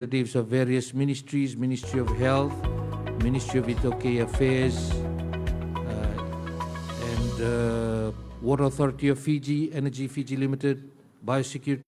representatives of various ministries, Ministry of Health, Ministry of Itoke Affairs, and Water Authority of Fiji, Energy Fiji Limited, Biosecurity.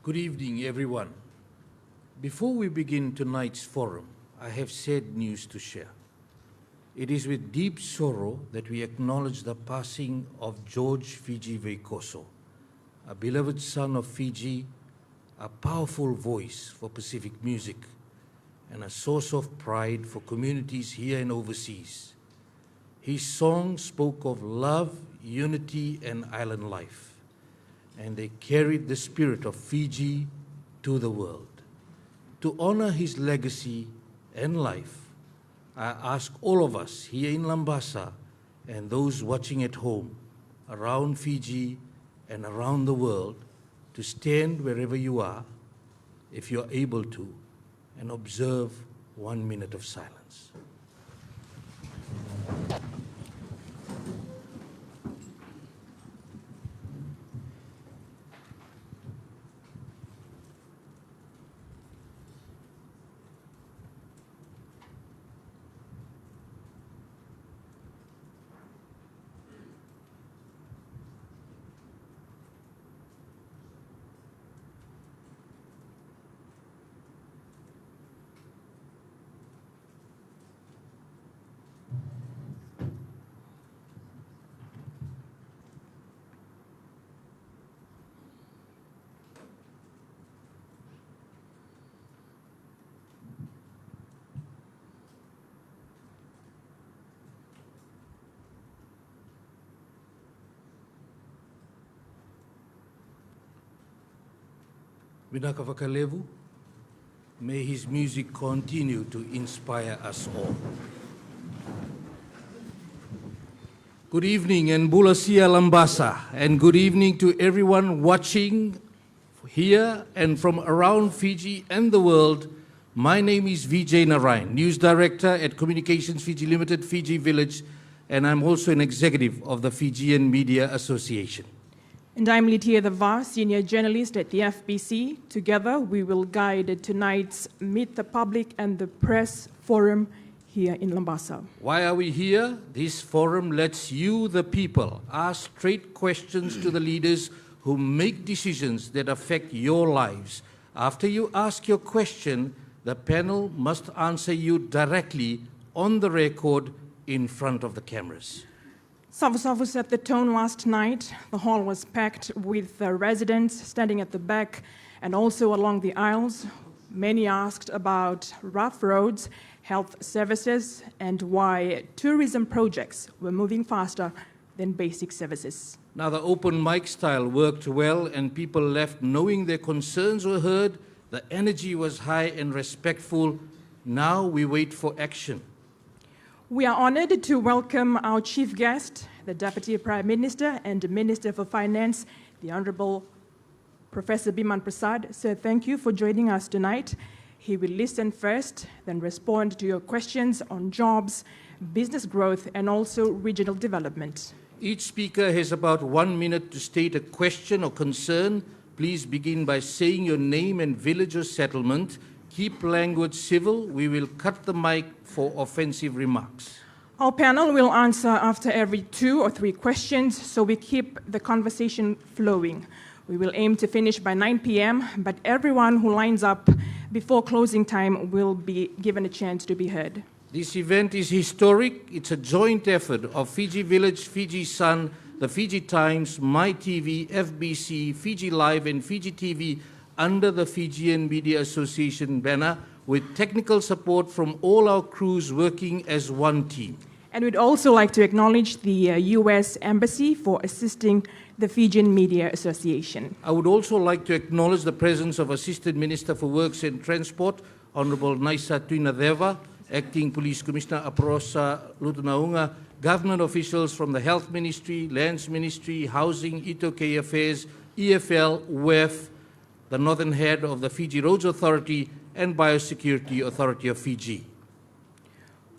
Good evening, everyone. Before we begin tonight's forum, I have sad news to share. It is with deep sorrow that we acknowledge the passing of George Fijivillage, a beloved son of Fiji, a powerful voice for Pacific music, and a source of pride for communities here and overseas. His songs spoke of love, unity, and island life, and they carried the spirit of Fiji to the world. To honor his legacy and life, I ask all of us here in Labasa and those watching at home, around Fiji and around the world, to stand wherever you are, if you are able to, and observe 1 minute of silence. Vinaka Vakalevu, may his music continue to inspire us all. Good evening and Bulasia Labasa, and good evening to everyone watching here and from around Fiji and the world. My name is Vijay Narayan, News Director at Communications Fiji Limited, Fiji Village, and I'm also an executive of the Fijian Media Association. And I'm Litia Dava, Senior Journalist at the FBC. Together, we will guide tonight's Meet the Public and the Press Forum here in Labasa. Why are we here? This forum lets you, the people, ask straight questions to the leaders who make decisions that affect your lives. After you ask your question, the panel must answer you directly on the record in front of the cameras. Savu was at the Town last night. The hall was packed with residents standing at the back and also along the aisles. Many asked about rough roads, health services, and why tourism projects were moving faster than basic services. Now, the open mic style worked well, and people left knowing their concerns were heard. The energy was high and respectful. Now we wait for action. We are honored to welcome our chief guest, the Deputy Prime Minister and Minister for Finance, the Honorable Professor Biman Prasad. Sir, thank you for joining us tonight. He will listen first, then respond to your questions on jobs, business growth, and also regional development. Each speaker has about 1 minute to state a question or concern. Please begin by saying your name and village or settlement. Keep language civil. We will cut the mic for offensive remarks. Our panel will answer after every 2 or 3 questions, so we keep the conversation flowing. We will aim to finish by 9 p.m., but everyone who lines up before closing time will be given a chance to be heard. This event is historic. It's a joint effort of Fiji Village, Fiji Sun, the Fiji Times, My TV, FBC, Fiji Live, and Fiji TV under the Fijian Media Association banner, with technical support from all our crews working as one team. And we'd also like to acknowledge the U.S. Embassy for assisting the Fijian Media Association. I would also like to acknowledge the presence of Assistant Minister for Works and Transport, Honorable Naisa Tuinadeva, Acting Police Commissioner Aprosa Lutunaunga, government officials from the Health Ministry, Lands Ministry, Housing, Itoke Affairs, EFL, WEF, the Northern Head of the Fiji Roads Authority, and Biosecurity Authority of Fiji.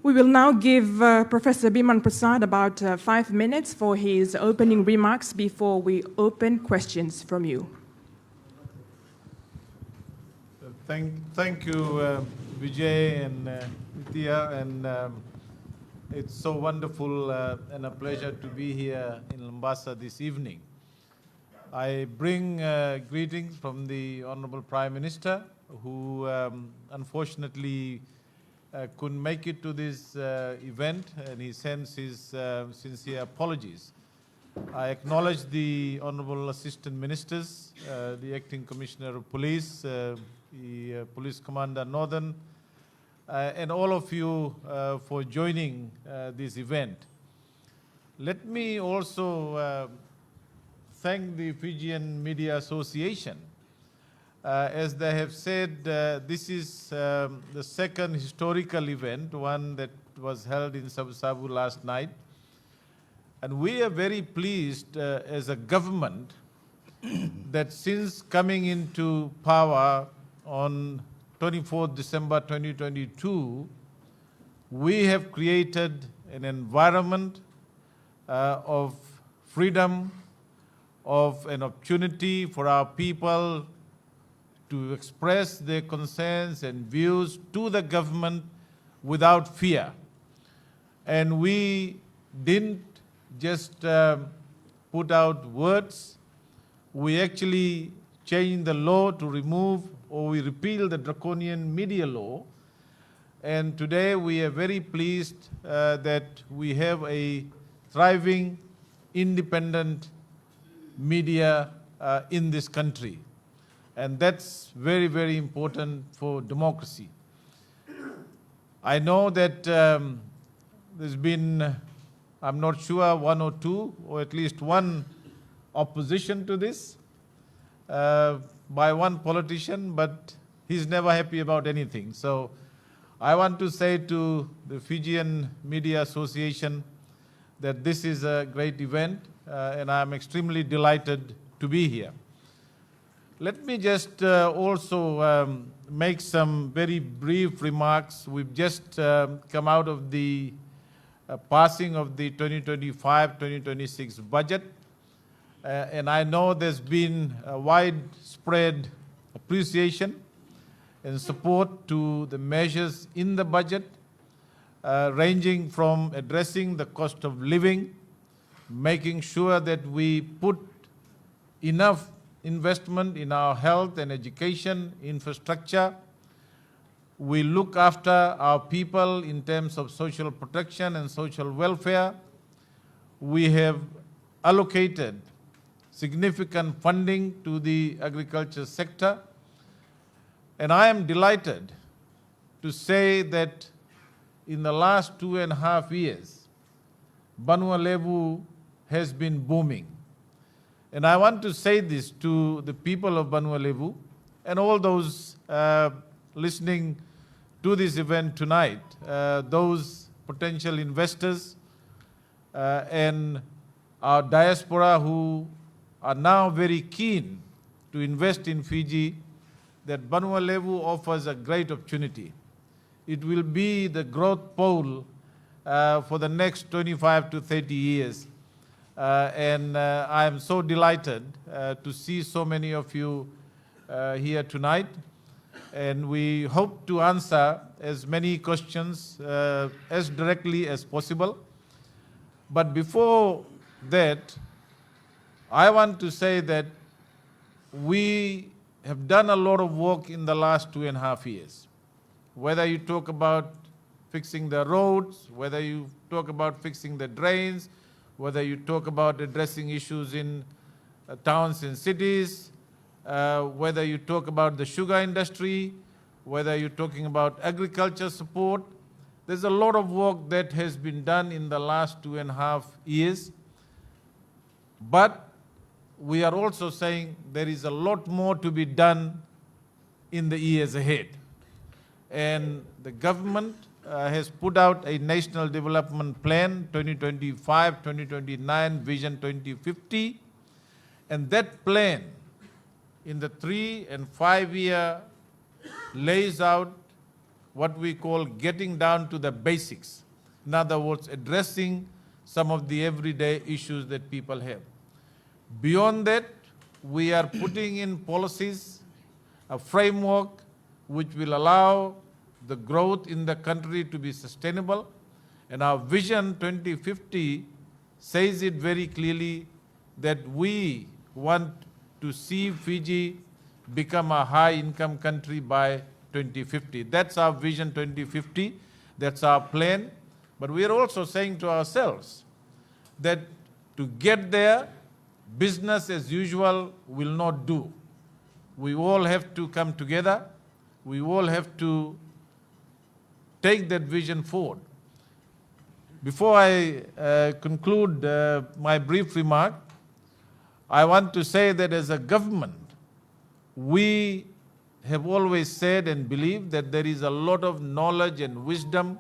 We will now give Professor Biman Prasad about 5 minutes for his opening remarks before we open questions from you. Thank you, Vijay and Nitya, and it's so wonderful and a pleasure to be here in Labasa this evening. I bring greetings from the Honorable Prime Minister, who unfortunately couldn't make it to this event, and he sends his sincere apologies. I acknowledge the Honorable Assistant Ministers, the Acting Commissioner of Police, the Police Commander Northern, and all of you for joining this event. Let me also thank the Fijian Media Association. As they have said, this is the second historical event, one that was held in Sabu last night. And we are very pleased as a government that since coming into power on 24th December 2022, we have created an environment of freedom, of an opportunity for our people to express their concerns and views to the government without fear. And we didn't just put out words. We actually changed the law to remove, or we repealed the draconian media law. And today we are very pleased that we have a thriving, independent media in this country. And that's very, very important for democracy. I know that there's been, I'm not sure, one or two, or at least one opposition to this by one politician, but he's never happy about anything. So I want to say to the Fijian Media Association that this is a great event, and I'm extremely delighted to be here. Let me just also make some very brief remarks. We've just come out of the passing of the 2025-2026 budget, and I know there's been a widespread appreciation and support to the measures in the budget, ranging from addressing the cost of living, making sure that we put enough investment in our health and education infrastructure. We look after our people in terms of social protection and social welfare. We have allocated significant funding to the agriculture sector. And I am delighted to say that in the last 2.5 years, Banua Levu has been booming. And I want to say this to the people of Banua Levu and all those listening to this event tonight, those potential investors and our diaspora who are now very keen to invest in Fiji, that Banua Levu offers a great opportunity. It will be the growth pole for the next 25 to 30 years. And I am so delighted to see so many of you here tonight. And we hope to answer as many questions as directly as possible. But before that, I want to say that we have done a lot of work in the last 2.5 years. Whether you talk about fixing the roads, whether you talk about fixing the drains, whether you talk about addressing issues in towns and cities, whether you talk about the sugar industry, whether you're talking about agriculture support, there's a lot of work that has been done in the last 2.5 years. But we are also saying there is a lot more to be done in the years ahead. And the government has put out a National Development Plan 2025-2029 Vision 2050, and that plan in the 3 and 5 year lays out what we call getting down to the basics. In other words, addressing some of the everyday issues that people have. Beyond that, we are putting in policies, a framework which will allow the growth in the country to be sustainable. And our Vision 2050 says it very clearly that we want to see Fiji become a high-income country by 2050. That's our vision 2050. That's our plan. But we are also saying to ourselves that to get there, business as usual will not do. We all have to come together. We all have to take that vision forward. Before I conclude my brief remark, I want to say that as a government, we have always said and believed that there is a lot of knowledge and wisdom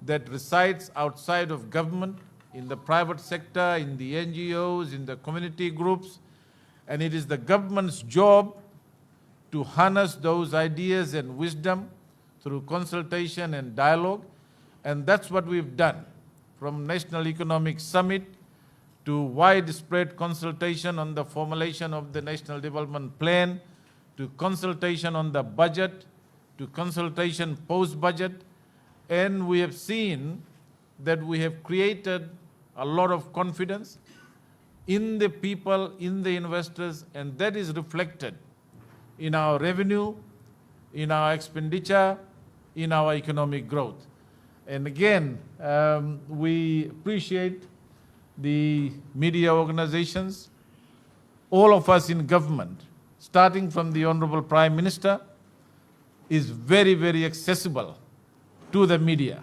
that resides outside of government, in the private sector, in the NGOs, in the community groups, and it is the government's job to harness those ideas and wisdom through consultation and dialogue, and that's what we've done. From National Economic Summit to widespread consultation on the formulation of the National Development Plan, to consultation on the budget, to consultation post-budget, and we have seen that we have created a lot of confidence in the people, in the investors, and that is reflected in our revenue, in our expenditure, in our economic growth. And again, we appreciate the media organizations, all of us in government, starting from the Honorable Prime Minister, is very, very accessible to the media.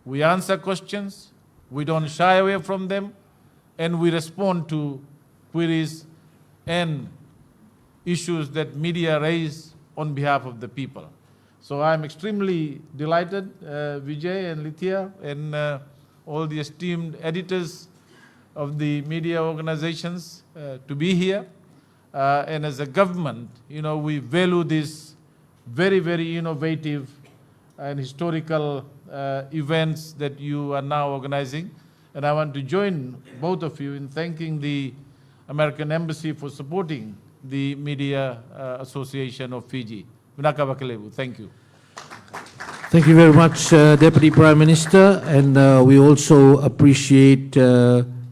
We answer questions, we don't shy away from them, and we respond to queries and issues that media raise on behalf of the people. So I'm extremely delighted, Vijay and Lithia, and all the esteemed editors of the media organizations to be here. And as a government, we value this very, very innovative and historical events that you are now organizing. And I want to join both of you in thanking the American Embassy for supporting the Media Association of Fiji. Thank you. Thank you very much, Deputy Prime Minister, and we also appreciate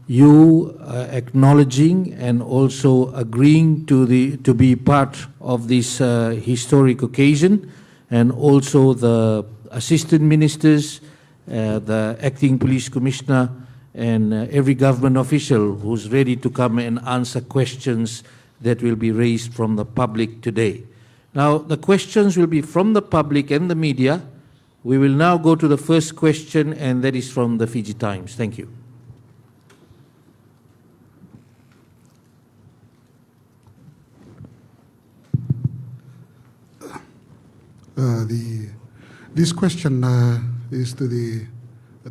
you acknowledging and also agreeing to be part of this historic occasion, and also the assistant ministers, the acting police commissioner, and every government official who's ready to come and answer questions that will be raised from the public today. Now, the questions will be from the public and the media. We will now go to the first question, and that is from the Fiji Times. Thank you. This question is to the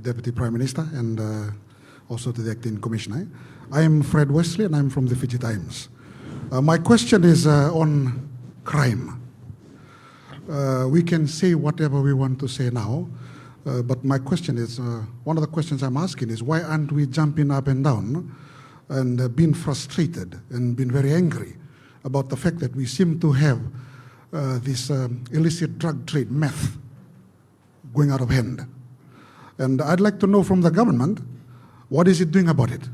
Deputy Prime Minister and also to the Acting Commissioner. I am Fred Wesley and I'm from the Fiji Times. My question is on crime. We can say whatever we want to say now, but my question is, one of the questions I'm asking is, why aren't we jumping up and down and being frustrated and being very angry about the fact that we seem to have this illicit drug trade, meth, going out of hand? And I'd like to know from the government, what is it doing about it?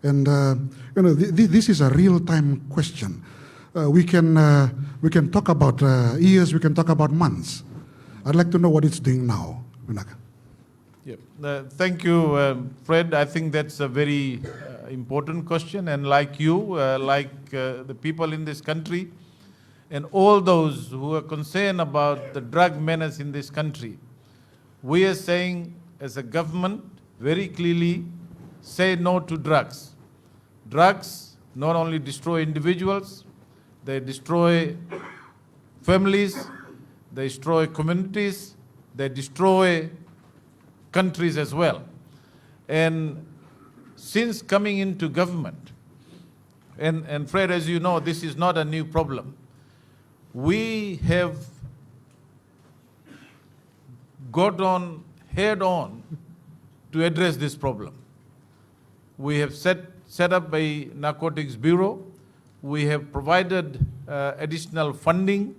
And this is a real-time question. We can talk about years, we can talk about months. I'd like to know what it's doing now. Yeah. Thank you, Fred. I think that's a very important question, and like you, like the people in this country, and all those who are concerned about the drug menace in this country, we are saying as a government very clearly, say no to drugs. Drugs not only destroy individuals, they destroy families, they destroy communities, they destroy countries as well. And since coming into government, and Fred, as you know, this is not a new problem. We have got on head on to address this problem. We have set up a narcotics bureau. We have provided additional funding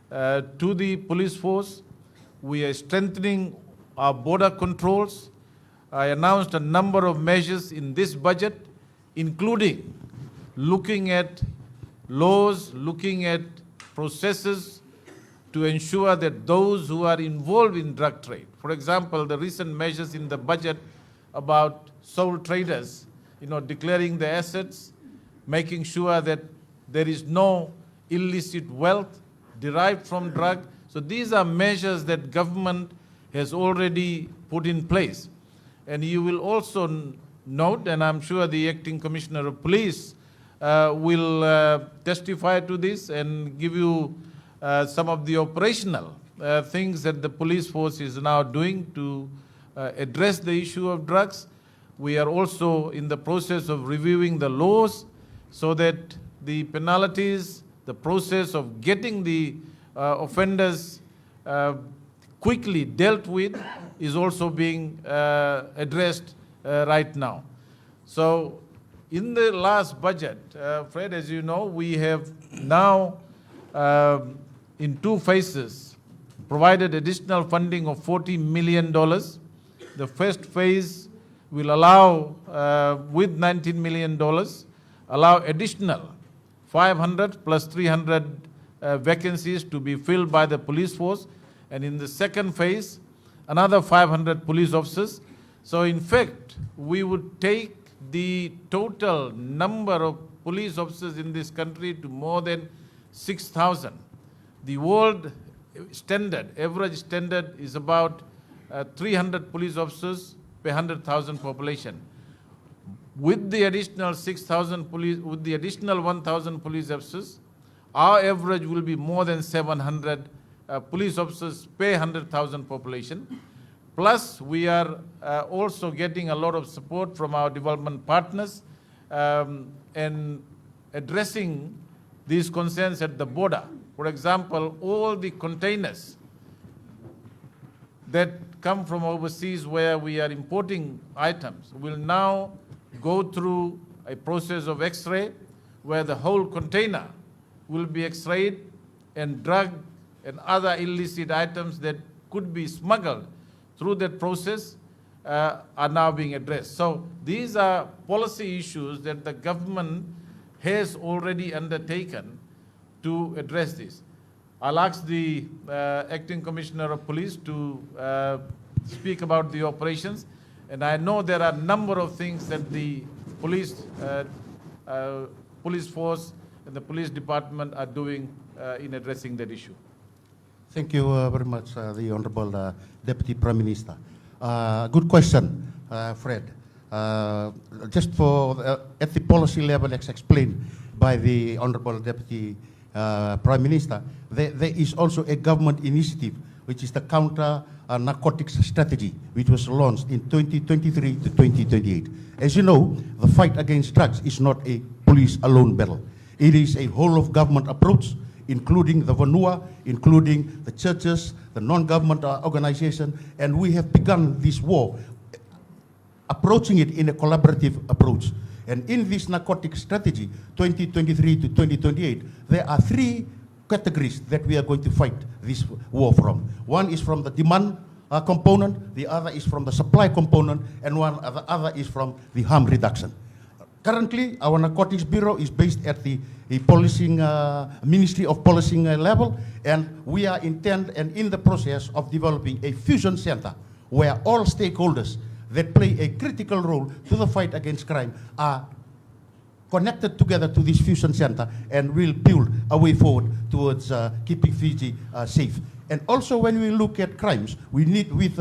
to the police force. We are strengthening our border controls. I announced a number of measures in this budget, including looking at laws, looking at processes to ensure that those who are involved in drug trade, for example, the recent measures in the budget about sole traders, declaring the assets, making sure that there is no illicit wealth derived from drug. So these are measures that government has already put in place. And you will also note, and I'm sure the Acting Commissioner of Police will testify to this and give you some of the operational things that the police force is now doing to address the issue of drugs. We are also in the process of reviewing the laws so that the penalties, the process of getting the offenders quickly dealt with is also being addressed right now. So in the last budget, Fred, as you know, we have now in 2 phases provided additional funding of $40 million. The first phase will allow, with $19 million, allow additional 500 plus 300 vacancies to be filled by the police force. And in the second phase, another 500 police officers. So in fact, we would take the total number of police officers in this country to more than 6,000. The world standard, average standard, is about 300 police officers per 100,000 population. With the additional 6,000 police, with the additional 1,000 police officers, our average will be more than 700 police officers per 100,000 population. Plus, we are also getting a lot of support from our development partners and addressing these concerns at the border. For example, all the containers that come from overseas where we are importing items will now go through a process of X-ray where the whole container will be X-rayed and drug and other illicit items that could be smuggled through that process are now being addressed. So these are policy issues that the government has already undertaken to address this. I'll ask the Acting Commissioner of Police to speak about the operations. And I know there are a number of things that the police force and the police department are doing in addressing that issue. Thank you very much, the Honorable Deputy Prime Minister. Good question, Fred. Just at the policy level, as explained by the Honorable Deputy Prime Minister, there is also a government initiative, which is the counter-narcotics strategy, which was launched in 2023 to 2028. As you know, the fight against drugs is not a police alone battle. It is a whole-of-government approach, including the Vanua, including the churches, the non-government organization, and we have begun this war, approaching it in a collaborative approach. And in this narcotic strategy, 2023 to 2028, there are 3 categories that we are going to fight this war from. One is from the demand component, the other is from the supply component, and the other is from the harm reduction. Currently, our Narcotics Bureau is based at the policing, Ministry of Policing level, and we are intent and in the process of developing a fusion center where all stakeholders that play a critical role to the fight against crime are connected together to this fusion center and will build a way forward towards keeping Fiji safe. And also when we look at crimes, we need with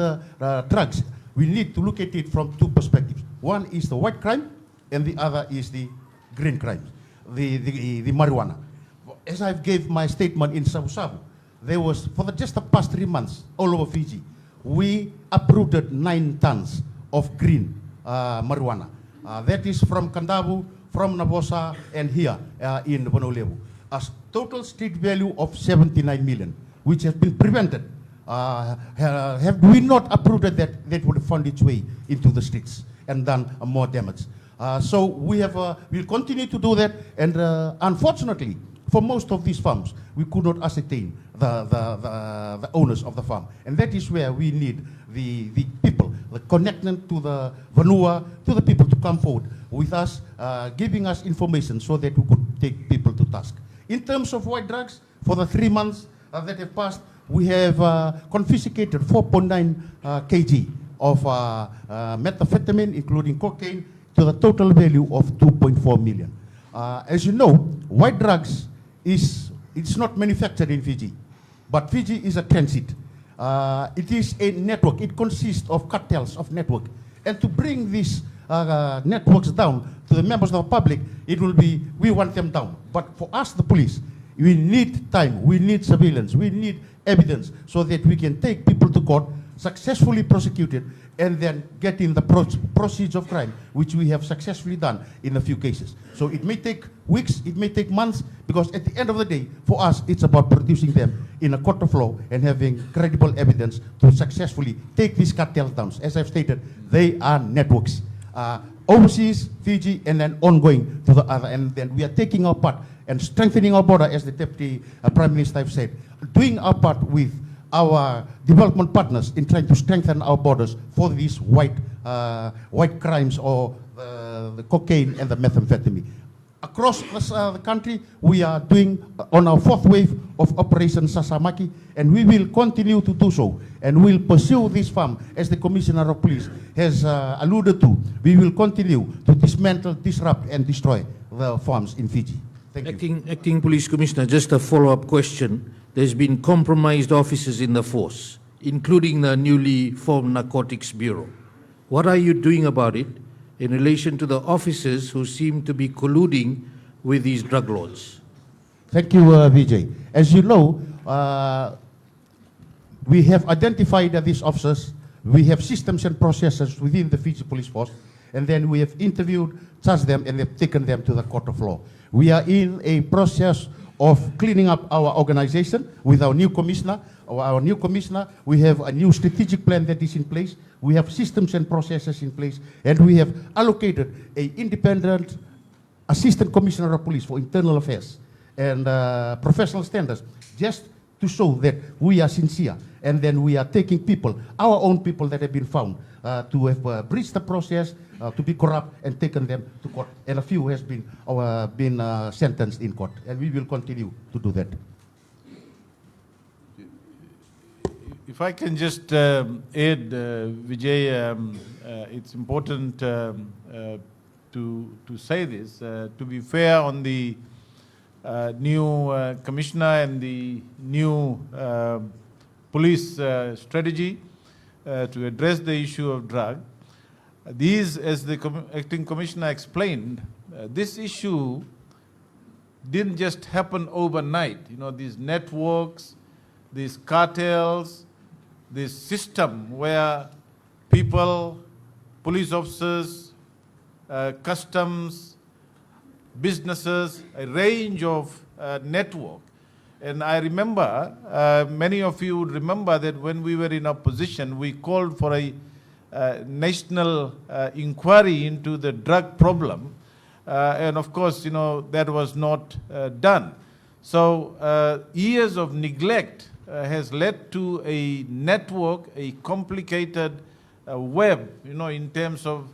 drugs, we need to look at it from 2 perspectives. One is the white crime and the other is the green crime, the marijuana. As I gave my statement in Sabu, there was, for just the past 3 months, all over Fiji, we uprooted 9 tons of green marijuana. That is from Kandavu, from Labasa, and here in Honolulu. A total street value of 79 million, which has been prevented. Have we not uprooted that would have found its way into the streets and done more damage. So we have, we'll continue to do that, and unfortunately, for most of these farms, we could not ascertain the owners of the farm. And that is where we need the people, the connection to the Vanua, to the people to come forward with us, giving us information so that we could take people to task. In terms of white drugs, for the 3 months that have passed, we have confiscated 4.9 kg of methamphetamine, including cocaine, to the total value of 2.4 million. As you know, white drugs it's not manufactured in Fiji, but Fiji is a transit. It is a network. It consists of cartels of network. And to bring these networks down to the members of the public, it will be, we want them down. But for us, the police, we need time, we need surveillance, we need evidence so that we can take people to court, successfully prosecuted, and then get in the proceeds of crime, which we have successfully done in a few cases. So it may take weeks, it may take months, because at the end of the day, for us, it's about producing them in a court of law and having credible evidence to successfully take these cartels down. As I've stated, they are networks. Overseas, Fiji, and then ongoing to the other. And then we are taking our part and strengthening our border, as the Deputy Prime Minister have said, doing our part with our development partners in trying to strengthen our borders for these white crimes, or the cocaine and the methamphetamine. Across the country, we are doing on our 4th wave of Operation Sasamaki, and we will continue to do so. And we'll pursue this farm, as the Commissioner of Police has alluded to. We will continue to dismantle, disrupt, and destroy the farms in Fiji. Thank you. Acting Police Commissioner, just a follow-up question. There's been compromised officers in the force, including the newly formed Narcotics Bureau. What are you doing about it in relation to the officers who seem to be colluding with these drug lords? Thank you, Vijay. As you know, we have identified these officers. We have systems and processes within the Fiji Police Force, and then we have interviewed, charged them, and have taken them to the court of law. We are in a process of cleaning up our organization with our new commissioner. We have a new strategic plan that is in place. We have systems and processes in place, and we have allocated an independent assistant commissioner of police for internal affairs and professional standards, just to show that we are sincere. And then we are taking people, our own people that have been found to have breached the process, to be corrupt, and taken them to court. And a few has been sentenced in court, and we will continue to do that. If I can just add, Vijay, it's important to say this. To be fair on the new commissioner and the new police strategy to address the issue of drug, these, as the acting commissioner explained, this issue didn't just happen overnight. You know, these networks, these cartels, this system where people, police officers, customs, businesses, a range of network. And I remember, many of you would remember that when we were in opposition, we called for a national inquiry into the drug problem. And of course, you know, that was not done. So years of neglect has led to a network, a complicated web, you know, in terms of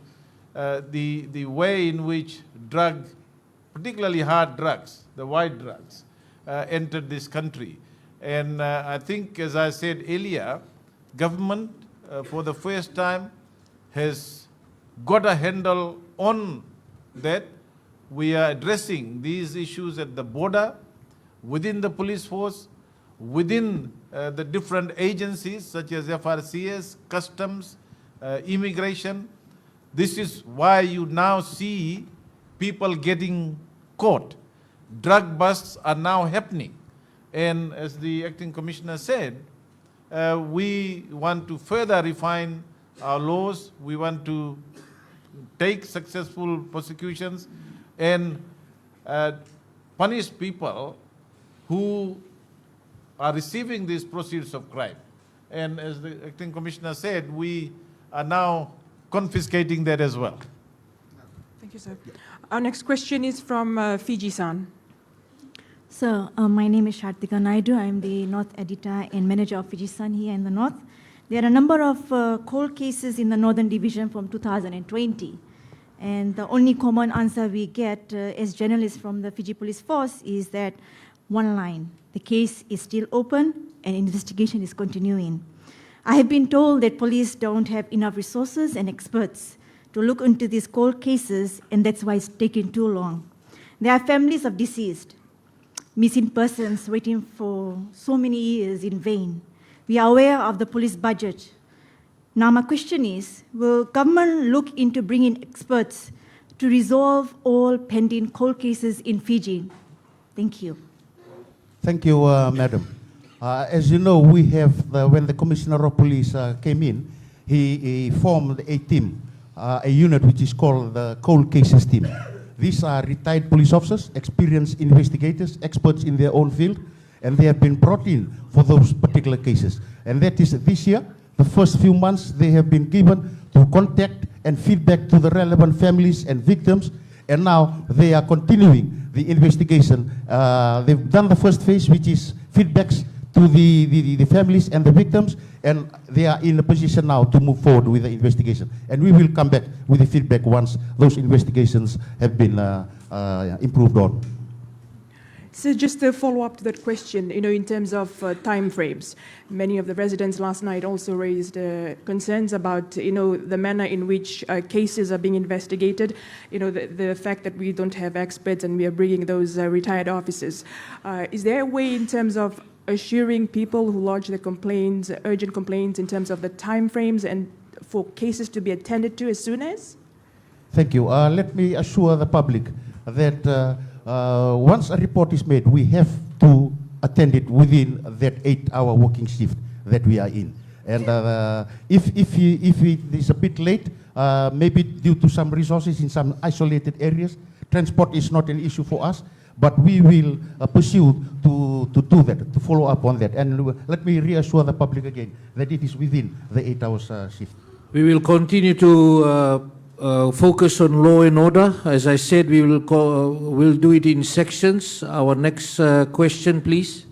the way in which drug, particularly hard drugs, the white drugs, entered this country. And I think, as I said earlier, government for the first time has got a handle on that. We are addressing these issues at the border, within the police force, within the different agencies such as FRCS, customs, immigration. This is why you now see people getting caught. Drug busts are now happening. And as the acting commissioner said, we want to further refine our laws. We want to take successful prosecutions and punish people who are receiving these proceeds of crime. And as the acting commissioner said, we are now confiscating that as well. Thank you, sir. Our next question is from Fiji-san. So, my name is Shartika Naidu. I'm the North Editor and Manager of Fijian here in the North. There are a number of cold cases in the Northern Division from 2020. And the only common answer we get as journalists from the Fiji Police Force is that one line: the case is still open and investigation is continuing. I have been told that police don't have enough resources and experts to look into these cold cases, and that's why it's taking too long. There are families of deceased, missing persons waiting for so many years in vain. We are aware of the police budget. Now my question is, will government look into bringing experts to resolve all pending cold cases in Fiji? Thank you. Thank you, Madam. As you know, we have, when the Commissioner of Police came in, he formed a team, a unit which is called the Cold Cases Team. These are retired police officers, experienced investigators, experts in their own field, and they have been brought in for those particular cases. And that is this year, the first few months, they have been given to contact and feedback to the relevant families and victims, and now they are continuing the investigation. They've done the first phase, which is feedbacks to the families and the victims, and they are in a position now to move forward with the investigation. And we will come back with the feedback once those investigations have been improved on. So just to follow up to that question, in terms of time frames, many of the residents last night also raised concerns about, the manner in which cases are being investigated, the fact that we don't have experts and we are bringing those retired officers. Is there a way in terms of assuring people who lodge the complaints, urgent complaints, in terms of the time frames and for cases to be attended to as soon as? Thank you. Let me assure the public that once a report is made, we have to attend it within that 8-hour working shift that we are in. And if it is a bit late, maybe due to some resources in some isolated areas, transport is not an issue for us, but we will pursue to do that, to follow up on that. And let me reassure the public again that it is within the 8 hours shift. We will continue to focus on law and order. As I said, we'll do it in sections. Our next question, please.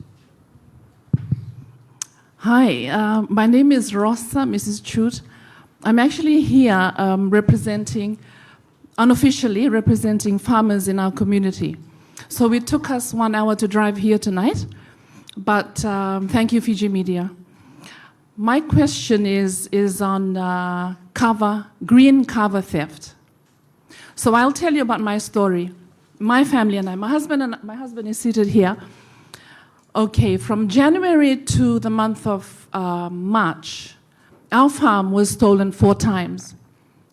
Hi, my name is Rosa, Mrs. Chut. I'm actually here unofficially representing farmers in our community. So it took us 1 hour to drive here tonight, but thank you, Fiji Media. My question is on green cover theft. So I'll tell you about my story. My family and I, my husband is seated here. Okay, from January to the month of March, our farm was stolen 4 times.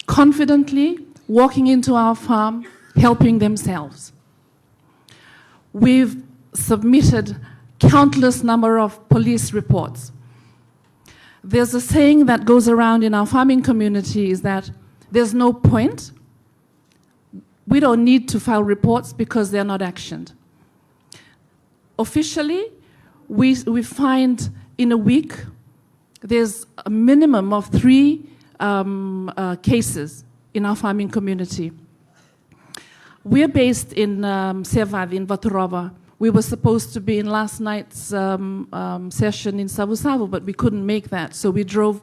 Confidently walking into our farm, helping themselves. We've submitted countless number of police reports. There's a saying that goes around in our farming community is that there's no point. We don't need to file reports because they're not actioned. Officially, we find in a week, there's a minimum of 3 cases in our farming community. We're based in Sevadi, in Vaturova. We were supposed to be in last night's session in Savusavu, but we couldn't make that. So we drove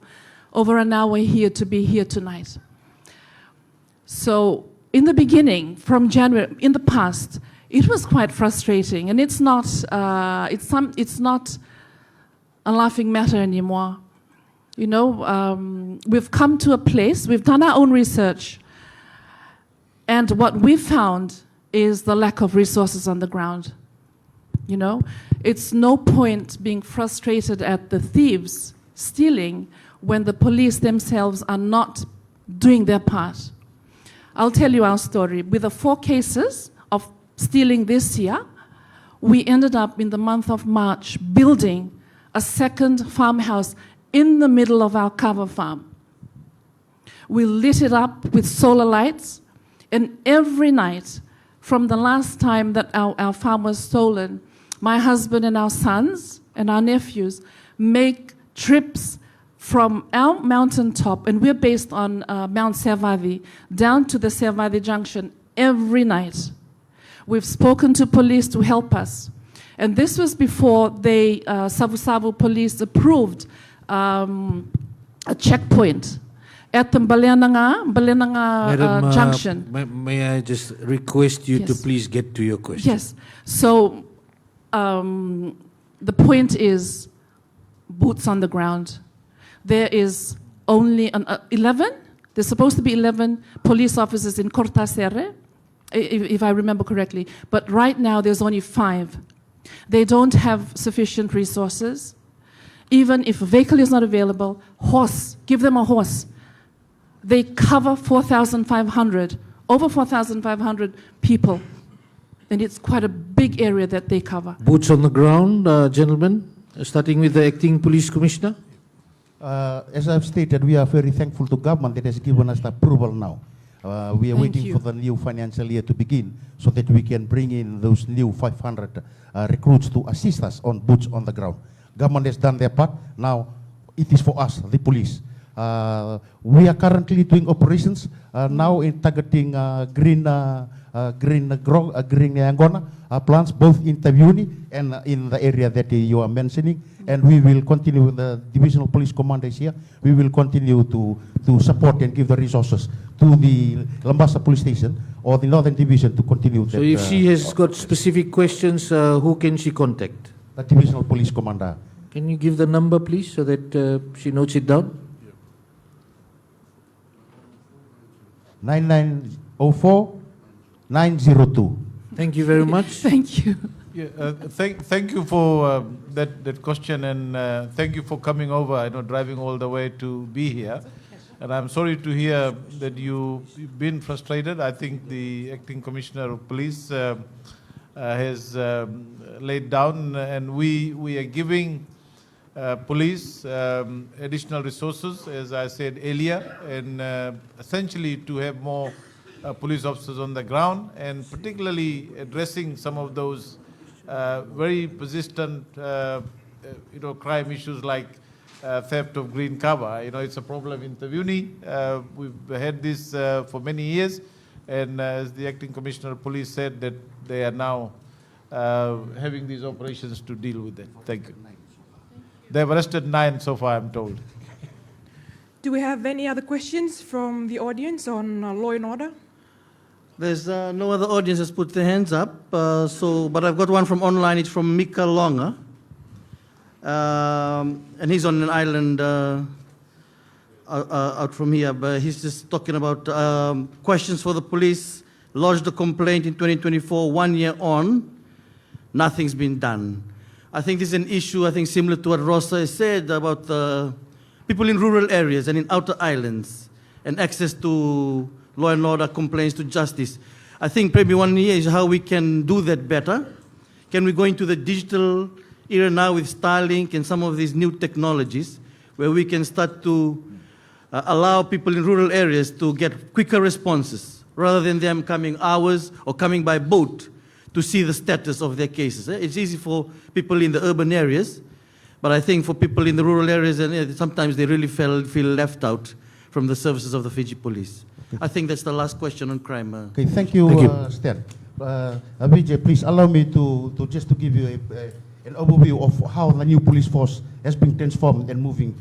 over an hour here to be here tonight. So in the beginning, from January, in the past, it was quite frustrating. And it's not a laughing matter anymore. We've come to a place, we've done our own research. And what we found is the lack of resources on the ground. It's no point being frustrated at the thieves stealing when the police themselves are not doing their part. I'll tell you our story. With the 4 cases of stealing this year, we ended up in the month of March building a second farmhouse in the middle of our cover farm. We lit it up with solar lights, and every night, from the last time that our farm was stolen, my husband and our sons and our nephews make trips from our mountaintop, and we're based on Mount Sevadi, down to the Sevadi Junction every night. We've spoken to police to help us. And this was before they, Savu police approved a checkpoint at the Balenanga Junction. May I just request you to Yes. please get to your question? Yes. So the point is boots on the ground. There is only 11. There's supposed to be 11 police officers in Cortasere, if I remember correctly. But right now there's only 5. They don't have sufficient resources. Even if a vehicle is not available, horse, give them a horse. They cover 4,500, over 4,500 people. And it's quite a big area that they cover. Boots on the ground, gentlemen, starting with the acting police commissioner. As I've stated, we are very thankful to government that has given us the approval now. We are Thank waiting you. for the new financial year to begin so that we can bring in those new 500 recruits to assist us on boots on the ground. Government has done their part. Now it is for us, the police. We are currently doing operations now in targeting green Angona plants, both in Taviuni and in the area that you are mentioning. And we will continue with the divisional police commanders here. We will continue to support and give the resources to the Labasa police station or the Northern Division to continue that. So if she has got specific questions, who can she contact? The divisional police commander. Can you give the number, please, so that she notes it down? 9904-902. Thank you very much. Thank you. Yeah, thank you for that question, and thank you for coming over. I know driving all the way to be here, and I'm sorry to hear that you've been frustrated. I think the acting commissioner of police has laid down, and we are giving police additional resources, as I said earlier, and essentially to have more police officers on the ground, and particularly addressing some of those very persistent, crime issues like theft of green cover. It's a problem in Taviuni. We've had this for many years, and as the acting commissioner of police said, that they are now having these operations to deal with it. Thank you. They've arrested 9 so far, I'm told. Do we have any other questions from the audience on law and order? There's no other audience has put their hands up, but I've got one from online. It's from Mika Longa, and he's on an island out from here. But he's just talking about questions for the police. Lodged a complaint in 2024. 1 year on, nothing's been done. I think this is an issue. I think similar to what Rosa has said about people in rural areas and in outer islands and access to law and order, complaints to justice. I think maybe 1 year is how we can do that better. Can we go into the digital era now with Starlink and some of these new technologies where we can start to allow people in rural areas to get quicker responses rather than them coming hours or coming by boat to see the status of their cases. It's easy for people in the urban areas, but I think for people in the rural areas, sometimes they really feel left out from the services of the Fiji police. I think that's the last question on crime. Okay, thank you, Stan. Vijay, please allow me to just to give you an overview of how the new police force has been transformed and moving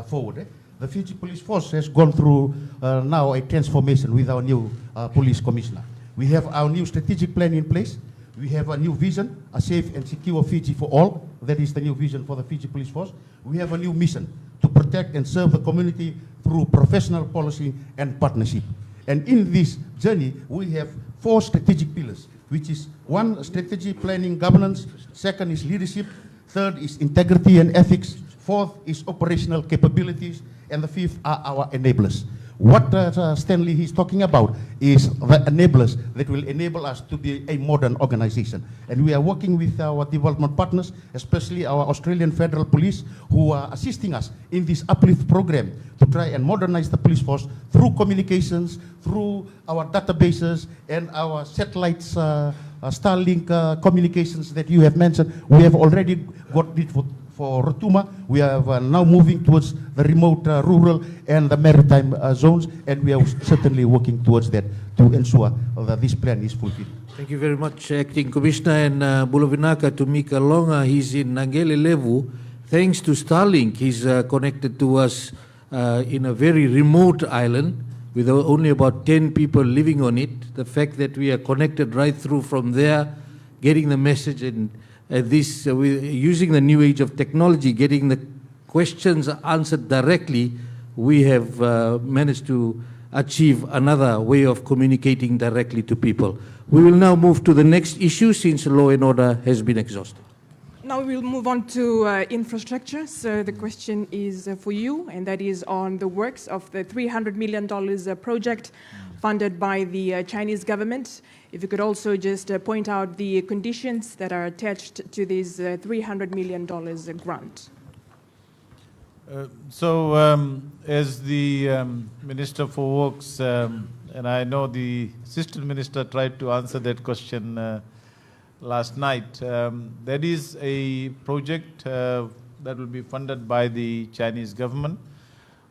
forward. The Fiji police force has gone through now a transformation with our new police commissioner. We have our new strategic plan in place. We have a new vision, a safe and secure Fiji for all. That is the new vision for the Fiji police force. We have a new mission to protect and serve the community through professional policy and partnership. And in this journey, we have 4 strategic pillars, which is 1, strategy, planning, governance. 2nd is leadership. 3rd is integrity and ethics. 4th is operational capabilities. And the 5th are our enablers. What Stanley is talking about is the enablers that will enable us to be a modern organization. And we are working with our development partners, especially our Australian Federal Police, who are assisting us in this uplift program to try and modernize the police force through communications, through our databases and our satellites, Starlink communications that you have mentioned. We have already got it for Rotuma. We are now moving towards the remote rural and the maritime zones, and we are certainly working towards that to ensure that this plan is fulfilled. Thank you very much, Acting Commissioner. And Bulavinaka Tumika Longa, he's in Nangele Levu. Thanks to Starlink, he's connected to us in a very remote island with only about 10 people living on it. The fact that we are connected right through from there, getting the message, and using the new age of technology, getting the questions answered directly, we have managed to achieve another way of communicating directly to people. We will now move to the next issue since law and order has been exhausted. Now we will move on to infrastructure. So the question is for you, and that is on the works of the $300 million project funded by the Chinese government. If you could also just point out the conditions that are attached to this $300 million grant. As the Minister for Works, and I know the Assistant Minister tried to answer that question last night, that is a project that will be funded by the Chinese government,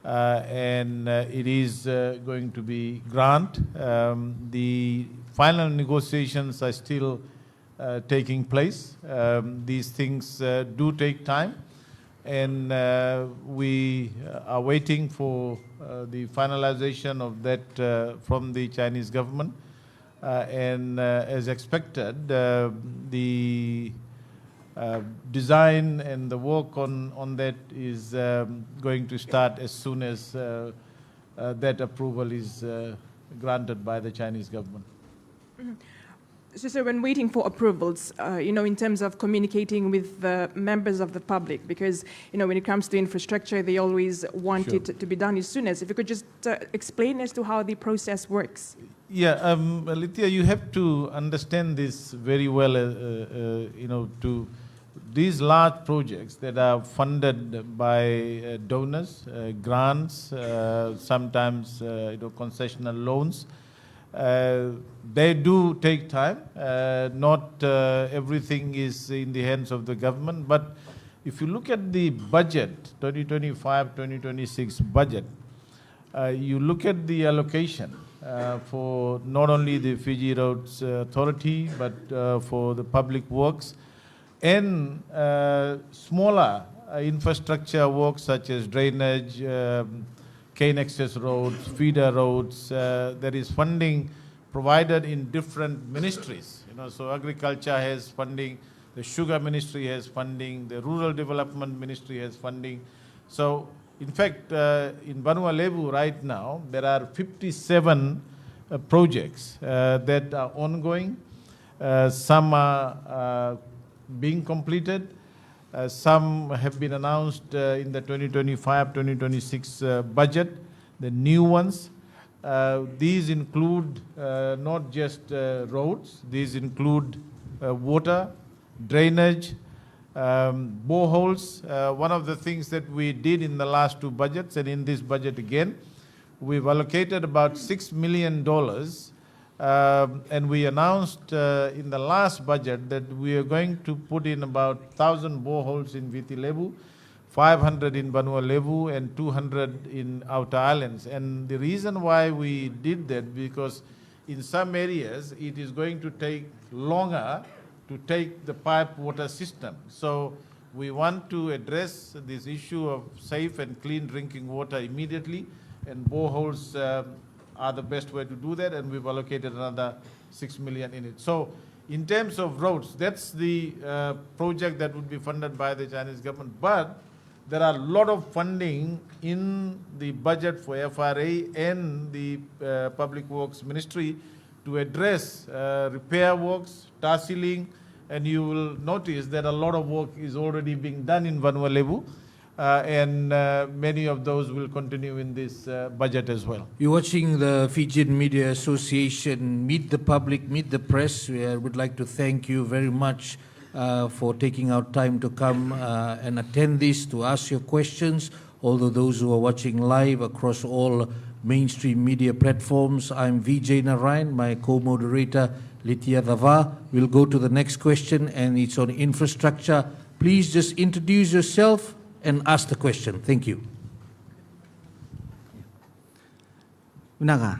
and it is going to be grant. The final negotiations are still taking place. These things do take time. And we are waiting for the finalization of that from the Chinese government. And as expected, the design and the work on that is going to start as soon as that approval is granted by the Chinese government. Mm-hmm. So when waiting for approvals, in terms of communicating with the members of the public, because, when it comes to infrastructure, they always want it to be done as soon as. If you could just explain as to how the process works. Yeah, Lithia, you have to understand this very well, to these large projects that are funded by donors, grants, sometimes, concessional loans. They do take time. Not everything is in the hands of the government. But if you look at the budget, 2025-2026 budget, you look at the allocation for not only the Fiji Roads Authority, but for the public works and smaller infrastructure works such as drainage, cane access roads, feeder roads. There is funding provided in different ministries. So agriculture has funding, the sugar ministry has funding, the rural development ministry has funding. So in fact, in Banua Levu right now, there are 57 projects that are ongoing. Some are being completed. Some have been announced in the 2025-2026 budget, the new ones. These include not just roads, these include water, drainage, boreholes. One of the things that we did in the last two budgets and in this budget again, we've allocated about $6 million and we announced in the last budget that we are going to put in about 1,000 boreholes in Viti Levu, 500 in Banua Levu, and 200 in Outer Islands. And the reason why we did that, because in some areas it is going to take longer to take the pipe water system. So we want to address this issue of safe and clean drinking water immediately, and boreholes are the best way to do that, and we've allocated another 6 million in it. So in terms of roads, that's the project that would be funded by the Chinese government. But there are a lot of funding in the budget for FRA and the Public Works Ministry to address repair works, tar sealing, and you will notice that a lot of work is already being done in Banua Levu. And many of those will continue in this budget as well. You're watching the Fijian Media Association Meet the Public, Meet the Press. We would like to thank you very much for taking out time to come and attend this, to ask your questions. Although those who are watching live across all mainstream media platforms, I'm Vijay Narayan, my co-moderator Lithia Dava. We'll go to the next question, and it's on infrastructure. Please just introduce yourself and ask the question. Thank you. Good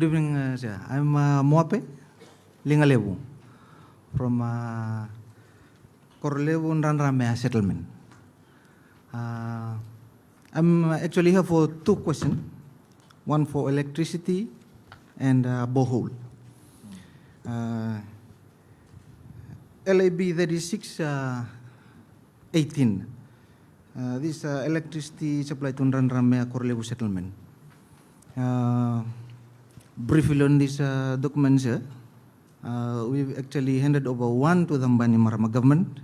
evening, sir. I'm Moape Lingalevu from Korlevu Nranramea settlement. I'm actually here for two questions, one for electricity and borehole. LAB 3618. This electricity supply to Nranramea Korlevu settlement. Briefly on this document, sir, we've actually handed over one to the Mbani Marama government,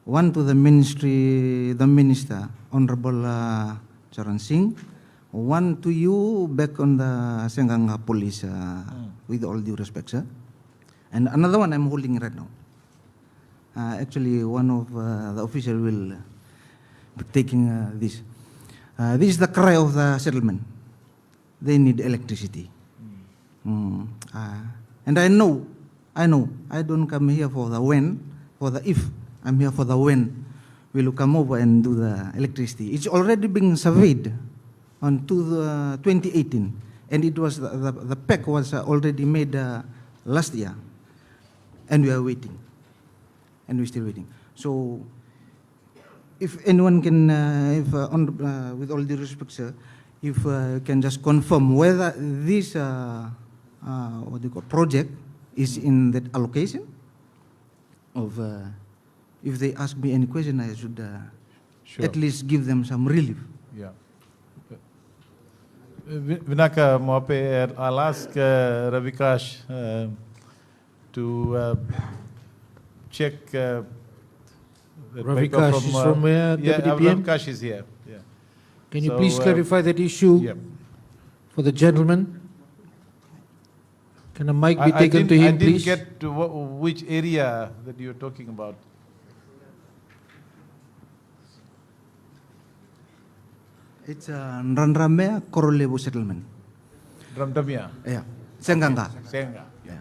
one to the ministry, the minister, Honorable Charan Singh, one to you back on the Senganga police, with all due respect, sir. And another one I'm holding right now. Actually, one of the officials will be taking this. This is the cry of the settlement. They need electricity. And I know, I don't come here for the when, for the if. I'm here for the when. We'll come over and do the electricity. It's already been surveyed on 2018, and it was the pack was already made last year, and we are waiting, and we're still waiting. So, if anyone can, with all due respect, sir, if can just confirm whether this what do you call project is in that allocation of. If they ask me any question, I should Sure. at least give them some relief. Yeah. Vinaka Moape, I'll ask Ravikash to check the paper Ravikash is from where, yeah, Deputy PM? Ravikash is here. Yeah. Can you So, please clarify that issue Yeah. for the gentleman? Can a mic be I taken to him, please? didn't get to which area that you're talking about. It's Nranramea Korlevu settlement. Ramdamia. Yeah, Senganga. Senga. Yeah.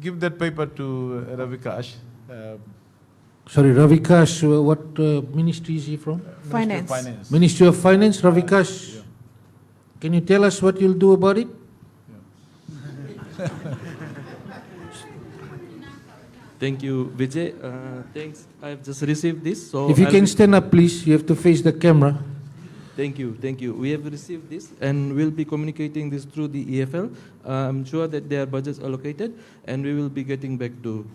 Give that paper to Ravikash. Sorry, Ravikash, what ministry is he from? Ministry of Finance. Ministry of Finance, Ravikash. Yeah. Can you tell us what you'll do about it? Thank you, Vijay. Thanks. I've just received this. So If you I'll can be- stand up, please. You have to face the camera. Thank you, thank you. We have received this and we'll be communicating this through the EFL. I'm sure that there are budgets allocated and we will be getting back to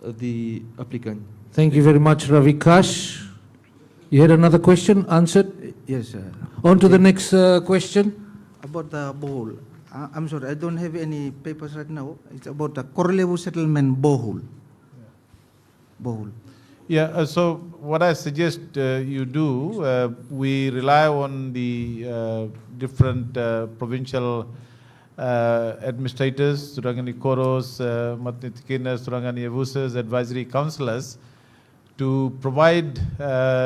the applicant. Thank you very much, Ravikash. You had another question answered? Yes, sir. On to the next question. About the borehole. I'm sorry, I don't have any papers right now. It's about the Korlevu settlement borehole. Borehole. Yeah, so what I suggest you do, we rely on the different provincial administrators, Surangani Koros, Matnitikinas, Surangani Avusas, advisory councillors, to provide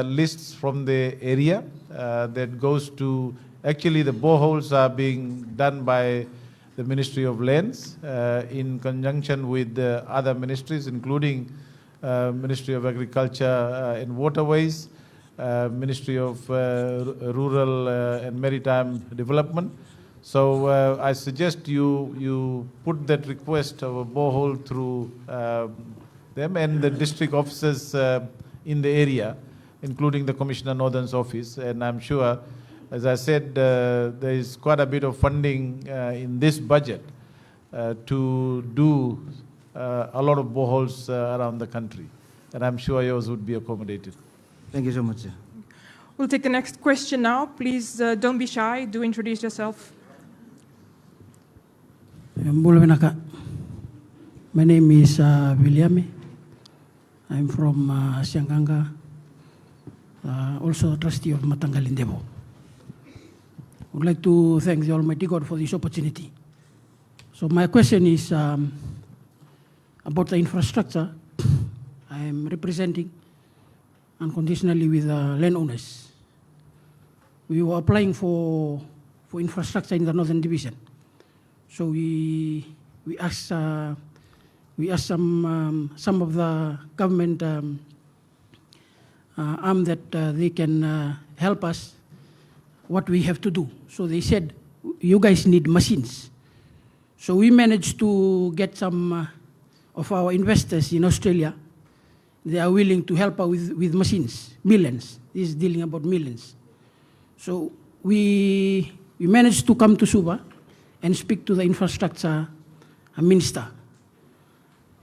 lists from the area that goes to, actually the boreholes are being done by the Ministry of Lands in conjunction with other ministries, including Ministry of Agriculture and Waterways, Ministry of Rural and Maritime Development. So I suggest you put that request of a borehole through them and the district officers in the area, including the Commissioner Northern's office. And I'm sure, as I said, there is quite a bit of funding in this budget to do a lot of boreholes around the country. And I'm sure yours would be accommodated. Thank you so much, sir. We'll take the next question now. Please don't be shy. Do introduce yourself. Mbulwenaka. My name is William. I'm from Sianganga, also trustee of Matangalindebo. I would like to thank the Almighty God for this opportunity. So my question is about the infrastructure. I am representing unconditionally with landowners. We were applying for infrastructure in the Northern Division. So we asked some of the government arm that they can help us what we have to do. So they said, you guys need machines. So we managed to get some of our investors in Australia. They are willing to help out with machines, millions. This is dealing about millions. So we managed to come to Suva and speak to the infrastructure minister.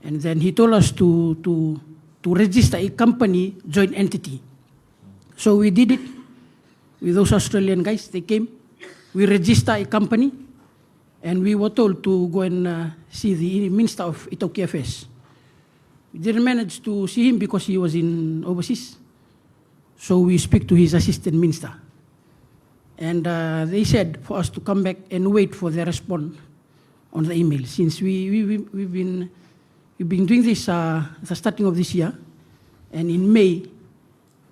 And then he told us to register a company joint entity. So we did it with those Australian guys. They came, we registered a company, and we were told to go and see the Minister of Itoki Affairs. We didn't manage to see him because he was in overseas. So we speak to his assistant minister. And they said for us to come back and wait for their response on the email. Since we've been doing this at the starting of this year, and in May,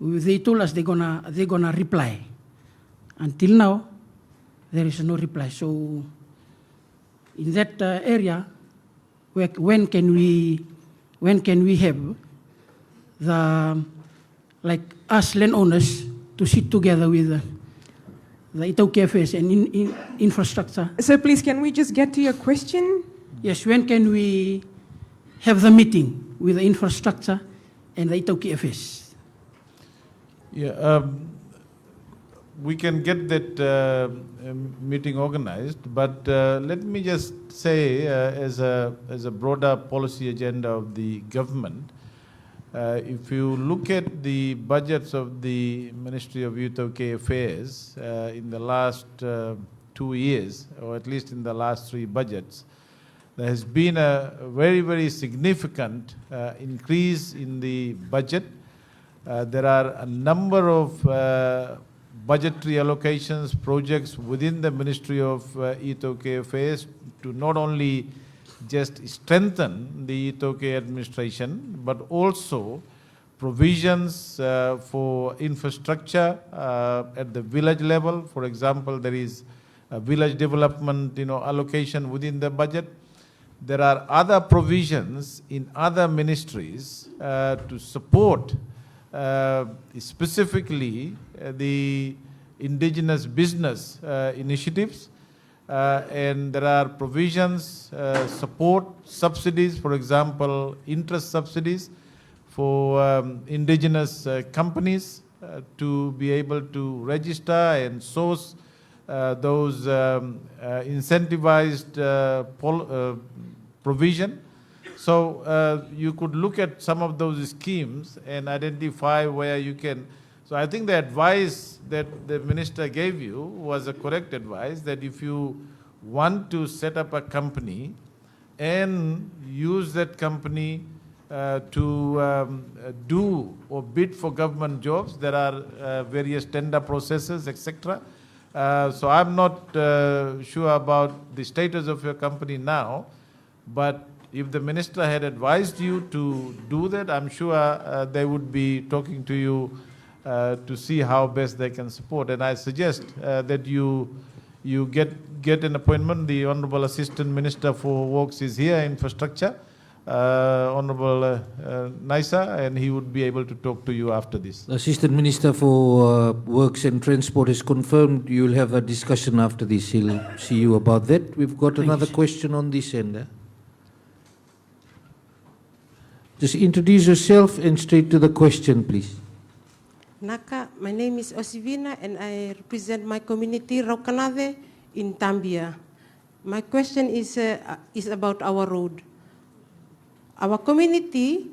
they told us they're gonna reply. Until now, there is no reply. So in that area, when can we have the, like us landowners, to sit together with the Itoki Affairs and infrastructure? So please, can we just get to your question? Yes, when can we have the meeting with the infrastructure and the Itoki Affairs? Yeah, we can get that meeting organized, but let me just say, as a broader policy agenda of the government, if you look at the budgets of the Ministry of Youth OK Affairs in the last 2 years, or at least in the last 3 budgets, there has been a very, very significant increase in the budget. There are a number of budgetary allocations, projects within the Ministry of Youth OK Affairs to not only just strengthen the Youth OK administration, but also provisions for infrastructure at the village level. For example, there is a village development allocation within the budget. There are other provisions in other ministries to support specifically the indigenous business initiatives, and there are provisions, support, subsidies, for example, interest subsidies for indigenous companies to be able to register and source those incentivized provision. So you could look at some of those schemes and identify where you can. So I think the advice that the minister gave you was a correct advice, that if you want to set up a company and use that company to do or bid for government jobs, there are various tender processes, etc. So I'm not sure about the status of your company now, but if the minister had advised you to do that, I'm sure they would be talking to you to see how best they can support. And I suggest that you get an appointment. The Honourable Assistant Minister for Works is here, Infrastructure, Honourable Naisa, and he would be able to talk to you after this. The Assistant Minister for Works and Transport has confirmed you will have a discussion after this. He'll see you about that. We've got another question on this end. Just introduce yourself and straight to the question, please. Naka, my name is Osivina and I represent my community, Raukanave, in Tambia. My question is about our road. Our community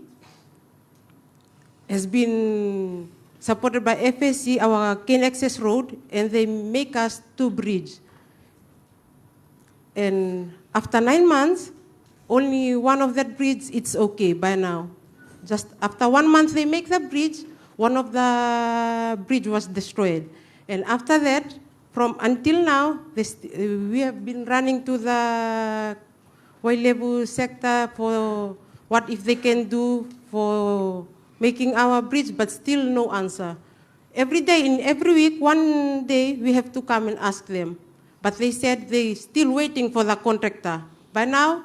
has been supported by FSC, our cane access road, and they make us 2 bridges. And after 9 months, only one of that bridge, it's okay by now. Just after 1 month they make the bridge, one of the bridge was destroyed. And after that, from until now, we have been running to the Wailebu sector for what if they can do for making our bridge, but still no answer. Every day, in every week, one day, we have to come and ask them. But they said they're still waiting for the contractor. By now,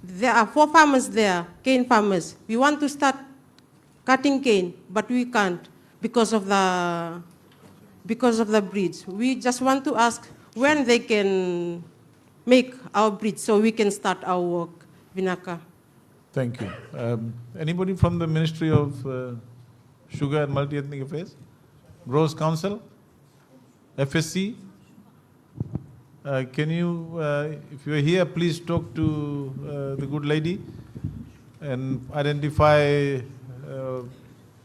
there are 4 farmers there, cane farmers. We want to start cutting cane, but we can't because of the bridge. We just want to ask when they can make our bridge so we can start our work, Vinaka. Thank you. Anybody from the Ministry of Sugar and Multi-Ethnic Affairs? Groves Council? FSC? Can you, if you are here, please talk to the good lady and identify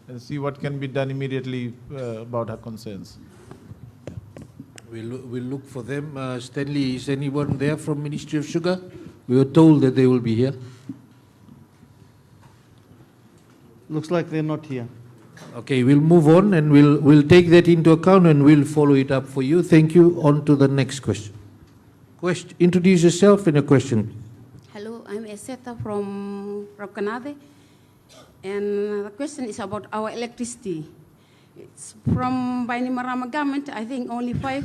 and see what can be done immediately about her concerns. We'll look for them. Stanley, is anyone there from Ministry of Sugar? We were told that they will be here. Looks like they're not here. Okay, we'll move on and we'll take that into account and we'll follow it up for you. Thank you. On to the next question. Introduce yourself and a question. Hello, I'm Eseta from Rokanade, and the question is about our electricity. It's from Bainimarama government. I think only 5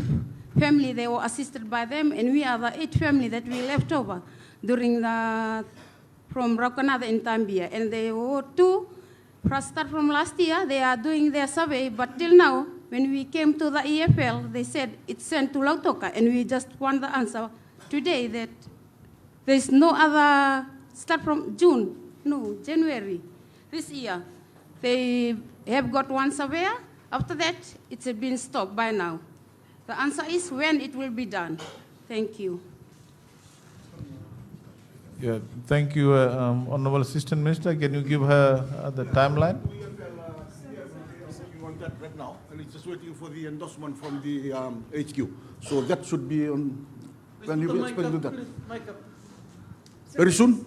families they were assisted by them, and we are the 8 families that we left over during the from Rokanade in Tambia, and they were 2. Start from last year, they are doing their survey, but till now, when we came to the EFL, they said it's sent to Lautoka, and we just want the answer today that there is no other, start from January this year. They have got 1 surveyor. After that, it's been stopped by now. The answer is when it will be done. Thank you. Yeah, thank you, Honorable Assistant Minister. Can you give her the timeline? We want that right now, and it's just waiting for the endorsement from the HQ. So that should be on. When you will explain to that? Very soon?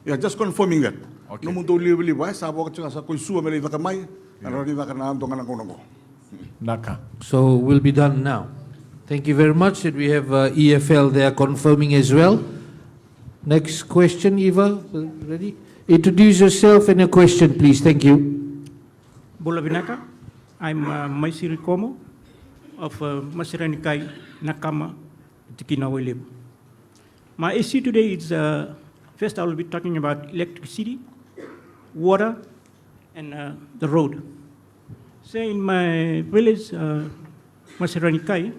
Yeah, just confirming that. Okay. No mundo liwili ba sa bawat sa kuisu meli vakamay, arari vakana dongan ko. Naka. So will be done now. Thank you very much. And we have EFL there confirming as well. Next question, Eva, ready? Introduce yourself and a question, please. Thank you. Bola Vinaka. I'm Maisiri Komo of Masiranikai Nakama, Tikinawilib. My issue today is, first I will be talking about electricity, water, and the road. So in my village, Masiranikai,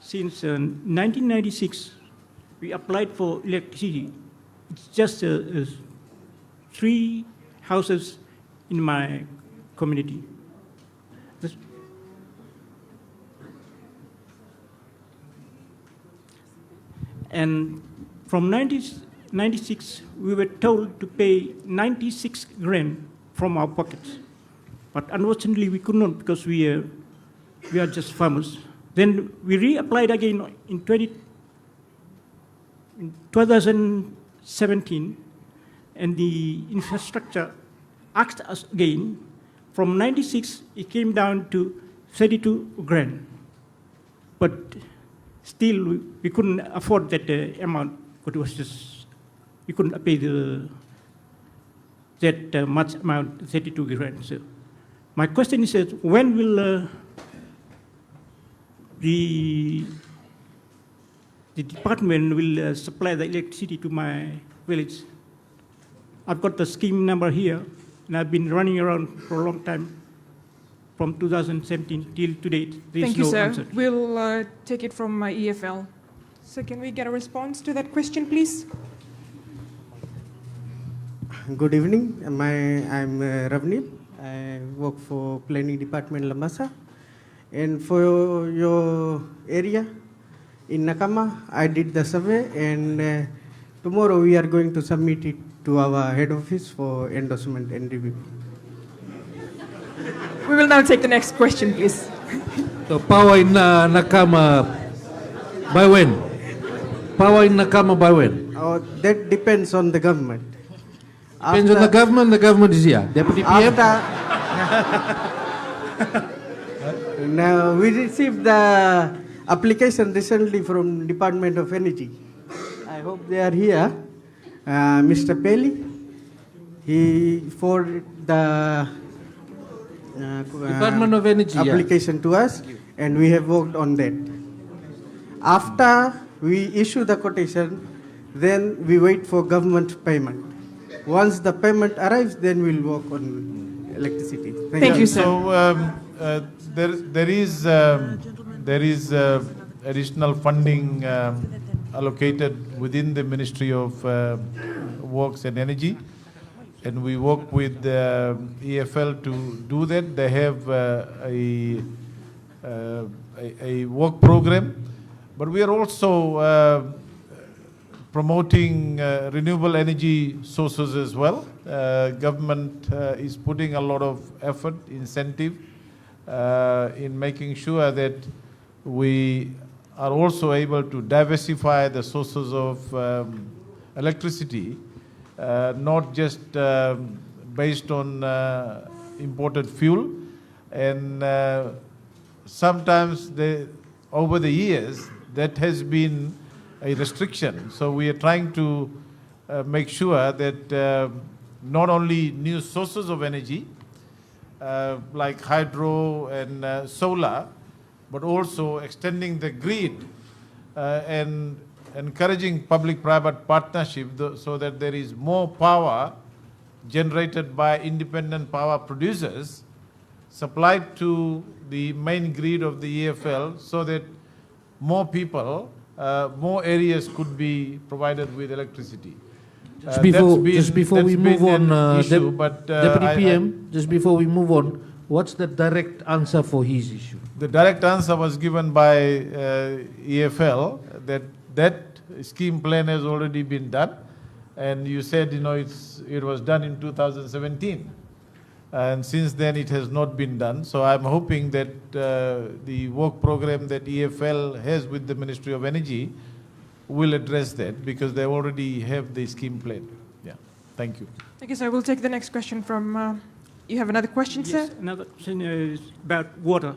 since 1996, we applied for electricity. It's just 3 houses in my community. And from 1996, we were told to pay 96 grand from our pockets. But unfortunately, we could not because we are just farmers. Then we reapplied again in 2017, and the infrastructure asked us again. From 96, it came down to 32 grand. But still, we couldn't afford that amount, but it was just, we couldn't pay that much amount, 32 grand. So my question is, when will the department will supply the electricity to my village? I've got the scheme number here, and I've been running around for a long time, from 2017 till to date. Thank you, sir. We'll take it from EFL. So can we get a response to that question, please? Good evening. I'm Ravnil. I work for Planning Department, Labasa. And for your area, in Nakama, I did the survey, and tomorrow we are going to submit it to our head office for endorsement and review. We will now take the next question, please. So power in Nakama by when? Power in Nakama by when? That depends on the government. Depends on the government is here. Deputy PM? Now, we received the application recently from Department of Energy. I hope they are here. Mr. Peli, he forwarded the Department of Energy application to us, and we have worked on that. After we issue the quotation, then we wait for government payment. Once the payment arrives, then we'll work on electricity. Thank you, sir. So there is additional funding allocated within the Ministry of Works and Energy, and we work with EFL to do that. They have a work program, but we are also promoting renewable energy sources as well. Government is putting a lot of effort, incentive in making sure that we are also able to diversify the sources of electricity, not just based on imported fuel. And sometimes over the years, that has been a restriction. So we are trying to make sure that not only new sources of energy, like hydro and solar, but also extending the grid and encouraging public-private partnership so that there is more power generated by independent power producers supplied to the main grid of the EFL, so that more people, more areas could be provided with electricity. Just before we move on, Deputy PM, just before we move on, what's the direct answer for his issue? The direct answer was given by EFL that scheme plan has already been done, and you said it was done in 2017, and since then it has not been done. So I'm hoping that the work program that EFL has with the Ministry of Energy will address that, because they already have the scheme plan. Yeah, thank you. Thank you, sir. We'll take the next question from. You have another question, Yes, sir? another question is about water.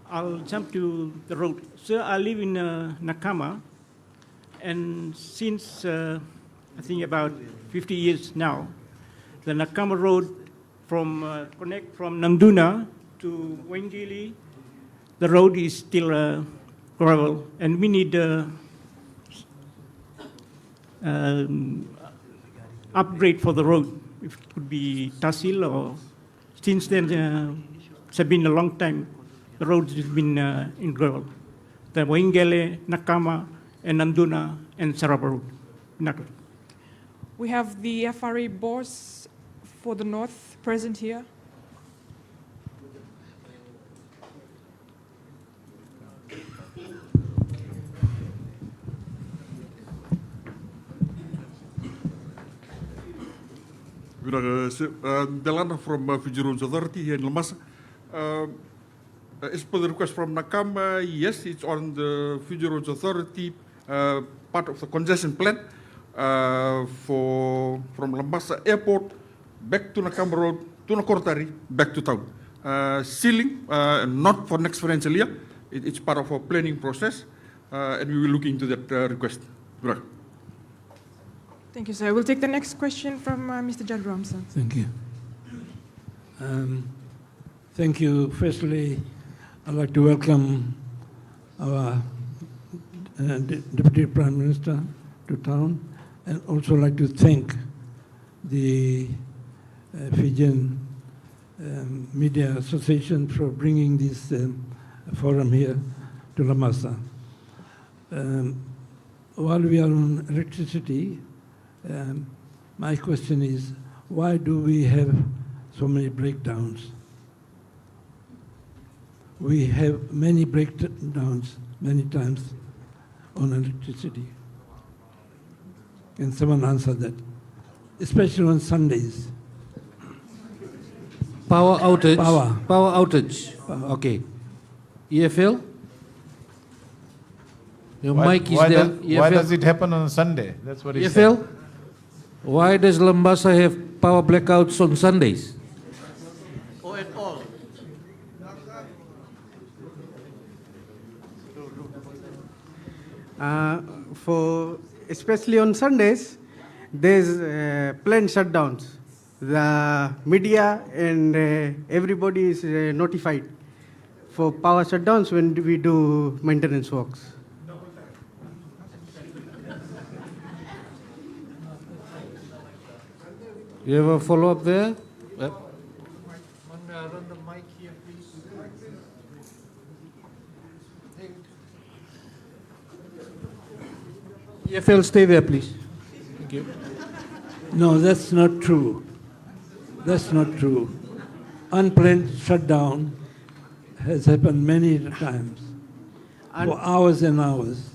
I'll jump to the road. Sir, I live in Nakama, and since I think about 50 years now, the Nakama road connect from Nangduna to Wengili, the road is still gravel, and we need upgrade for the road. If it could be Tahsil, or since then it's been a long time. The road has been in gravel. The Wengele, Nakama, and Nanduna, and Saraba road. We have the FRA boss for the north present here. Delana from Fijian Authority here in Labasa. As per the request from Nakam, yes, it's on the Fijian Authority, part of the congestion plan from Labasa Airport back to Nakam Road to Nakortari back to town. Sealing, not for next financial year. It's part of our planning process, and we will look into that request. Thank you, sir. We'll take the next question from Mr. Jadramsa. Thank you. Thank you. Firstly, I'd like to welcome our Deputy Prime Minister to town, and also like to thank the Fijian Media Association for bringing this forum here to Labasa. While we are on electricity, my question is, why do we have so many breakdowns? We have many breakdowns many times on electricity. Can someone answer that? Especially on Sundays. Power outage. Power outage. Okay. EFL? Your mic is there. Why does it happen on Sunday? That's what he said. EFL? Why does Labasa have power blackouts on Sundays? Or at all? Especially on Sundays, there's planned shutdowns. The media and everybody is notified for power shutdowns when we do maintenance works. You have a follow-up there? EFL, stay there, please. Thank you. No, that's not true. That's not true. Unplanned shutdown has happened many times, for hours and hours.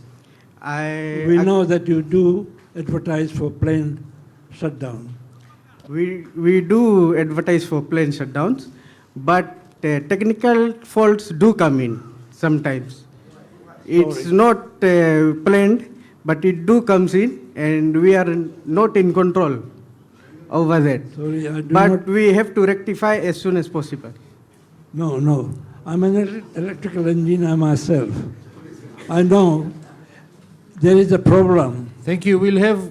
We know that you do advertise for planned shutdown. We do advertise for planned shutdowns, but technical faults do come in sometimes. It's not planned, but it do comes in, and we are not in control over that. Sorry, I do but not- we have to rectify as soon as possible. No. I'm an electrical engineer myself. I know there is a problem. Thank you. We'll have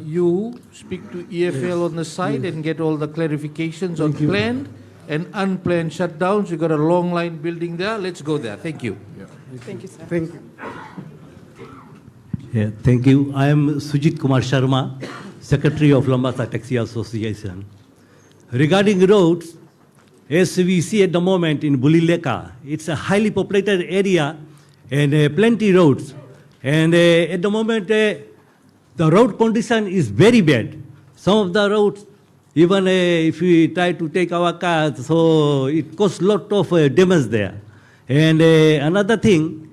you speak to EFL on the side and get all the clarifications on planned and unplanned shutdowns. We've got a long line building there. Let's go there. Thank you. Thank you, sir. Thank you. Yeah, thank you. I am Sujit Kumar Sharma, Secretary of Labasa Taxi Association. Regarding roads, as we see at the moment in Bulileka, it's a highly populated area and plenty roads. And at the moment, the road condition is very bad. Some of the roads, even if we try to take our cars, so it causes a lot of damage there. And another thing,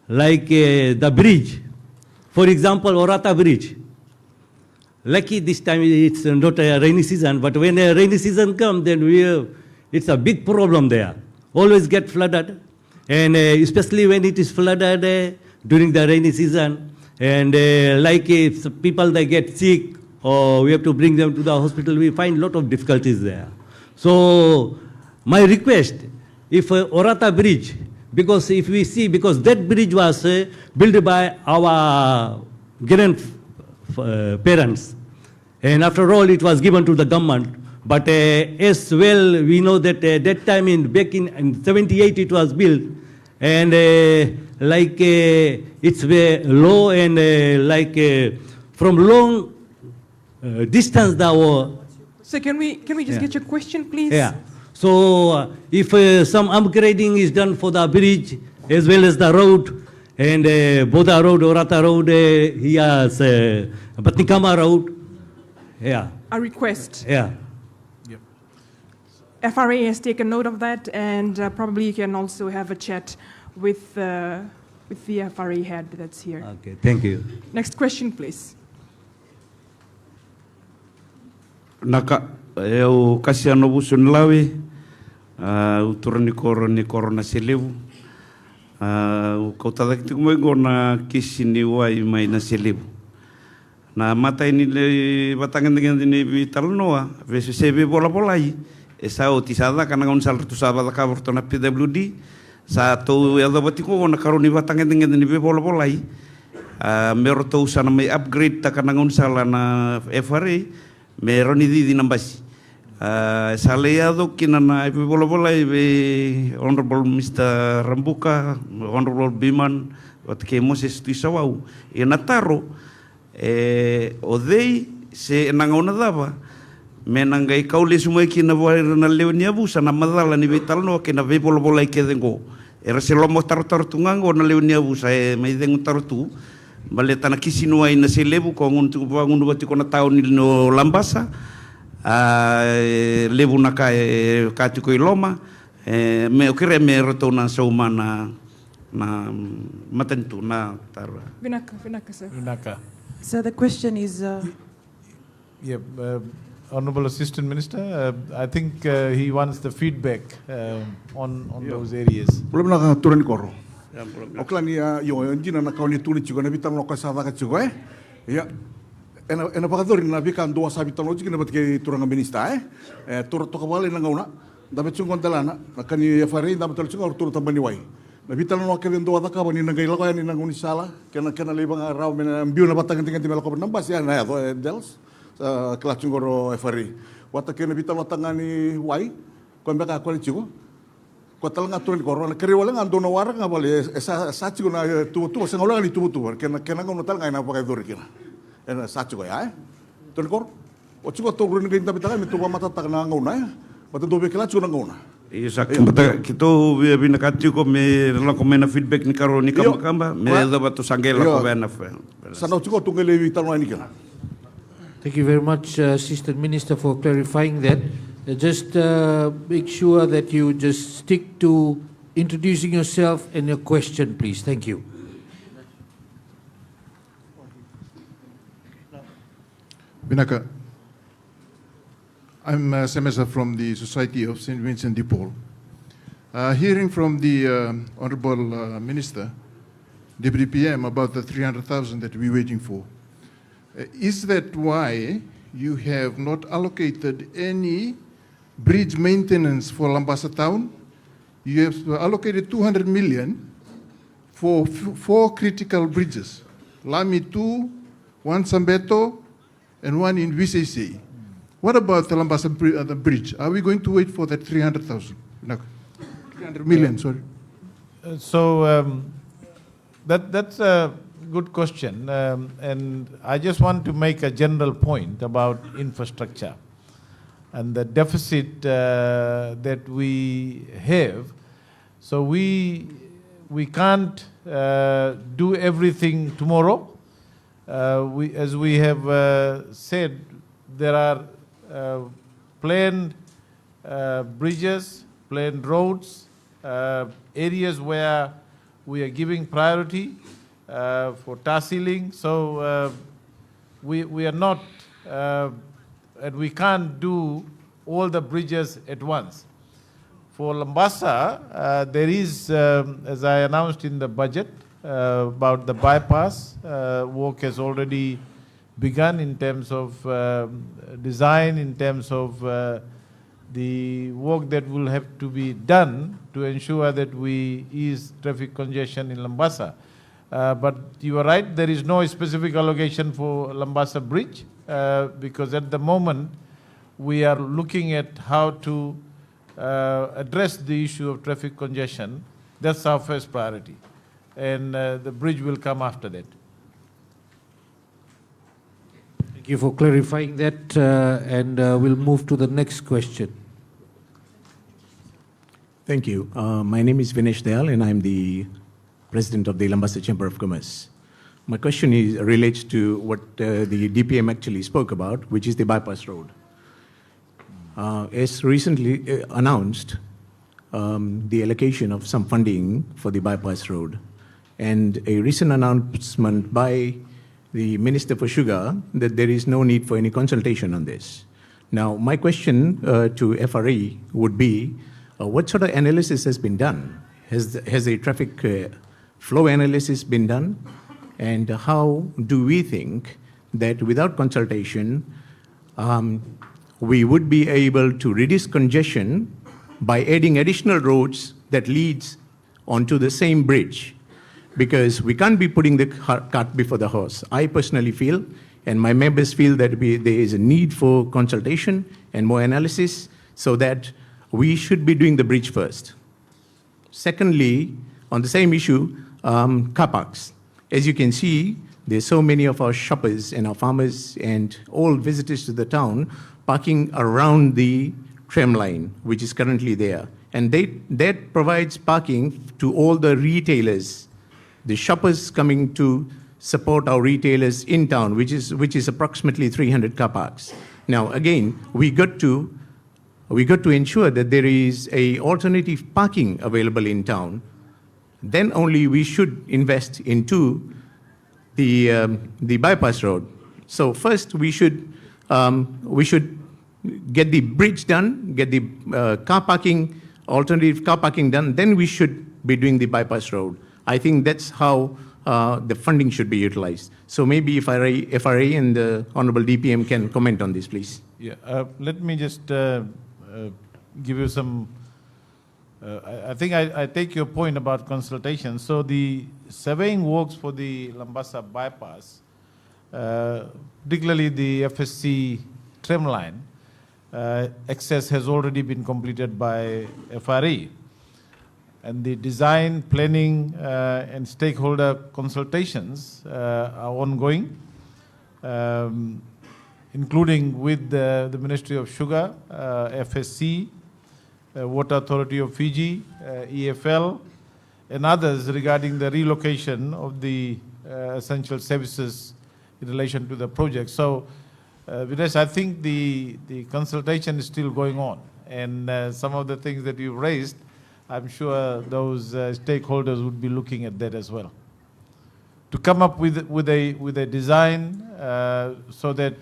like the bridge, for example, Orata Bridge. Lucky this time it's not a rainy season, but when a rainy season comes, then it's a big problem there. Always get flooded, and especially when it is flooded during the rainy season, and like if people they get sick or we have to bring them to the hospital, we find a lot of difficulties there. So my request, if Orata Bridge, because if we see, because that bridge was built by our grandparents, and after all it was given to the government. But as well, we know that that time back in 78 it was built, and like it's low and from long distance So can we just get your question, please? Yeah. So if some upgrading is done for the bridge as well as the road, and Boda Road, Orata Road, here is Batnikama Road. Yeah. A request. Yeah. FRA has taken note of that, and probably you can also have a chat with the FRA head that's here. Okay, thank you. Next question, please. Naka eu kasiano busun lawi uturan ni korona selebu kau tadak tu mo gona kisini wai mai na selebu na mata ini le batangan dengan ini vitalnoa vese sebe bola bolai esa otisada kana ngon sal tu sabada ka vortona PWD sa to ya do batiko gona karoni batangan dengan ini bola bolai mero to usana mai upgrade ta kana ngon sala na FRA meron di nambasi saleado kinana ipe bola ibe honorable Mr. Rambuka, honorable Biman wat ke Moses Tuisawau e nataro odei se nangona dava menangai kaule sumai kina voa na leonia busa na madala ni vitalno ke na ve bola I ke dengo era se lomo tartar tungango na leonia busa mai dengo tartu Bale tana kisinu ai na selebu ko nguntu bangun wati kona taon no Labasa lebu na ka kati ko iloma me okere me roto na sauma na matentu na tarwa Vinaka sir. Vinaka. So the question is Honorable Assistant Minister, I think he wants the feedback on those areas. Belum nak turun koro. Oklan ya yo jina na kauni tuni juga na bitan lo kasada ka juga ya ena pagadorin na bikan dua sabitan lo juga na batke turang minista tur to kabale na ngauna da betsungon dalana na kani ya fare da betul juga tur tambani wai na bitan lo kelen dua taka bani na gaila ko ni na nguni sala kena lebang raw men ambiu na batang tingin timel ko nambas ya na ya dels kelas cungoro fare wata kena bitan lo tangani wai ko mbeka ko ni juga Kotal ngaturin korona keri wala ngando na warang ngabali sachi na tu sengola ni tu kena ngono tal ngaina pakai dori kena ena sachi ko ya ton kor o chuko to grun ginta bitaka mi tu mata tak na ngona bata do bekela chuna ngona Isa kembata kita binakati ko me la ko mena feedback ni karo ni kamba me da batu sangela ko bena. Sanau tuko tungele wi tanu ani kana. Thank you very much, Assistant Minister, for clarifying that. Just make sure that you just stick to introducing yourself and your question, please. Thank you. Binaka, I'm Semesa from the Society of St. Vincent de Paul. Hearing from the Honorable Minister, Deputy PM, about the 300,000 that we're waiting for, is that why you have not allocated any bridge maintenance for Labasa town? You have allocated 200 million for 4 critical bridges, Lami 2, 1 Sambeto, and 1 in VCC. What about the Labasa bridge? Are we going to wait for that 300,000? No, 300 million, sorry. That's a good question, and I just want to make a general point about infrastructure and the deficit that we have. So we can't do everything tomorrow. As we have said, there are planned bridges, planned roads, areas where we are giving priority for tar sealing. So we are not, and we can't do all the bridges at once. For Labasa, there is, as I announced in the budget, about the bypass, work has already begun in terms of design, in terms of the work that will have to be done to ensure that we ease traffic congestion in Labasa. But you are right, there is no specific allocation for Labasa Bridge because at the moment we are looking at how to address the issue of traffic congestion. That's our first priority. And the bridge will come after that. Thank you for clarifying that, and we'll move to the next question. Thank you. My name is Vinesh Dayal, and I'm the president of the Labasa Chamber of Commerce. My question relates to what the DPM actually spoke about, which is the bypass road. As recently announced, the allocation of some funding for the bypass road, and a recent announcement by the Minister for Sugar that there is no need for any consultation on this. Now, my question to FRE would be, what sort of analysis has been done? Has a traffic flow analysis been done? And how do we think that without consultation, we would be able to reduce congestion by adding additional roads that leads onto the same bridge? Because we can't be putting the cart before the horse. I personally feel, and my members feel, that there is a need for consultation and more analysis so that we should be doing the bridge first. Secondly, on the same issue, car parks. As you can see, there's so many of our shoppers and our farmers and all visitors to the town parking around the tram line, which is currently there. And that provides parking to all the retailers, the shoppers coming to support our retailers in town, which is approximately 300 car parks. Now, again, we got to ensure that there is a alternative parking available in town. Then only we should invest into the bypass road. So first we should get the bridge done, get the alternative car parking done, then we should be doing the bypass road. I think that's how the funding should be utilized. So maybe if FRA and the Honorable DPM can comment on this, please. Yeah, let me just give you some, I think I take your point about consultation. So the surveying works for the Labasa bypass, particularly the FSC tram line, access has already been completed by FRE. And the design, planning, and stakeholder consultations are ongoing, including with the Ministry of Sugar, FSC, Water Authority of Fiji, EFL, and others regarding the relocation of the essential services in relation to the project. So, Vinesh, I think the consultation is still going on, and some of the things that you've raised, I'm sure those stakeholders would be looking at that as well, to come up with a design so that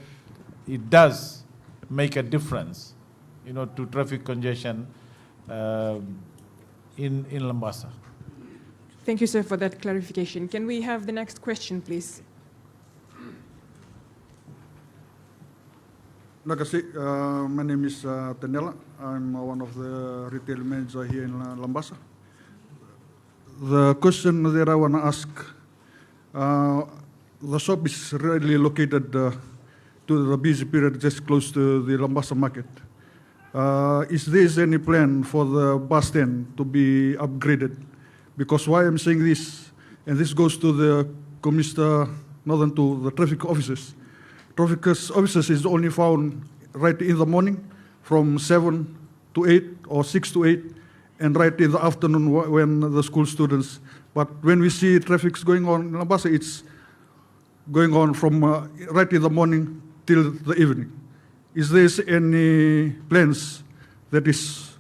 it does make a difference, to traffic congestion in Labasa. Thank you, sir, for that clarification. Can we have the next question, please? Nakasi, my name is Tenela. I'm one of the retail managers here in Labasa. The question that I want to ask, the shop is really located to the busy period just close to the Labasa market. Is there any plan for the bus stand to be upgraded? Because why I'm saying this, and this goes to the Commissioner, not to the traffic officers. Traffic officers is only found right in the morning from 7 to 8 or 6 to 8, and right in the afternoon when the school students. But when we see traffic going on in Labasa, it's going on from right in the morning till the evening. Is there any plans that is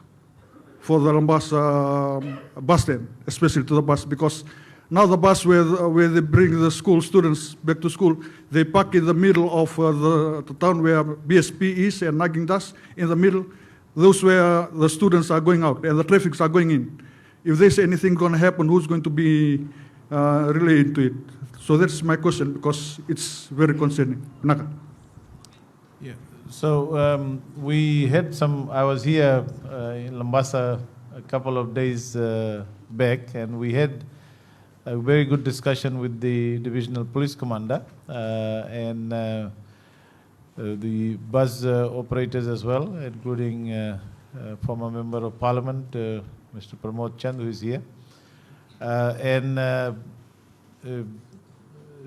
for the Labasa bus stand, especially to the bus? Because now the bus where they bring the school students back to school, they park in the middle of the town where BSP is and Naging Das, in the middle, those where the students are going out and the traffics are going in. If there's anything going to happen, who's going to be related to it? So that's my question, because it's very concerning. Naka. Yeah. So we had I was here in Labasa a couple of days back, and we had a very good discussion with the divisional police commander and the bus operators as well, including former member of parliament, Mr. Pramod Chand, who is here.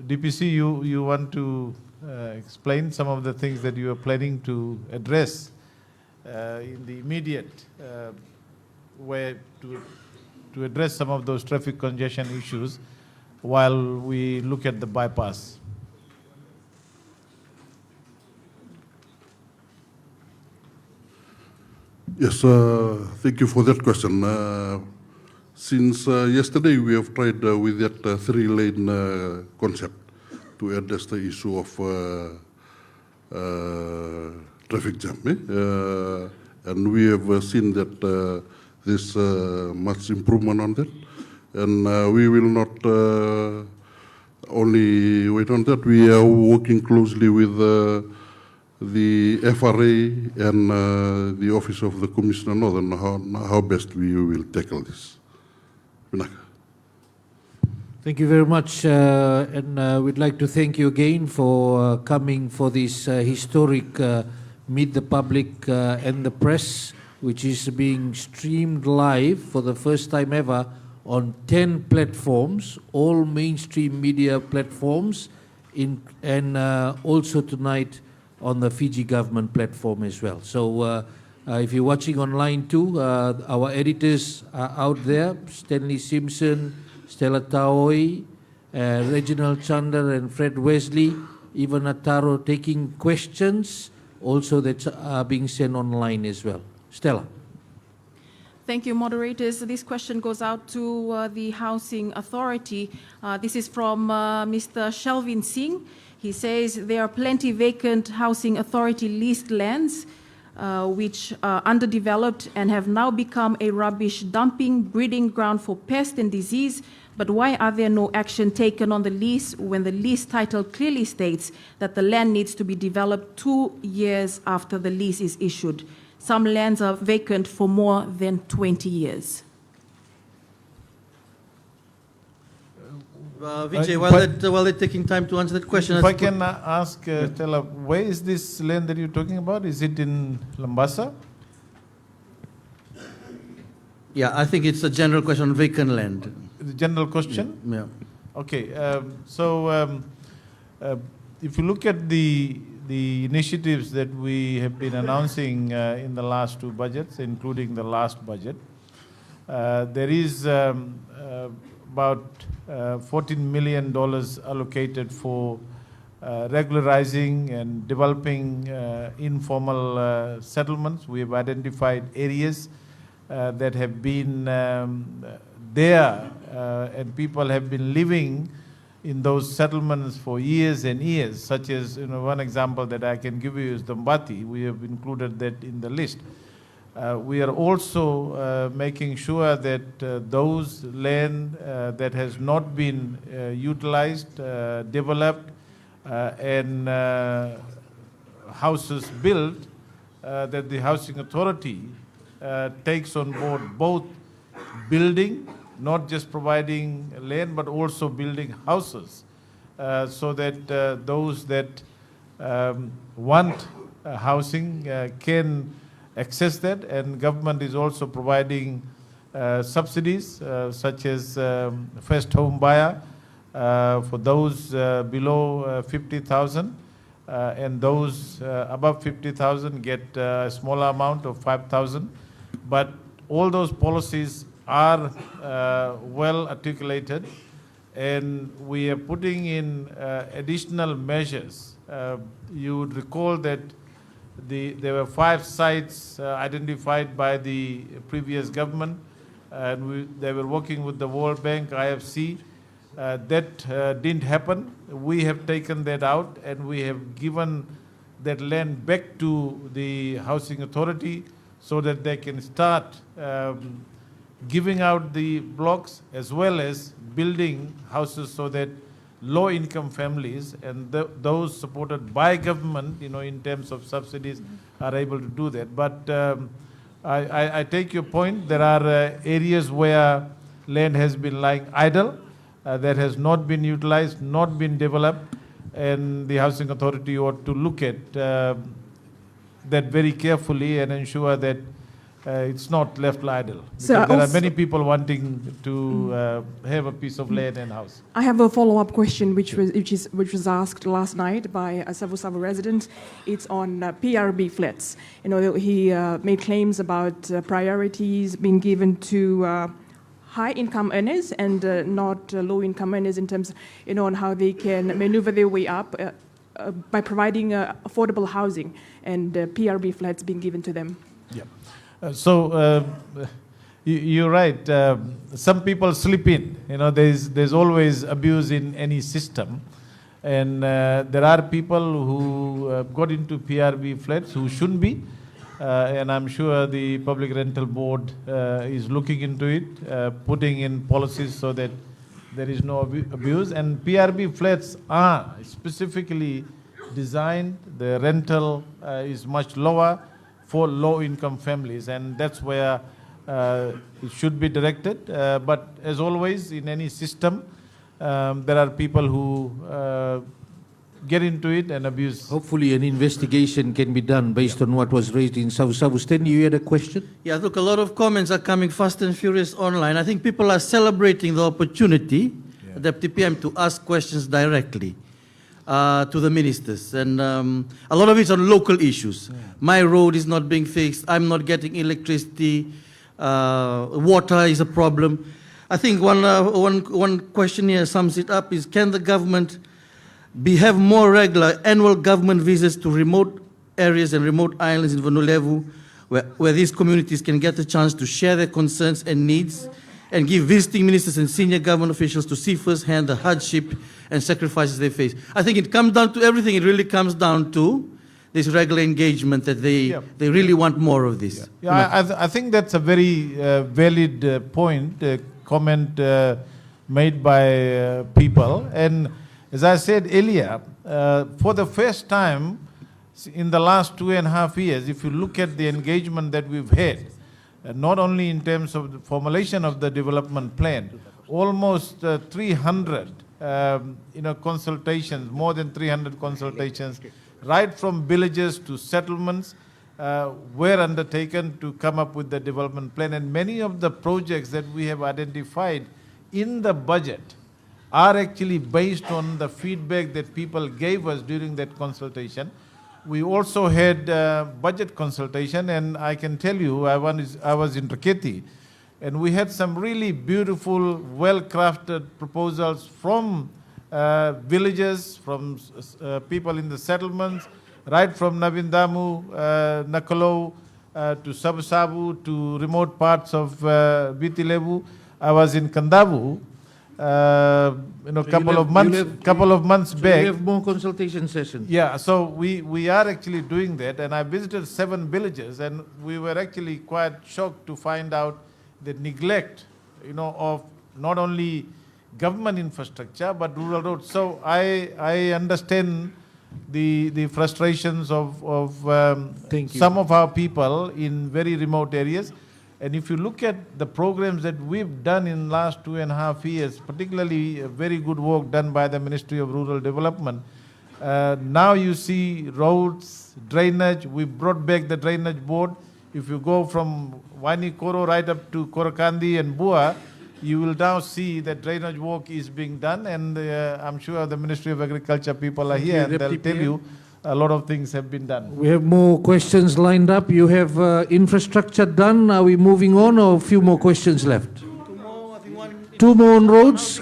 DPC, you want to explain some of the things that you are planning to address in the immediate way to address some of those traffic congestion issues while we look at the bypass. Yes, thank you for that question. Since yesterday, we have tried with that three-lane concept to address the issue of traffic jam. And we have seen that there's much improvement on that. And we will not only wait on that, we are working closely with the FRA and the Office of the Commissioner Northern how best we will tackle this. Thank you very much, and we'd like to thank you again for coming for this historic Meet the Public and the Press, which is being streamed live for the first time ever on 10 platforms, all mainstream media platforms, and also tonight on the Fiji government platform as well. So if you're watching online too, our editors are out there, Stanley Simpson, Stella Taoi, Reginald Chander and Fred Wesley, Ivan Ataro taking questions also that are being sent online as well. Stella. Thank you, moderators. This question goes out to the Housing Authority. This is from Mr. Shelvin Singh. He says there are plenty vacant Housing Authority leased lands which are underdeveloped and have now become a rubbish dumping, breeding ground for pest and disease. But why are there no action taken on the lease when the lease title clearly states that the land needs to be developed 2 years after the lease is issued? Some lands are vacant for more than 20 years. Vijay, while they're taking time to answer that question, if I can ask Stella, where is this land that you're talking about? Is it in Labasa? Yeah, I think it's a general question on vacant land. The general question? Yeah. Okay, so if you look at the the initiatives that we have been announcing in the last two budgets, including the last budget. There is about $14 million allocated for regularizing and developing informal settlements. We have identified areas that have been there and people have been living in those settlements for years and years, such as, one example that I can give you is Dombati. We have included that in the list. We are also making sure that those land that has not been utilized, developed, and houses built, that the Housing Authority takes on board both building, not just providing land, but also building houses, so that those that want housing can access that. And government is also providing subsidies, such as first home buyer for those below 50,000, and those above 50,000 get a smaller amount of 5,000. But all those policies are well articulated, and we are putting in additional measures. You would recall that there were 5 sites identified by the previous government, and they were working with the World Bank, IFC. That didn't happen. We have taken that out, and we have given that land back to the Housing Authority so that they can start giving out the blocks as well as building houses, so that low-income families and those supported by government, in terms of subsidies, are able to do that. But I take your point. There are areas where land has been lying idle, that has not been utilized, not been developed, and the Housing Authority ought to look at that very carefully and ensure that it's not left idle. Because there are many people wanting to have a piece of land and house. I have a follow-up question, which was asked last night by a Savu Savu resident. It's on PRB flats. He made claims about priorities being given to high-income earners and not low-income earners, in terms, on how they can maneuver their way up by providing affordable housing, and PRB flats being given to them. Yeah. You're right. Some people slip in. There's always abuse in any system, and there are people who got into PRB flats who shouldn't be, and I'm sure the Public Rental Board is looking into it, putting in policies so that there is no abuse. And PRB flats are specifically designed. The rental is much lower for low-income families, and that's where it should be directed. But as always, in any system, there are people who get into it and abuse. Hopefully an investigation can be done based on what was raised in Savu Savu. Stanley, you had a question? Yeah, look, a lot of comments are coming fast and furious online. I think people are celebrating the opportunity, Deputy PM, to ask questions directly to the ministers. And a lot of it's on local issues. My road is not being fixed. I'm not getting electricity. Water is a problem. I think one question here sums it up is, can the government have more regular annual government visits to remote areas and remote islands in Vanuatu, where these communities can get a chance to share their concerns and needs, and give visiting ministers and senior government officials to see firsthand the hardship and sacrifices they face. I think it comes down to everything. It really comes down to this regular engagement, that they really want more of this. I think that's a very valid point, comment made by people. And as I said earlier, for the first time in the last 2.5 years, if you look at the engagement that we've had, not only in terms of the formulation of the development plan, almost 300 consultations, more than 300 consultations, right from villages to settlements, were undertaken to come up with the development plan. And many of the projects that we have identified in the budget are actually based on the feedback that people gave us during that consultation. We also had budget consultation, and I can tell you, I was in Raketi, and we had some really beautiful, well-crafted proposals from villages, from people in the settlements, right from Navindamu, Nakolo, to Sabu to remote parts of Bitilevu. I was in Kandavu, couple of months back. We have more consultation sessions. Yeah, so we are actually doing that, and I visited 7 villages, and we were actually quite shocked to find out the neglect, of not only government infrastructure but rural roads. So I understand the frustrations of some of our people in very remote areas. And if you look at the programs that we've done in the last 2.5 years, particularly very good work done by the Ministry of Rural Development, now you see roads, drainage. We brought back the drainage board. If you go from Waini-Koro right up to Korakandi and Bua, you will now see that drainage work is being done, and I'm sure the Ministry of Agriculture people are here, and they'll tell you a lot of things have been done. We have more questions lined up. You have infrastructure done. Are we moving on, or a few more questions left? Two more on roads.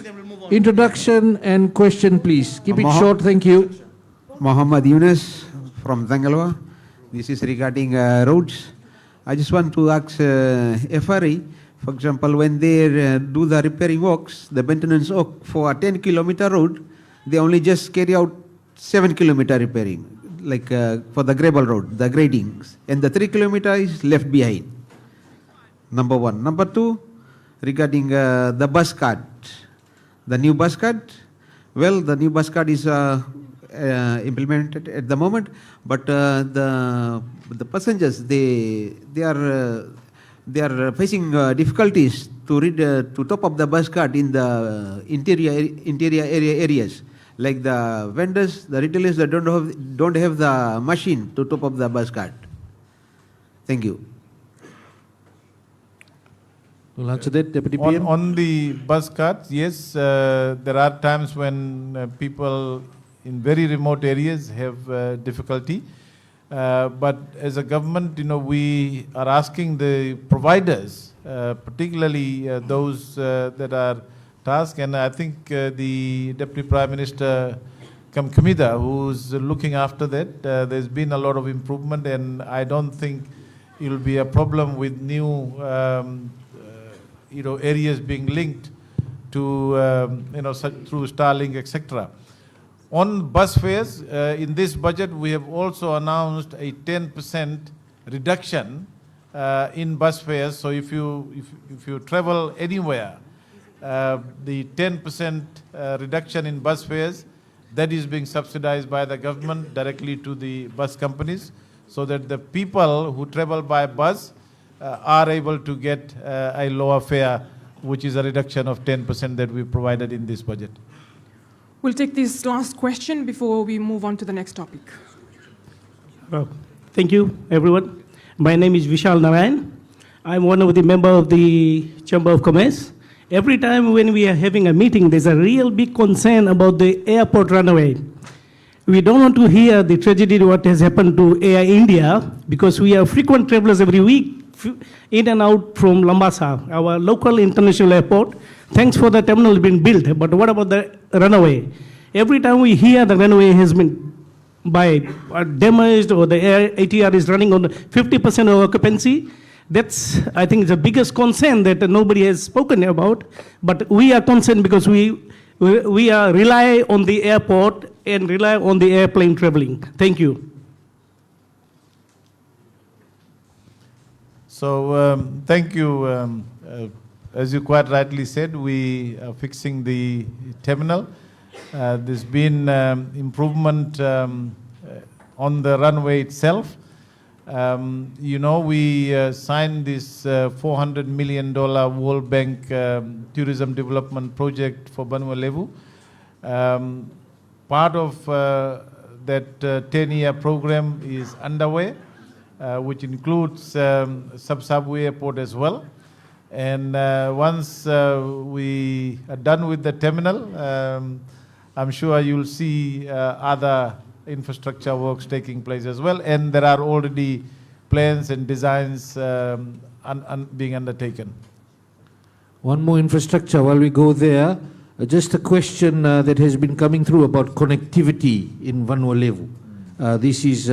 Introduction and question, please. Keep it short. Thank you. Muhammad Yunus from Zangalwa. This is regarding roads. I just want to ask FRE, for example, when they do the repairing works, the maintenance work for a 10-kilometer road, they only just carry out 7-kilometer repairing, like for the gravel road, the gradings, and the 3-kilometer is left behind. Number one. Number two, regarding the bus card, the new bus card. Well, the new bus card is implemented at the moment, but the passengers they are facing difficulties to read to top up the bus card in the interior areas, like the vendors, the retailers that don't have the machine to top up the bus card. Thank you. We'll answer that, Deputy PM. On the bus cards, yes, there are times when people in very remote areas have difficulty. But as a government, we are asking the providers, particularly those that are tasked, and I think the Deputy Prime Minister Kamida, who's looking after that, there's been a lot of improvement, and I don't think it will be a problem with new areas being linked to through Starlink, etc. On bus fares, in this budget, we have also announced a 10% reduction in bus fares. So if you travel anywhere, the 10% reduction in bus fares, that is being subsidized by the government directly to the bus companies, so that the people who travel by bus are able to get a lower fare, which is a reduction of 10% that we provided in this budget. We'll take this last question before we move on to the next topic. Well, thank you, everyone. My name is Vishal Narayan. I'm one of the members of the Chamber of Commerce. Every time when we are having a meeting, there's a real big concern about the airport runaway. We don't want to hear the tragedy what has happened to Air India, because we are frequent travelers every week in and out from Labasa, our local international airport. Thanks for the terminal being built, but what about the runaway? Every time we hear the runaway has been damaged, or the ATR is running on 50% of occupancy, that's, I think, the biggest concern that nobody has spoken about. But we are concerned because we are rely on the airport and rely on the airplane traveling. Thank you. So thank you. As you quite rightly said, we are fixing the terminal. There's been improvement on the runway itself. We signed this $400 million World Bank tourism development project for Banua Levu. Part of that 10-year program is underway, which includes Sub-Sabu Airport as well. And once we are done with the terminal, I'm sure you'll see other infrastructure works taking place as well, and there are already plans and designs being undertaken. One more infrastructure while we go there. Just a question that has been coming through about connectivity in Vanuatu. This is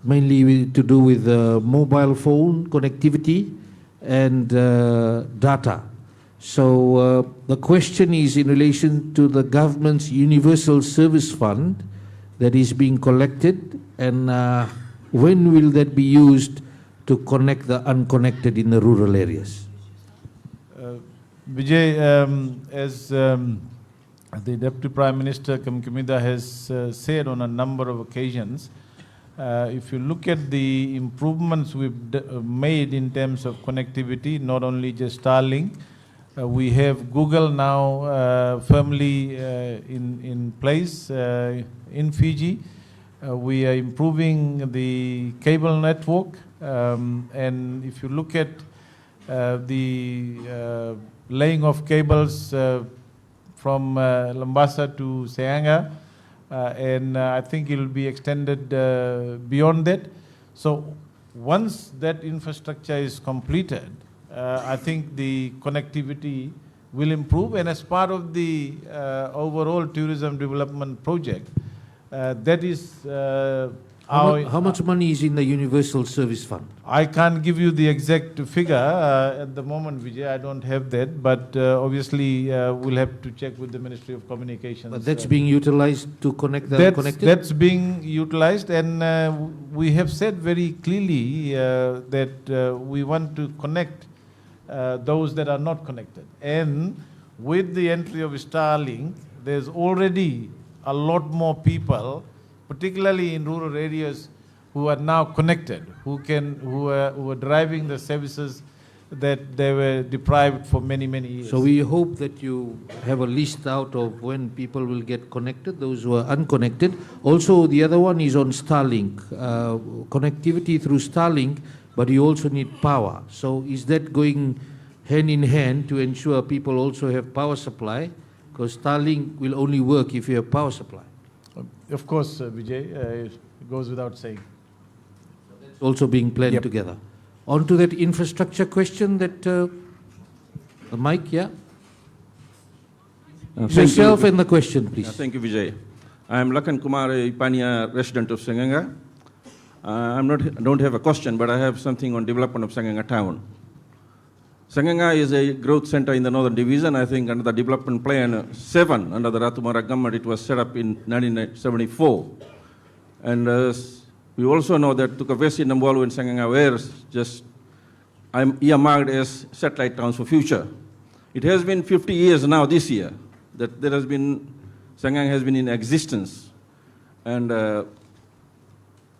mainly to do with mobile phone connectivity and data. So the question is in relation to the government's Universal Service Fund that is being collected, and when will that be used to connect the unconnected in the rural areas? Vijay, as the Deputy Prime Minister Kamkimida has said on a number of occasions, if you look at the improvements we've made in terms of connectivity, not only just Starlink, we have Google now firmly in place in Fiji. We are improving the cable network, and if you look at the laying of cables from Labasa to Seanga, and I think it will be extended beyond that. So once that infrastructure is completed, I think the connectivity will improve, and as part of the overall tourism development project, that is how much money is in the Universal Service Fund? I can't give you the exact figure at the moment, Vijay. I don't have that, but obviously we'll have to check with the Ministry of Communications. But that's being utilized to connect the unconnected? That's being utilized, and we have said very clearly that we want to connect those that are not connected. And with the entry of Starlink, there's already a lot more people, particularly in rural areas, who are now connected, who are deriving the services that they were deprived for many, many years. So we hope that you have a list out of when people will get connected, those who are unconnected. Also, the other one is on Starlink, connectivity through Starlink, but you also need power. So is that going hand in hand to ensure people also have power supply? Because Starlink will only work if you have power supply. Of course, Vijay, it goes without saying. It's also being planned together. On to that infrastructure question that, Mike, yeah? Yourself and the question, please. Thank you, Vijay. I am Lakan Kumar, a Ipania resident of Senganga. I don't have a question, but I have something on development of Senganga town. Senganga is a growth center in the Northern Division. I think under the development plan 7, under the Ratumara government, it was set up in 1974. And we also know that Tukavesi, Nambualu, and Senganga were just earmarked as satellite towns for future. It has been 50 years now this year that there has been, Senganga has been in existence. And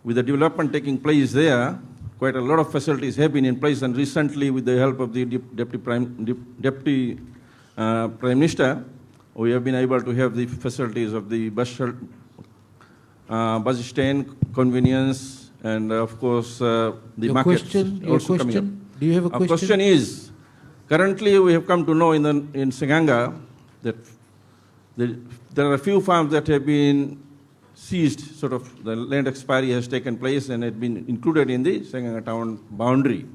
with the development taking place there, quite a lot of facilities have been in place, and recently, with the help of the Deputy Prime Minister, we have been able to have the facilities of the bus stand, convenience, and of course, the market also coming up. Do you have a question? Our question is, currently we have come to know in Senganga that there are a few farms that have been seized, sort of the land expiry has taken place and had been included in the Senganga town boundary.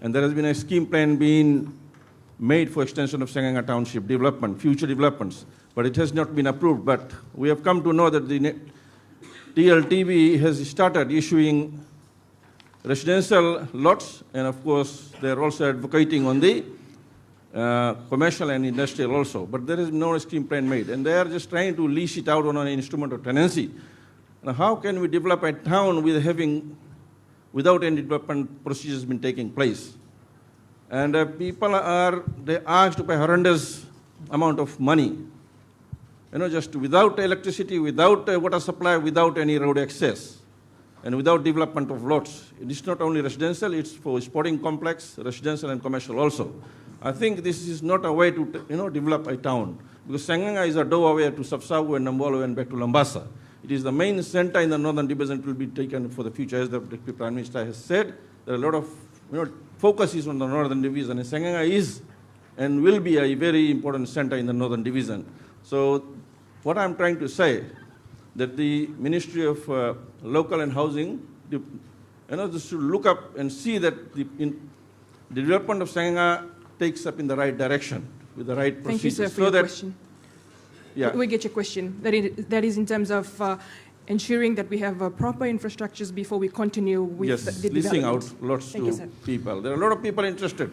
And there has been a scheme plan being made for extension of Senganga township development, future developments, but it has not been approved. But we have come to know that the TLTB has started issuing residential lots, and of course they are also advocating on the commercial and industrial also, but there is no scheme plan made, and they are just trying to lease it out on an instrument of tenancy. Now, how can we develop a town without any development procedures been taking place? And people are asked to pay horrendous amount of money, just without electricity, without water supply, without any road access, and without development of lots. It is not only residential; it's for sporting complex, residential and commercial also. I think this is not a way to develop a town, because Senganga is a doorway to Sapsavu and Nambualu and back to Labasa. It is the main center in the Northern Division. It will be taken for the future, as the Deputy Prime Minister has said. There are a lot of focus is on the Northern Division, and Senganga is and will be a very important center in the Northern Division. So what I'm trying to say, that the Ministry of Local and Housing, just to look up and see that the development of Sanganga takes up in the right direction with the right procedures. Thank you, sir, for your question. Yeah. We get your question. That is in terms of ensuring that we have proper infrastructures before we continue with Yes, the leasing out development. lots Thank you, to sir. people. There are a lot of people interested.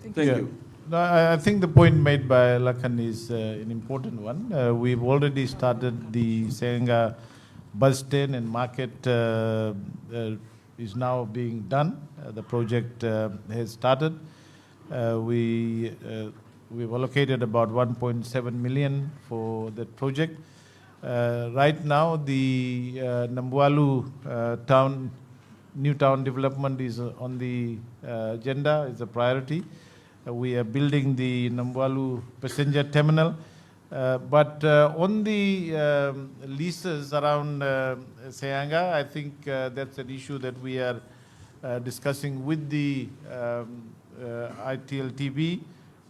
Thank Yeah. you. No, I think the point made by Lakan is an important one. We've already started the Sanganga bus stand and market is now being done. The project has started. We've allocated about 1.7 million for that project. Right now, the Nambualu new town development is on the agenda, is a priority. We are building the Nambualu passenger terminal. But on the leases around Sanganga, I think that's an issue that we are discussing with the ITLTB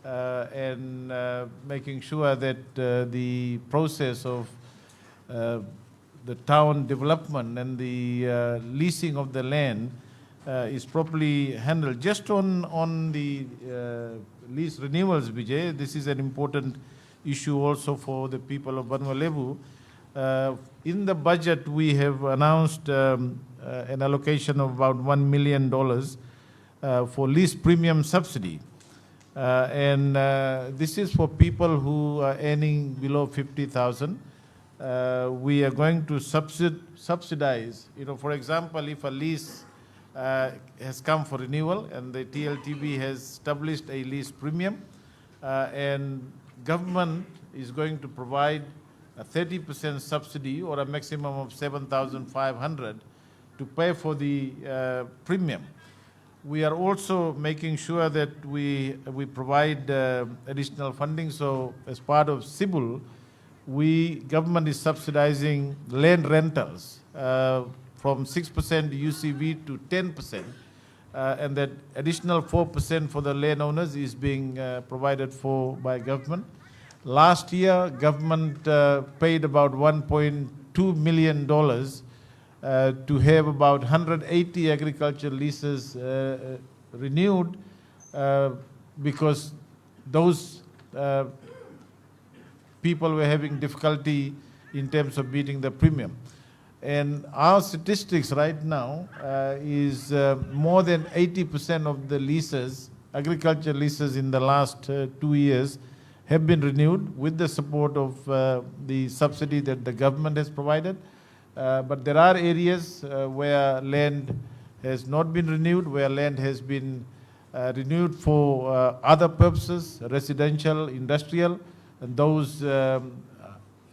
and making sure that the process of the town development and the leasing of the land is properly handled. Just on the lease renewals, Vijay, this is an important issue also for the people of Banua Levu. In the budget, we have announced an allocation of about $1 million for lease premium subsidy. And this is for people who are earning below 50,000. We are going to subsidize, for example, if a lease has come for renewal and the TLTB has established a lease premium and government is going to provide a 30% subsidy or a maximum of 7,500 to pay for the premium. We are also making sure that we provide additional funding. So as part of CIBUL, government is subsidizing land rentals from 6% UCV to 10%, and that additional 4% for the landowners is being provided for by government. Last year, government paid about $1.2 million to have about 180 agricultural leases renewed because those people were having difficulty in terms of beating the premium. And our statistics right now is more than 80% of the leases, agricultural leases in the last 2 years have been renewed with the support of the subsidy that the government has provided. But there are areas where land has not been renewed, where land has been renewed for other purposes, residential, industrial, and those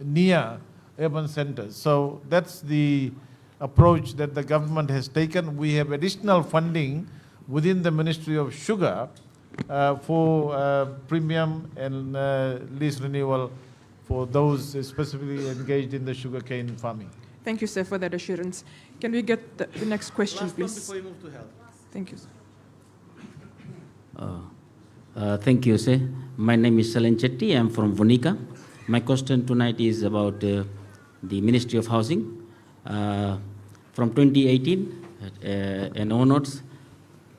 near urban centers. So that's the approach that the government has taken. We have additional funding within the Ministry of Sugar for premium and lease renewal for those specifically engaged in the sugarcane farming. Thank you, sir, for that assurance. Can we get the next question, Last please? one before you move to health. Thank you, sir. Thank you, sir. My name is Salen Chetty. I'm from Vunika. My question tonight is about the Ministry of Housing. From 2018 and onwards,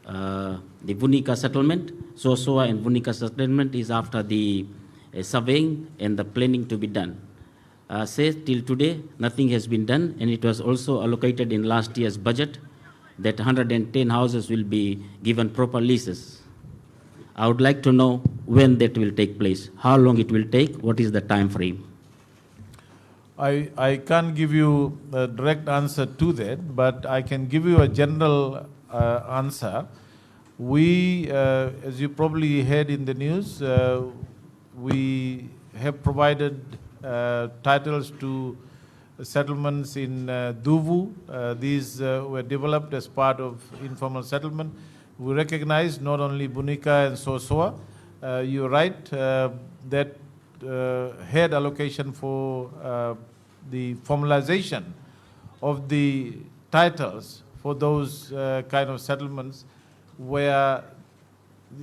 the Vunika settlement, Sosoa and Vunika settlement is after the surveying and the planning to be done. Till today, nothing has been done, and it was also allocated in last year's budget that 110 houses will be given proper leases. I would like to know when that will take place, how long it will take, what is the time frame? I can't give you a direct answer to that, but I can give you a general answer. We, as you probably heard in the news, we have provided titles to settlements in Duvu. These were developed as part of informal settlement. We recognize not only Bunika and Sosoa. You're right, that had allocation for the formalization of the titles for those kind of settlements where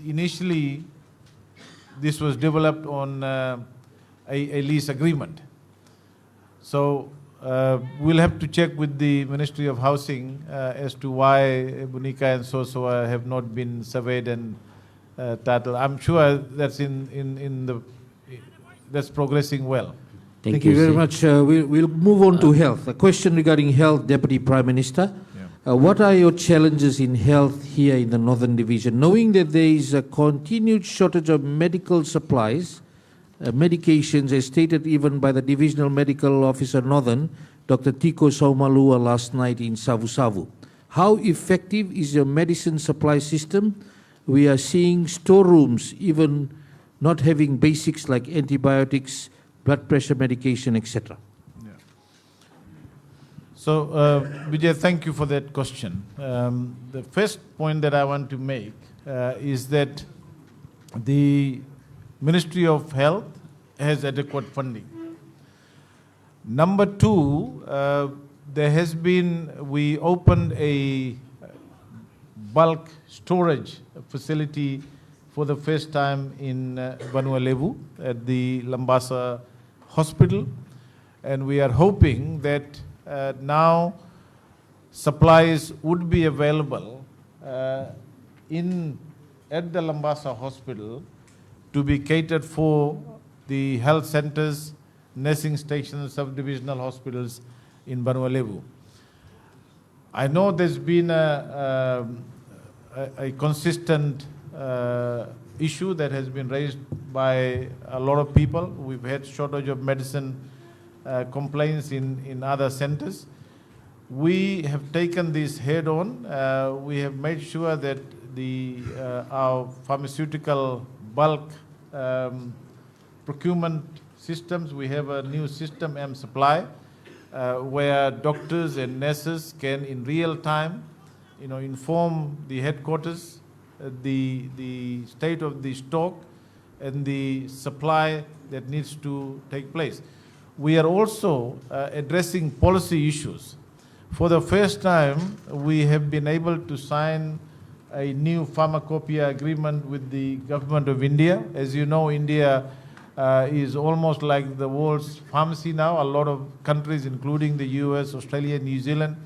initially this was developed on a lease agreement. So we'll have to check with the Ministry of Housing as to why Bunika and Sosoa have not been surveyed and titled. I'm sure that's that's progressing well. Thank you very much. We'll move on to health. A question regarding health, Deputy Prime Minister. What are your challenges in health here in the Northern Division? Knowing that there is a continued shortage of medical supplies, medications, as stated even by the Divisional Medical Officer Northern, Dr. Tiko Saumalua last night in Savu Savu. How effective is your medicine supply system? We are seeing storerooms even not having basics like antibiotics, blood pressure medication, etc. So, Vijay, thank you for that question. The first point that I want to make is that the Ministry of Health has adequate funding. Number two, we opened a bulk storage facility for the first time in Vanua Levu at the Labasa hospital, and we are hoping that now supplies would be available at the Labasa hospital to be catered for the health centers, nursing stations, sub-divisional hospitals in Vanua Levu. I know there's been a consistent issue that has been raised by a lot of people. We've had shortage of medicine complaints in other centers. We have taken this head on. We have made sure that our pharmaceutical bulk procurement systems, we have a new system, M-Supply, where doctors and nurses can in real time inform the headquarters the state of the stock and the supply that needs to take place. We are also addressing policy issues. For the first time, we have been able to sign a new pharmacopoeia agreement with the government of India. As you know, India is almost like the world's pharmacy now. A lot of countries, including the US, Australia, New Zealand,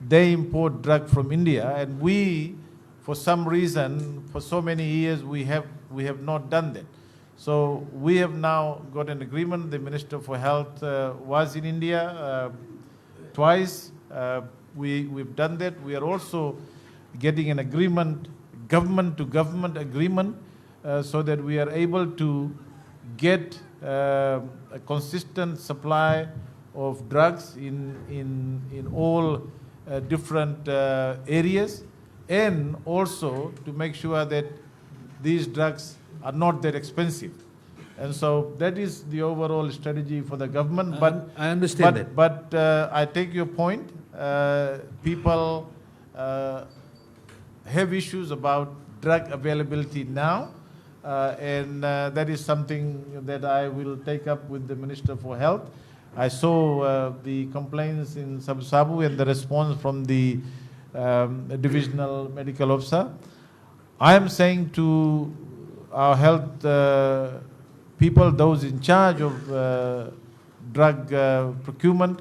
they import drug from India, and we, for some reason, for so many years, we have not done that. So we have now got an agreement. The Minister for Health was in India twice. We've done that. We are also getting an agreement, government-to-government agreement, so that we are able to get a consistent supply of drugs in all different areas, and also to make sure that these drugs are not that expensive. And so that is the overall strategy for the government. But I understand that. But I take your point. People have issues about drug availability now, and that is something that I will take up with the Minister for Health. I saw the complaints in Sabu and the response from the Divisional Medical Officer. I am saying to our health people, those in charge of drug procurement,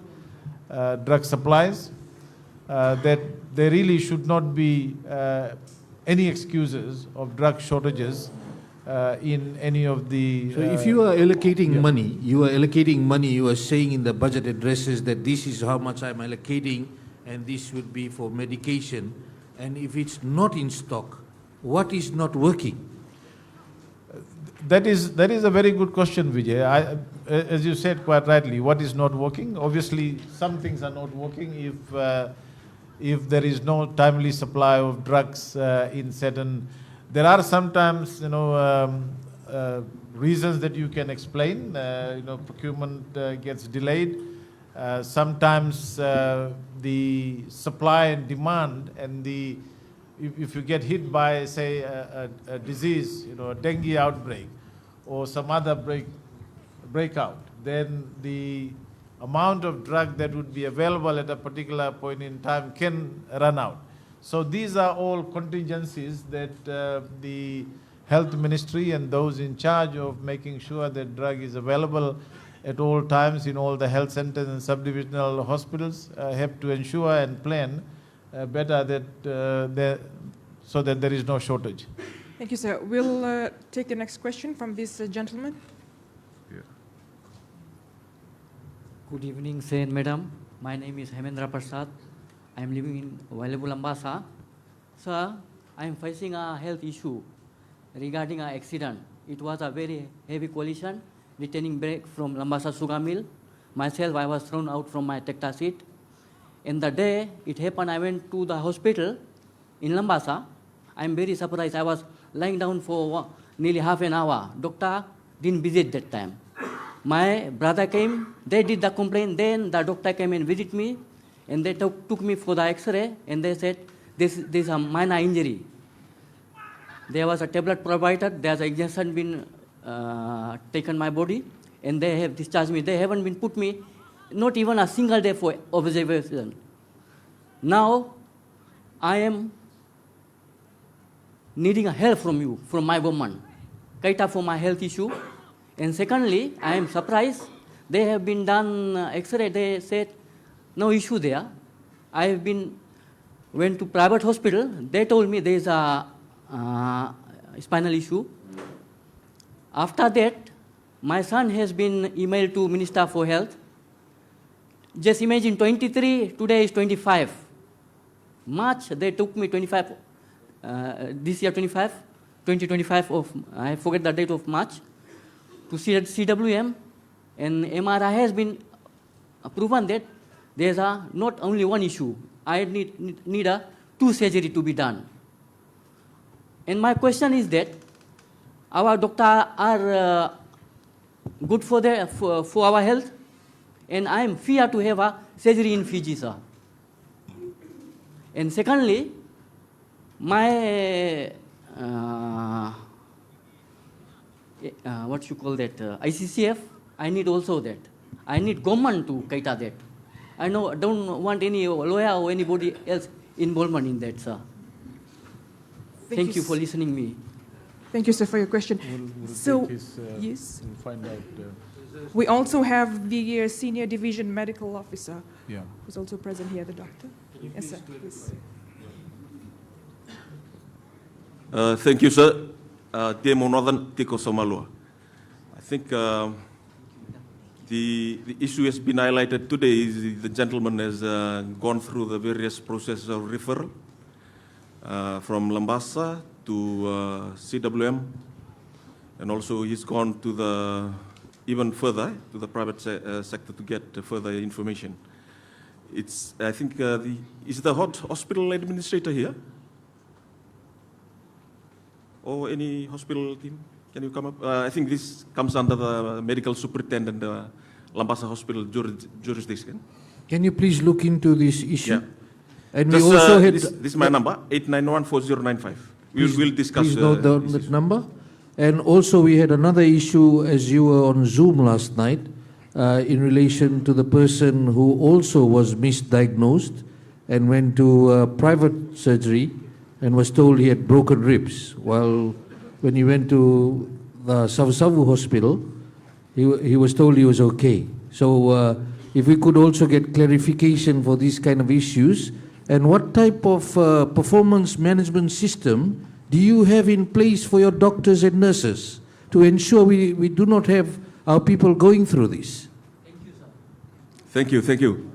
drug supplies, that there really should not be any excuses of drug shortages in any of the... So if you are allocating money, you are saying in the budget addresses that this is how much I'm allocating and this would be for medication. And if it's not in stock, what is not working? That is a very good question, Vijay. As you said quite rightly, what is not working? Obviously, some things are not working if there is no timely supply of drugs in certain... There are sometimes, reasons that you can explain. Procurement gets delayed. Sometimes the supply and demand, and if you get hit by, say, a disease, a dengue outbreak or some other breakout, then the amount of drug that would be available at a particular point in time can run out. So these are all contingencies that the Health Ministry and those in charge of making sure that drug is available at all times in all the health centers and subdivisional hospitals have to ensure and plan better that so that there is no shortage. Thank you, sir. We'll take the next question from this gentleman. Good evening, sir and madam. My name is Hemendra Prasad. I am living in Valuable Labasa. Sir, I am facing a health issue regarding an accident. It was a very heavy collision, returning back from Labasa sugar mill. Myself, I was thrown out from my tractor seat. And the day it happened, I went to the hospital in Labasa. I am very surprised. I was lying down for nearly half an hour. Doctor didn't visit that time. My brother came, they did the complaint, then the doctor came and visit me, and they took me for the x-ray, and they said, this is a minor injury. There was a tablet provided, there's an injection been taken my body, and they have discharged me. They haven't been put me, not even a single day for observation. Now, I am needing help from you, from my government, Kaita for my health issue. And secondly, I am surprised, they have been done x-ray, they said, no issue there. I have went to private hospital, they told me there is a spinal issue. After that, my son has been emailed to Minister for Health. Just imagine 23, today is 25. March, they took me 25, this year 2025 of, I forget the date of March, to CWM, and MRI has been proven that there's not only one issue. I need two surgery to be done. And my question is that our doctors are good for our health, and I am fear to have a surgery in Fiji, sir. And secondly, my what you call that, ICCF, I need also that. I need government to cater that. I don't want any lawyer or anybody else involvement in that, sir. Thank you for listening me. Thank you, sir, for your question. We'll take his, yes. We'll find out. We also have the Senior Division Medical Officer, who's also present here, the doctor. Yes, sir, please. Thank you, sir. Demo Northern Tiko Somalua. I think the issue has been highlighted today is the gentleman has gone through the various processes of referral from Labasa to CWM, and also he's gone to the even further to the private sector to get further information. I think is the hospital administrator here? Or any hospital team? Can you come up? I think this comes under the medical superintendent, Labasa Hospital jurisdiction. Can you please look into this issue? Yeah. And Just, we also had... this is my number, 8914095. We'll discuss. Please note down that number. And also we had another issue as you were on Zoom last night in relation to the person who also was misdiagnosed and went to private surgery and was told he had broken ribs. While when he went to the Savu hospital, he was told he was okay. So if we could also get clarification for these kind of issues, and what type of performance management system do you have in place for your doctors and nurses to ensure we do not have our people going through this? Thank you, thank you.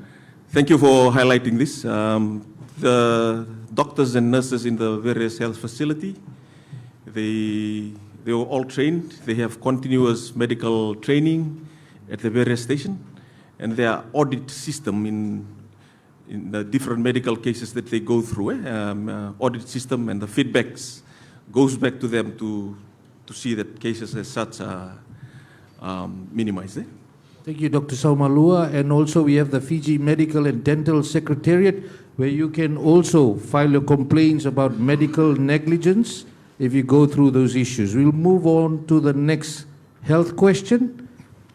Thank you for highlighting this. The doctors and nurses in the various health facility, they were all trained. They have continuous medical training at the various stations, and their audit system in the different medical cases that they go through, audit system and the feedbacks goes back to them to see that cases as such are minimized. Thank you, Dr. Saumalua. And also we have the Fiji Medical and Dental Secretariat, where you can also file your complaints about medical negligence if you go through those issues. We'll move on to the next health question.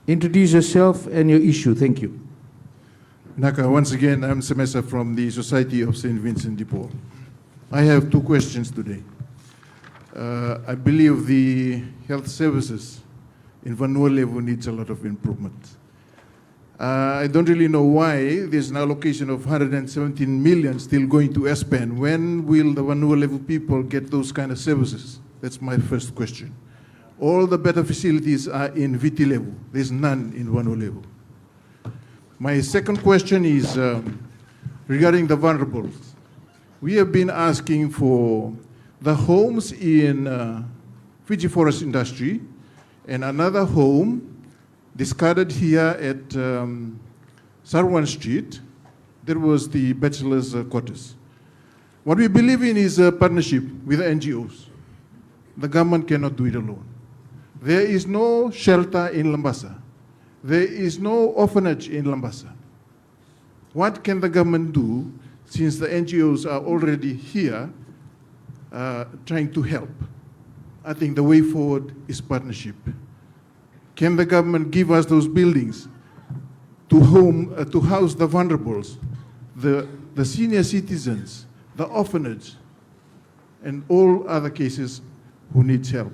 Introduce yourself and your issue. Thank you. Naka, once again, I'm Semesa from the Society of St. Vincent de Paul. I have two questions today. I believe the health services in Vanua level needs a lot of improvement. I don't really know why there's an allocation of 117 million still going to Espen. When will the Vanuatu people get those kind of services? That's my first question. All the better facilities are in Viti level. There's none in Vanuatu. My second question is regarding the vulnerables. We have been asking for the homes in Fiji forest industry and another home discarded here at Sarwan Street. There was the bachelor's quarters. What we believe in is a partnership with the NGOs. The government cannot do it alone. There is no shelter in Labasa. There is no orphanage in Labasa. What can the government do since the NGOs are already here trying to help? I think the way forward is partnership. Can the government give us those buildings to house the vulnerables, the senior citizens, the orphanage, and all other cases who need help?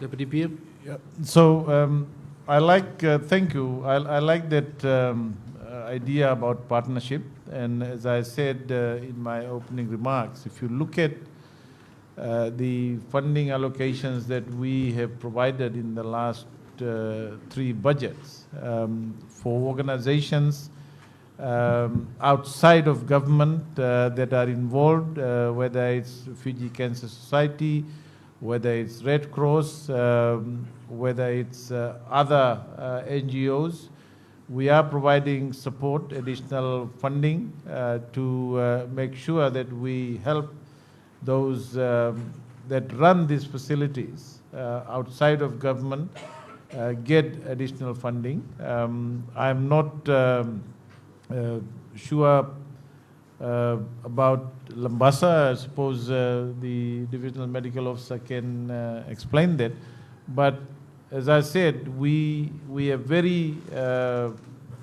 Deputy PM? Yeah. So I like, thank you. I like that idea about partnership. And as I said in my opening remarks, if you look at the funding allocations that we have provided in the last 3 budgets for organizations outside of government that are involved, whether it's Fiji Cancer Society, whether it's Red Cross, whether it's other NGOs, we are providing support, additional funding to make sure that we help those that run these facilities outside of government get additional funding. I'm not sure about Labasa. I suppose the divisional medical officer can explain that. But as I said, we are very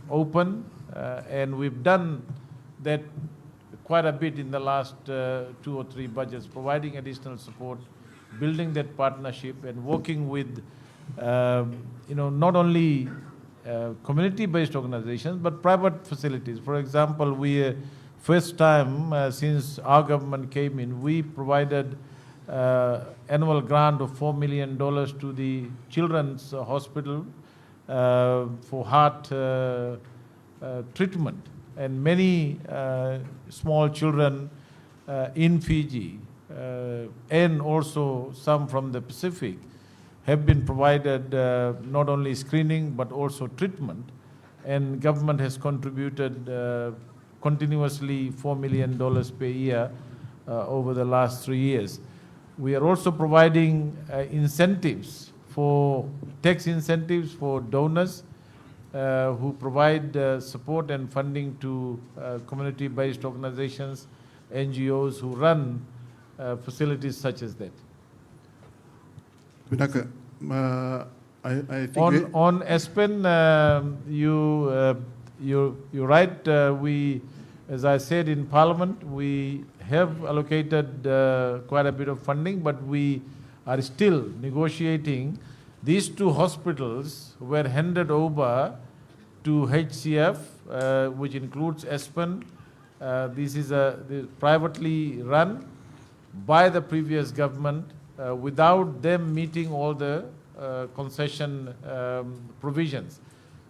open and we've done that quite a bit in the last 2 or 3 budgets, providing additional support, building that partnership and working with not only community-based organizations, but private facilities. For example, we first time since our government came in, we provided annual grant of $4 million to the Children's Hospital for heart treatment. And many small children in Fiji and also some from the Pacific have been provided not only screening but also treatment, and government has contributed continuously $4 million per year over the last 3 years. We are also providing incentives tax incentives for donors who provide support and funding to community-based organizations, NGOs who run facilities such as that. Vinaka, I think on Espen, you're right. We, as I said in Parliament, we have allocated quite a bit of funding, but we are still negotiating. These 2 hospitals were handed over to HCF, which includes Espen. This is privately run by the previous government without them meeting all the concession provisions.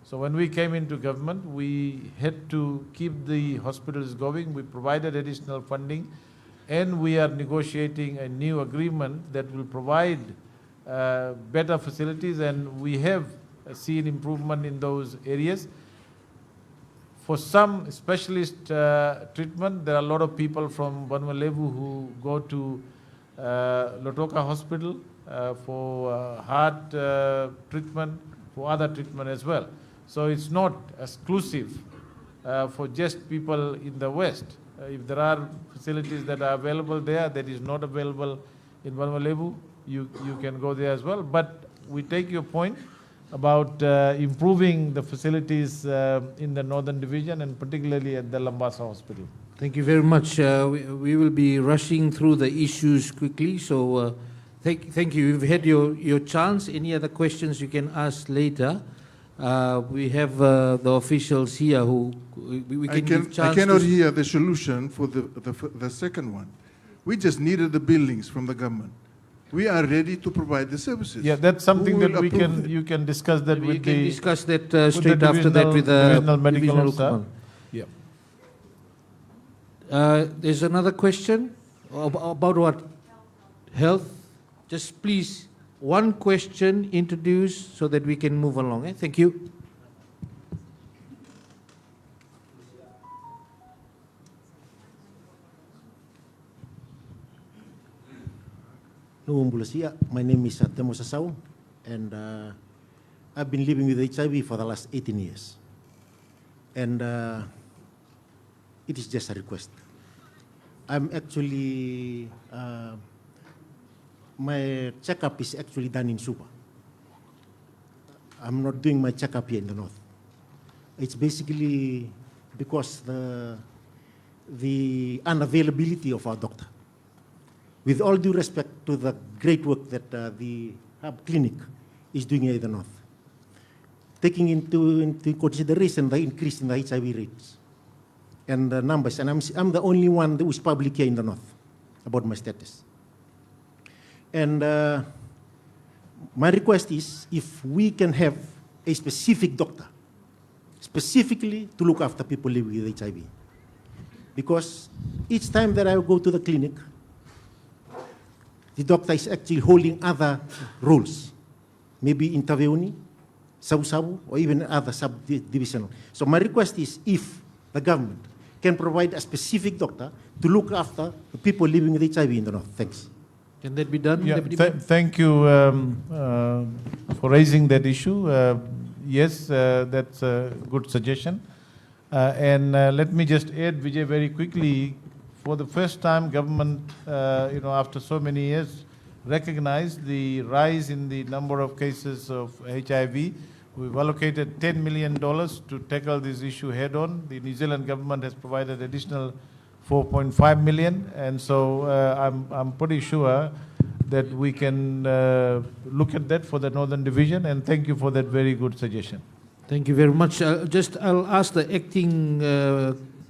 So when we came into government, we had to keep the hospitals going. We provided additional funding, and we are negotiating a new agreement that will provide better facilities, and we have seen improvement in those areas. For some specialist treatment, there are a lot of people from Vanuatu who go to Lotoka Hospital for heart treatment, for other treatment as well. So it's not exclusive for just people in the West. If there are facilities that are available there that is not available in Vanuatu, you can go there as well. But we take your point about improving the facilities in the Northern Division and particularly at the Labasa Hospital. Thank you very much. We will be rushing through the issues quickly, so Thank you. You've had your chance. Any other questions you can ask later. We have the officials here who we can give chance I cannot to hear the solution for the second one. We just needed the buildings from the government. We are ready to provide the services. Yeah, that's something Who that will we approve can, that? you can discuss that We with can the... discuss that with the straight after that with the divisional medical divisional officer. command. Yeah. There's another question about what? Health? Just please, one question introduced so that we can move along. Thank you. My name is Temo Sasau, and I've been living with HIV for the last 18 years. And it is just a request. I'm actually, my checkup is actually done in Suba. I'm not doing my checkup here in the north. It's basically because the unavailability of our doctor. With all due respect to the great work that the hub clinic is doing here in the north, taking into consideration the increase in the HIV rates and the numbers, and I'm the only one who is public here in the north about my status. And my request is if we can have a specific doctor, specifically to look after people living with HIV. Because each time that I go to the clinic, the doctor is actually holding other roles, maybe interviewee, sabu-sabu, or even other subdivisional. So my request is if the government can provide a specific doctor to look after the people living with HIV in the north. Thanks. Can that be done? Yeah, thank you for raising that issue. Yes, that's a good suggestion. And let me just add, Vijay, very quickly. For the first time, government, after so many years, recognized the rise in the number of cases of HIV. We've allocated $10 million to tackle this issue head-on. The New Zealand government has provided additional $4.5 million, and so I'm pretty sure that we can look at that for the Northern Division, and thank you for that very good suggestion. Thank you very much. I'll ask the acting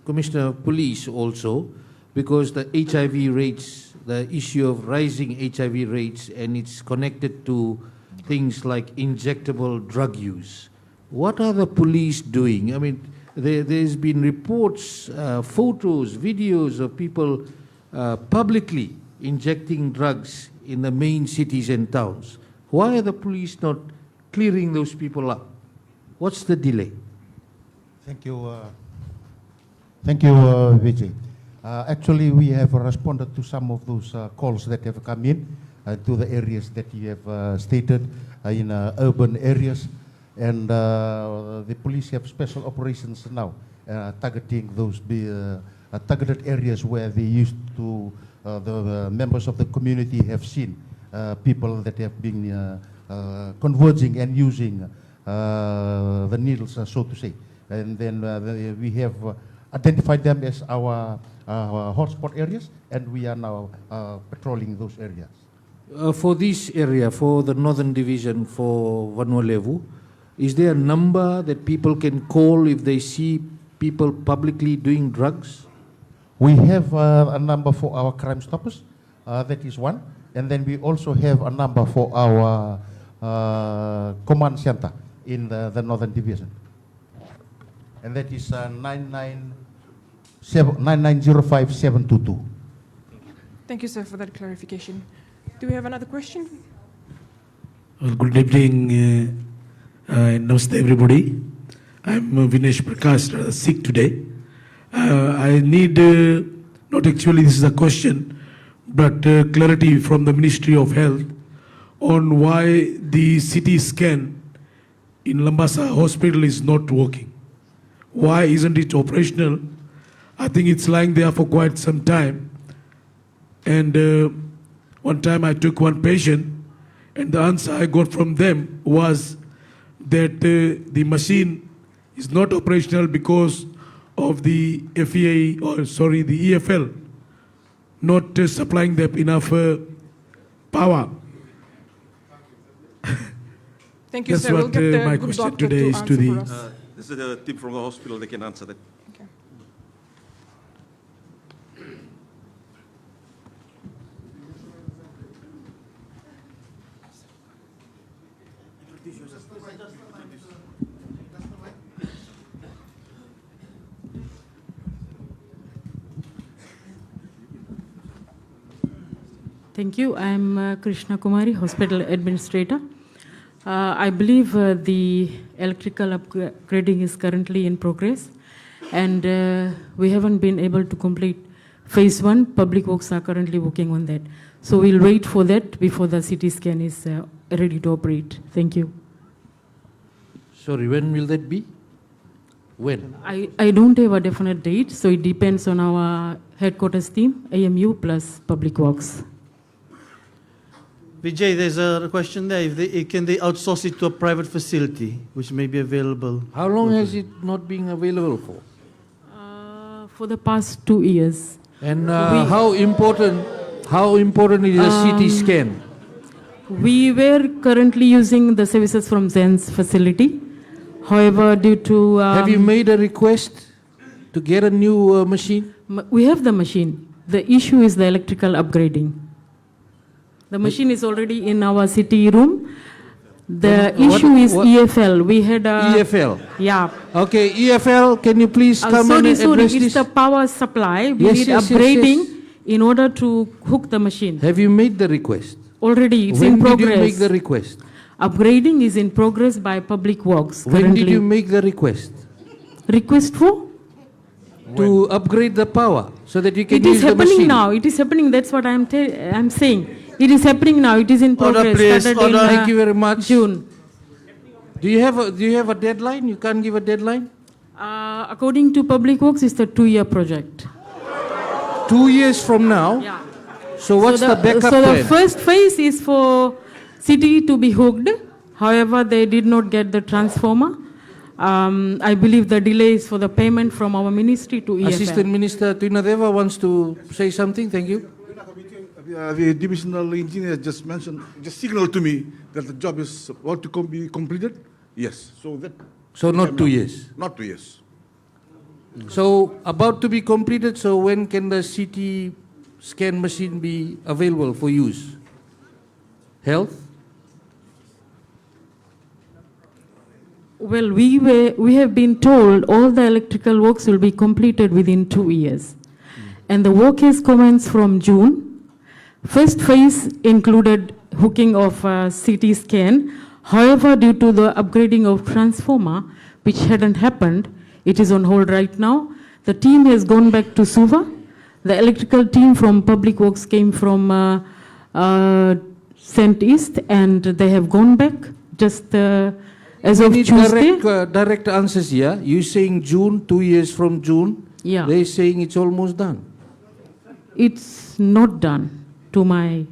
Commissioner of Police also, because the HIV rates, the issue of rising HIV rates, and it's connected to things like injectable drug use. What are the police doing? I mean, there's been reports, photos, videos of people publicly injecting drugs in the main cities and towns. Why are the police not clearing those people up? What's the delay? Thank you. Thank you, Vijay. Actually, we have responded to some of those calls that have come in to the areas that you have stated in urban areas. And the police have special operations now targeting those targeted areas where they used to, the members of the community have seen people that have been converging and using the needles, so to say. And then we have identified them as our hotspot areas, and we are now patrolling those areas. For this area, for the Northern Division, for Vanuatu, is there a number that people can call if they see people publicly doing drugs? We have a number for our Crime Stoppers, that is one. And then we also have a number for our command center in the Northern Division. And that is 9905722. Thank you, sir, for that clarification. Do we have another question? Well, good evening, namaste everybody. I'm Vinesh Prakash, sick today. I need, not actually this is a question, but clarity from the Ministry of Health on why the CT scan in Labasa hospital is not working. Why isn't it operational? I think it's lying there for quite some time. And one time I took one patient, and the answer I got from them was that the machine is not operational because of the the EFL not supplying them enough power. Thank you, That's sir. We'll what get the my good question doctor today is answer to the. for us. This is the team from the hospital, they can answer that. Thank you. I'm Krishna Kumari, hospital administrator. I believe the electrical upgrading is currently in progress, and we haven't been able to complete phase 1. Public works are currently working on that. So we'll wait for that before the CT scan is ready to operate. Thank you. Sorry, when will that be? When? I don't have a definite date, so it depends on our headquarters team, AMU plus Public Works. Vijay, there's a question there. Can they outsource it to a private facility, which may be available? How long has it not been available for? For the past 2 years. And how important is a CT scan? We were currently using the services from Zen's facility. However, due to... Have you made a request to get a new machine? We have the machine. The issue is the electrical upgrading. The machine is already in our city room. The issue is EFL. We had a... EFL? Yeah. Okay, EFL, can you please come and address Sorry, this? it's the power supply. We Yes, need yes, upgrading yes. in order to hook the machine. Have you made the request? Already, it's when in progress. When did you make the request? Upgrading is in progress by Public Works. When currently. did you make the request? Request for? To upgrade the power so that you can It use is the happening machine. now. It is happening. That's what I'm saying. It is happening now. It is in progress. Please. Started in, Thank you very much. June. Do you have a deadline? You can't give a deadline? According to Public Works, it's a 2-year project. 2 years from now? Yeah. So what's the backup So plan? the first phase is for city to be hooked. However, they did not get the transformer. I believe the delay is for the payment from our ministry to EFL. Assistant Minister Twinadeva wants to say something. Thank you. The divisional engineer just signaled to me that the job is about to be completed. Yes. So not 2 years? Not 2 years. So about to be completed, so when can the CT scan machine be available for use? Health? Well, we have been told all the electrical works will be completed within 2 years. And the work has commenced from June. First phase included hooking of CT scan. However, due to the upgrading of transformer, which hadn't happened, it is on hold right now. The team has gone back to Suva. The electrical team from Public Works came from St. East, and they have gone back just as of Tuesday. Direct answers here. You're saying June, 2 years from June. Yeah. They're saying it's almost done. It's not done, to my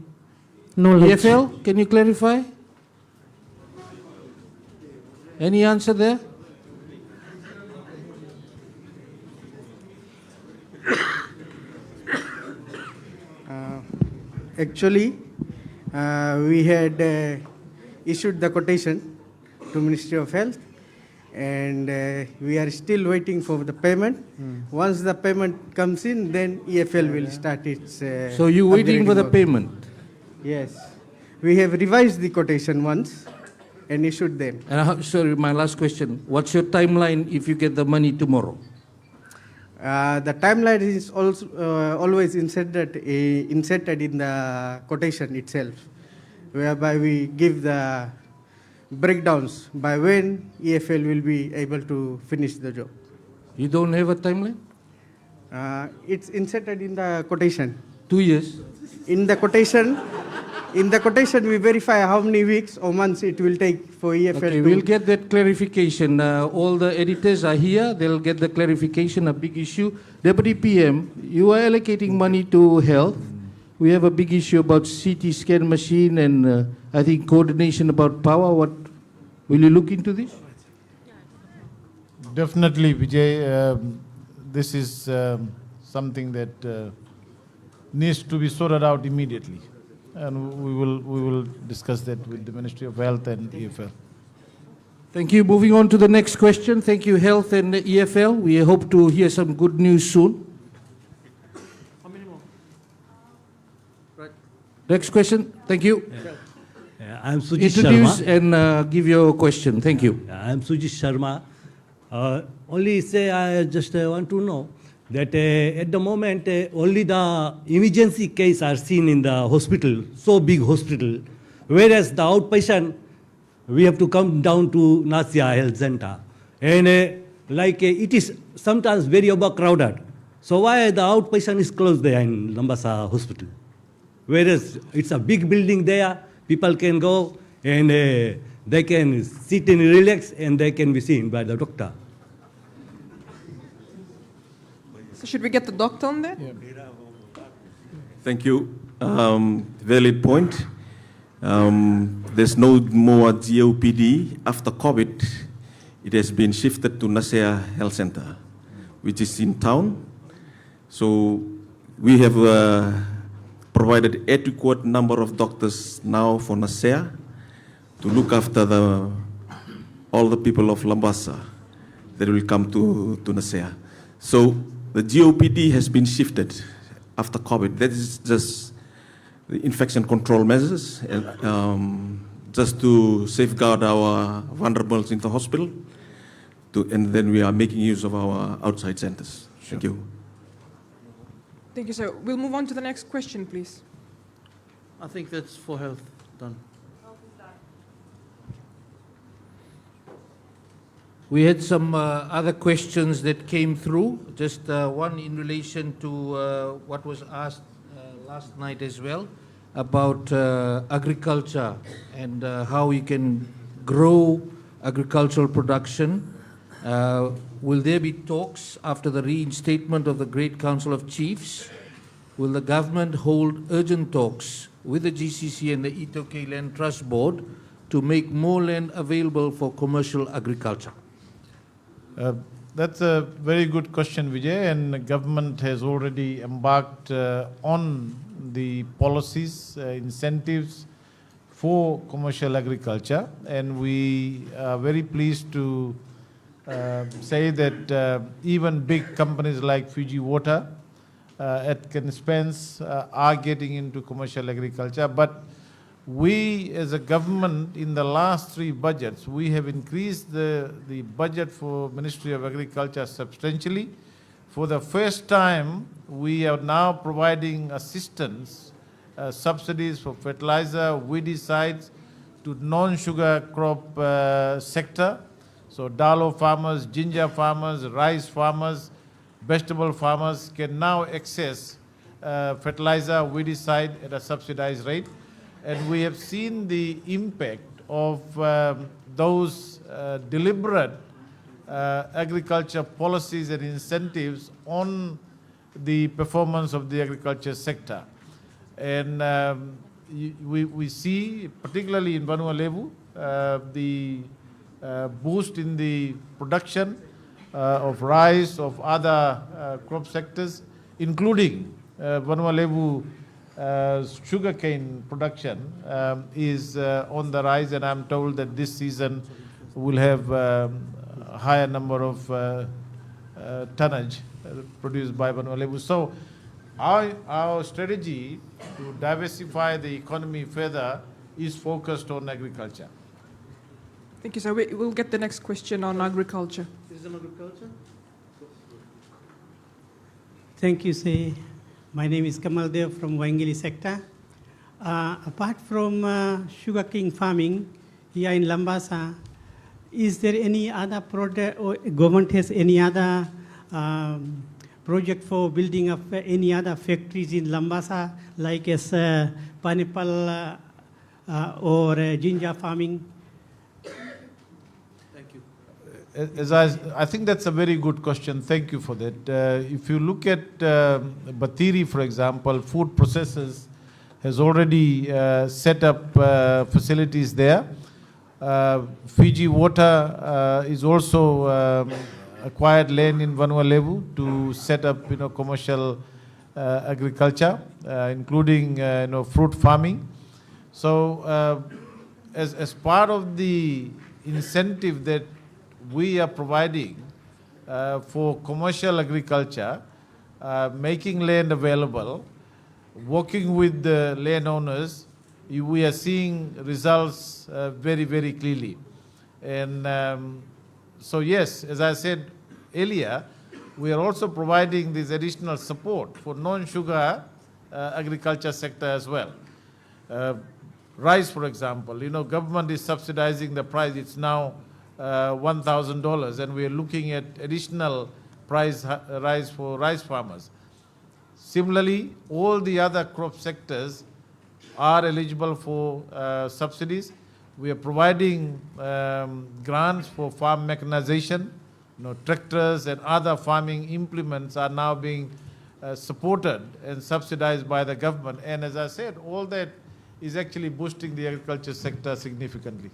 knowledge. EFL, can you clarify? Any answer there? Actually, we had issued the quotation to Ministry of Health, and we are still waiting for the payment. Once the payment comes in, then EFL will start its So you're waiting for the upgrading work. payment? Yes. We have revised the quotation once and issued them. And sorry, my last question. What's your timeline if you get the money tomorrow? The timeline is also always inserted in the quotation itself, whereby we give the breakdowns by when EFL will be able to finish the job. You don't have a timeline? It's inserted in the quotation. 2 years? In the quotation, we verify how many weeks or months it will take for EFL Okay, to... we'll get that clarification. All the editors are here. They'll get the clarification, a big issue. Deputy PM, you are allocating money to health. We have a big issue about CT scan machine and I think coordination about power. What will you look into this? Definitely, Vijay. This is something that needs to be sorted out immediately. And we will discuss that with the Ministry of Health and EFL. Thank you. Moving on to the next question. Thank you, Health and EFL. We hope to hear some good news soon. How many more? Right. Next question. Thank you. I'm Sujit Introduce Sharma. and give your question. Thank you. I'm Sujit Sharma. Only say I just want to know that at the moment only the emergency case are seen in the hospital, so big hospital, whereas the outpatient we have to come down to Nasia Health Center, and it is sometimes very overcrowded. So why the outpatient is closed there in Labasa Hospital, whereas it's a big building there, people can go and they can sit and relax and they can be seen by the doctor. So should we get the doctor on there? Thank you. Valid point. There's no more GOPD after COVID. It has been shifted to Nasea Health Center, which is in town. So we have provided adequate number of doctors now for Nasea to look after all the people of Labasa that will come to Nasea. So the GOPD has been shifted after COVID. That is just the infection control measures, and just to safeguard our vulnerables in the hospital. And then we are making use of our outside centers. Thank you. Thank you, sir. We'll move on to the next question, please. I think that's for health done. We had some other questions that came through. Just one in relation to what was asked last night as well about agriculture and how we can grow agricultural production. Will there be talks after the reinstatement of the Great Council of Chiefs? Will the government hold urgent talks with the GCC and the Itoke Land Trust Board to make more land available for commercial agriculture? That's a very good question, Vijay, and the government has already embarked on the policies, incentives for commercial agriculture, and we are very pleased to say that even big companies like Fiji Water, Atkin Spence are getting into commercial agriculture. But we as a government in the last 3 budgets, we have increased the budget for Ministry of Agriculture substantially. For the first time, we are now providing assistance, subsidies for fertilizer, weedicides to non-sugar crop sector. So dalo farmers, ginger farmers, rice farmers, vegetable farmers can now access fertilizer, weedicide at a subsidized rate. And we have seen the impact of those deliberate agriculture policies and incentives on the performance of the agriculture sector. And we see, particularly in Vanua Levu, the boost in the production of rice, of other crop sectors, including Vanua Levu sugarcane production is on the rise, and I'm told that this season will have a higher number of tonnage produced by Vanua Levu. So our strategy to diversify the economy further is focused on agriculture. Thank you, sir. We'll get the next question on agriculture. Is it agriculture? Thank you, sir. My name is Kamal Dev from Waingili sector. Apart from sugarcane farming here in Labasa, is there any other project or government has any other project for building up any other factories in Labasa, like as pineapple or ginger farming? Thank you. I think that's a very good question. Thank you for that. If you look at Batiri, for example, food processors has already set up facilities there. Fiji Water is also acquired land in Vanua Levu to set up, commercial agriculture, including, fruit farming. So, as part of the incentive that we are providing for commercial agriculture, making land available, working with the landowners, we are seeing results very, very clearly. And so yes, as I said earlier, we are also providing this additional support for non-sugar agriculture sector as well. Rice, for example, government is subsidizing the price. It's now $1,000, and we are looking at additional price rise for rice farmers. Similarly, all the other crop sectors are eligible for subsidies. We are providing grants for farm mechanization. Tractors and other farming implements are now being supported and subsidized by the government. And as I said, all that is actually boosting the agriculture sector significantly.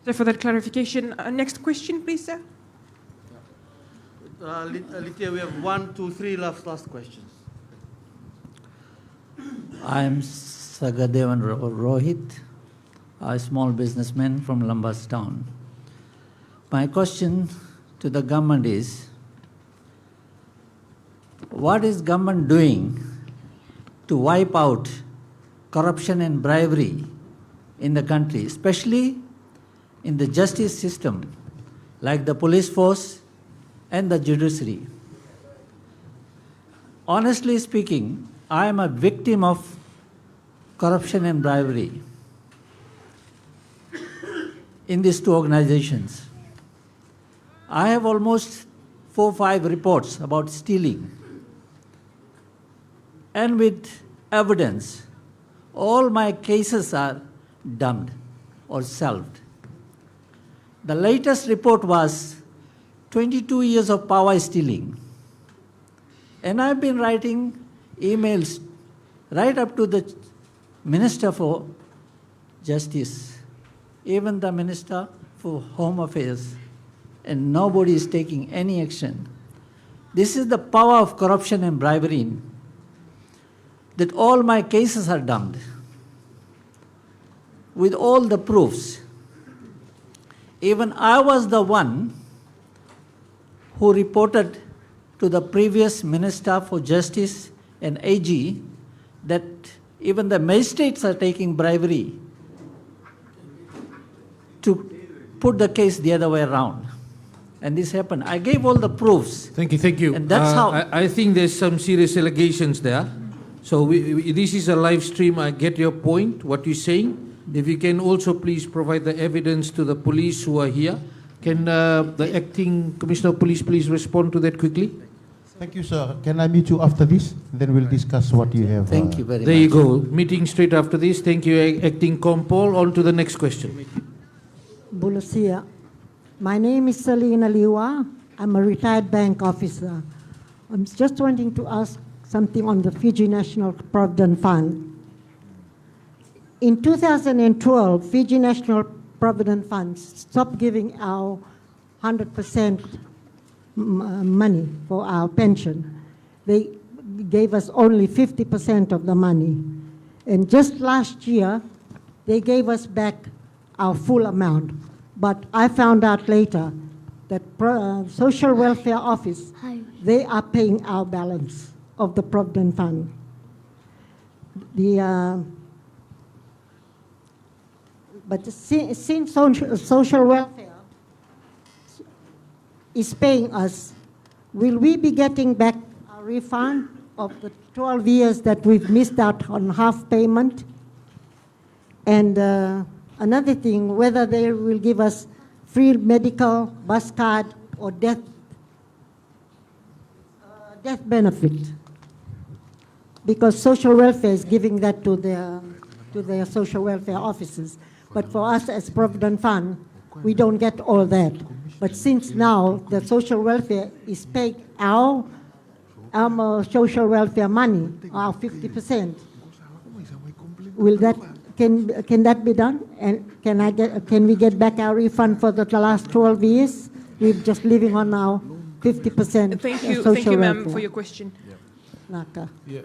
So for that clarification, next question, please, sir. Lithia, we have 1, 2, 3 last questions. I am Sagadevan Rohit, a small businessman from Labasa town. My question to the government is, what is government doing to wipe out corruption and bribery in the country, especially in the justice system, like the police force and the judiciary? Honestly speaking, I am a victim of corruption and bribery in these two organizations. I have almost 4 or 5 reports about stealing. And with evidence, all my cases are dumped or shelved. The latest report was 22 years of power stealing. And I've been writing emails right up to the Minister for Justice, even the Minister for Home Affairs, and nobody is taking any action. This is the power of corruption and bribery, that all my cases are dumped with all the proofs. Even I was the one who reported to the previous Minister for Justice and AG that even the magistrates are taking bribery to put the case the other way around. And this happened. I gave all the proofs. Thank you. And that's how... I think there's some serious allegations there. So this is a live stream. I get your point, what you're saying. If you can also please provide the evidence to the police who are here. Can the acting Commissioner of Police please respond to that quickly? Thank you, sir. Can I meet you after this? Then we'll discuss what you have. Thank you very much. There you go. Meeting straight after this. Thank you, Acting Compol. On to the next question. Bulasia. My name is Selina Liwa. I'm a retired bank officer. I'm just wanting to ask something on the Fiji National Provident Fund. In 2012, Fiji National Provident Fund stopped giving our 100% money for our pension. They gave us only 50% of the money. And just last year, they gave us back our full amount. But I found out later that Social Welfare Office, they are paying our balance of the Provident Fund. But since social welfare is paying us, will we be getting back a refund of the 12 years that we've missed out on half payment? And another thing, whether they will give us free medical, bus card, or death benefit. Because social welfare is giving that to their social welfare offices. But for us as Provident Fund, we don't get all that. But since now the social welfare is paying our social welfare money, our 50%, will that can that be done? And can we get back our refund for the last 12 years? We're just living on our 50% Thank you, social welfare. ma'am, for your question. Naka. Yeah,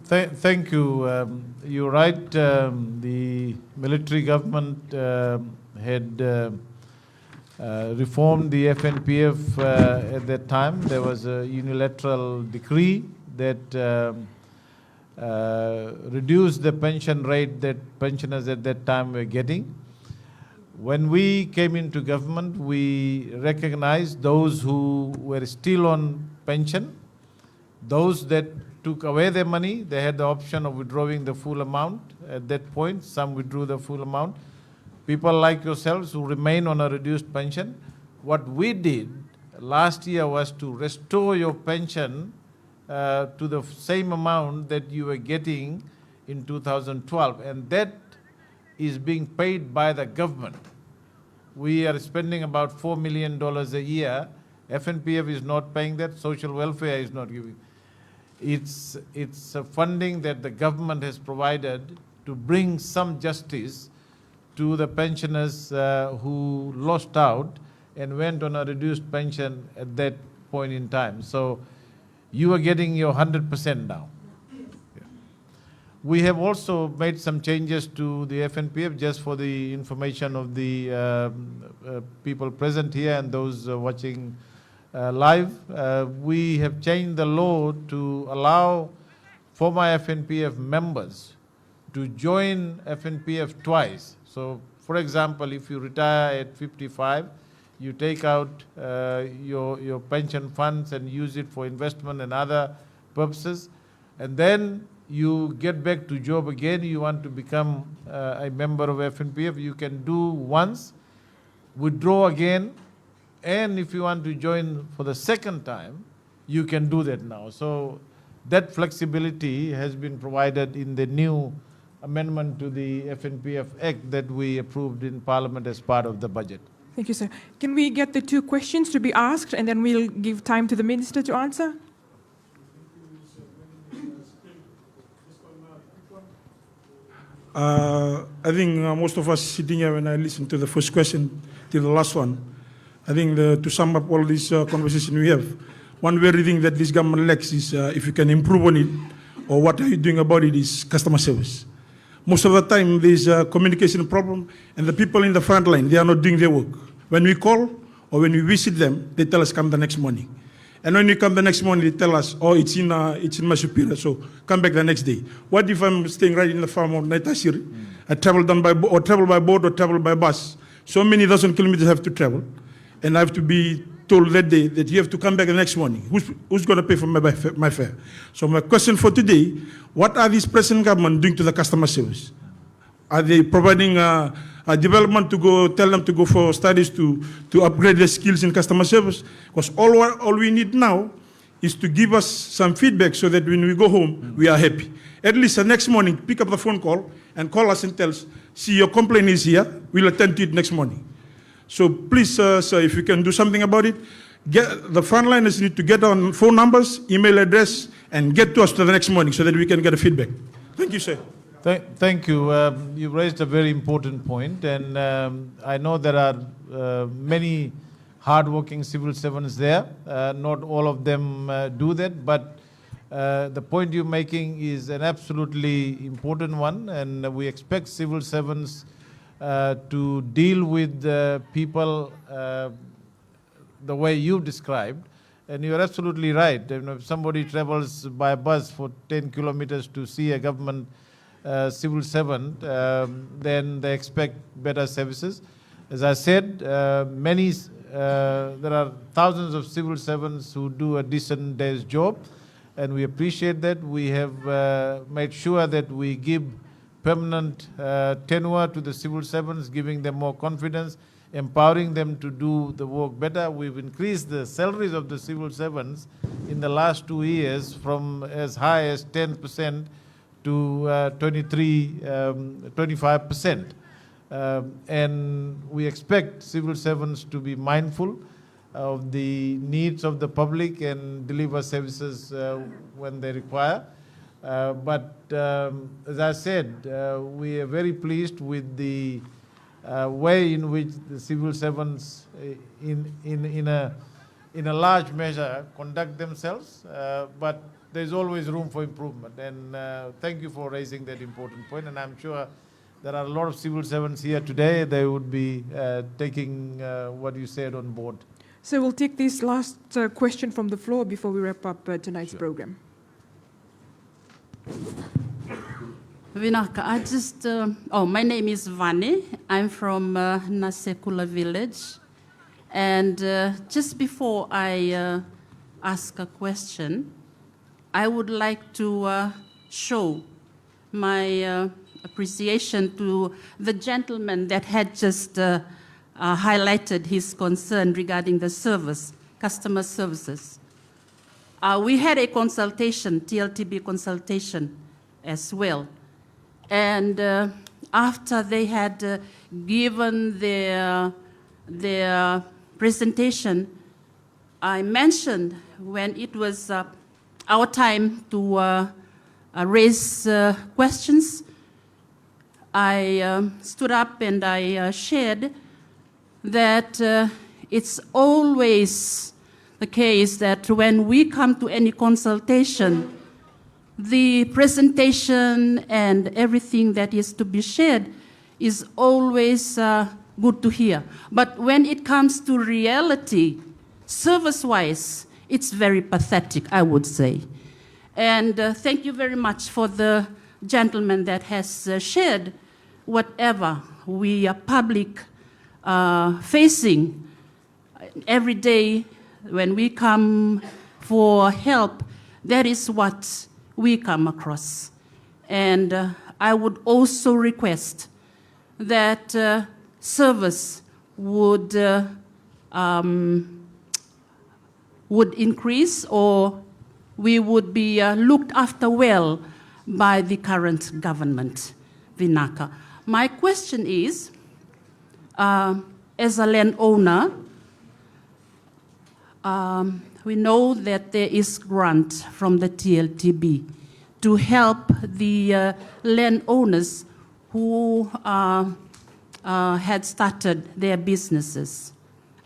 thank you. You're right. The military government had reformed the FNPF at that time. There was a unilateral decree that reduced the pension rate that pensioners at that time were getting. When we came into government, we recognized those who were still on pension. Those that took away their money, they had the option of withdrawing the full amount. At that point, some withdrew the full amount. People like yourselves who remain on a reduced pension, what we did last year was to restore your pension to the same amount that you were getting in 2012, and that is being paid by the government. We are spending about $4 million a year. FNPF is not paying that, social welfare is not giving. It's a funding that the government has provided to bring some justice to the pensioners who lost out and went on a reduced pension at that point in time. So you are getting your 100% now. Yeah. We have also made some changes to the FNPF just for the information of the people present here and those watching live. We have changed the law to allow former FNPF members to join FNPF twice. So, for example, if you retire at 55, you take out your pension funds and use it for investment and other purposes, and then you get back to job again, you want to become a member of FNPF, you can do once, withdraw again, and if you want to join for the second time, you can do that now. So that flexibility has been provided in the new amendment to the FNPF Act that we approved in Parliament as part of the budget. Thank you, sir. Can we get the two questions to be asked, and then we'll give time to the Minister to answer? I think most of us sitting here, when I listen to the first question till the last one, I think to sum up all this conversation we have, one very thing that this government lacks is if you can improve on it, or what are you doing about it, is customer service. Most of the time there's a communication problem, and the people in the front line, they are not doing their work. When we call or when we visit them, they tell us come the next morning. And when we come the next morning, they tell us, oh, it's in my superior, so come back the next day. What if I'm staying right in the farm of Naitashiri? I travel by boat or travel by bus. So many thousand kilometers I have to travel, and I have to be told that day that you have to come back the next morning. Who's going to pay for my fare? So my question for today, what are these present government doing to the customer service? Are they providing a development to go, tell them to go for studies to upgrade their skills in customer service? Because all we need now is to give us some feedback so that when we go home, we are happy. At least the next morning, pick up the phone call and call us and tell us, see, your complaint is here, we'll attend to it next morning. So please, sir, if you can do something about it, the frontliners need to get on phone numbers, email address, and get to us to the next morning so that we can get a feedback. Thank you, sir. Thank you. You raised a very important point, and I know there are many hardworking civil servants there. Not all of them do that, but the point you're making is an absolutely important one, and we expect civil servants to deal with people the way you've described. And you're absolutely right. If somebody travels by bus for 10 kilometers to see a government civil servant, then they expect better services. As I said, there are thousands of civil servants who do a decent day's job, and we appreciate that. We have made sure that we give permanent tenure to the civil servants, giving them more confidence, empowering them to do the work better. We've increased the salaries of the civil servants in the last 2 years from as high as 10% to 25%. And we expect civil servants to be mindful of the needs of the public and deliver services when they require. But as I said, we are very pleased with the way in which the civil servants in a large measure conduct themselves. But there's always room for improvement. And thank you for raising that important point. And I'm sure there are a lot of civil servants here today. They would be taking what you said on board. So we'll take this last question from the floor before we wrap up tonight's program. Vinaka, I just, my name is Vani. I'm from Nasekula village. And just before I ask a question, I would like to show my appreciation to the gentleman that had just highlighted his concern regarding the service, customer services. We had a consultation, TLTB consultation as well. And after they had given their presentation, I mentioned when it was our time to raise questions, I stood up and I shared that it's always the case that when we come to any consultation, the presentation and everything that is to be shared is always good to hear. But when it comes to reality, service-wise, it's very pathetic, I would say. And thank you very much for the gentleman that has shared whatever we are public facing every day when we come for help. That is what we come across. And I would also request that service would increase, or we would be looked after well by the current government, Vinaka. My question is, as a landowner, we know that there is grant from the TLTB to help the landowners who had started their businesses.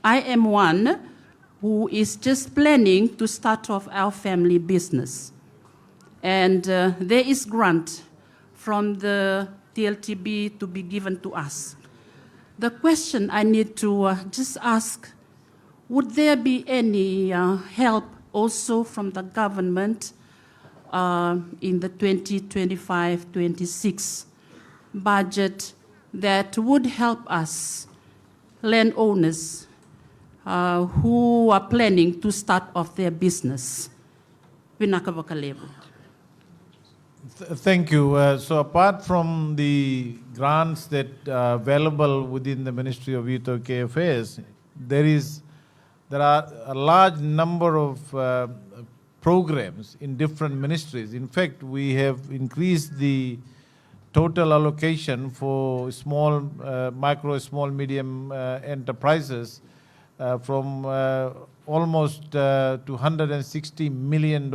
I am one who is just planning to start off our family business. And there is grant from the TLTB to be given to us. The question I need to just ask, would there be any help also from the government in the 2025-26 budget that would help us, landowners who are planning to start off their business? Vinaka Vakalebu. Thank you. So apart from the grants that are available within the Ministry of Youth and Affairs, there are a large number of programs in different ministries. In fact, we have increased the total allocation for small, micro, small, medium enterprises from almost to $160 million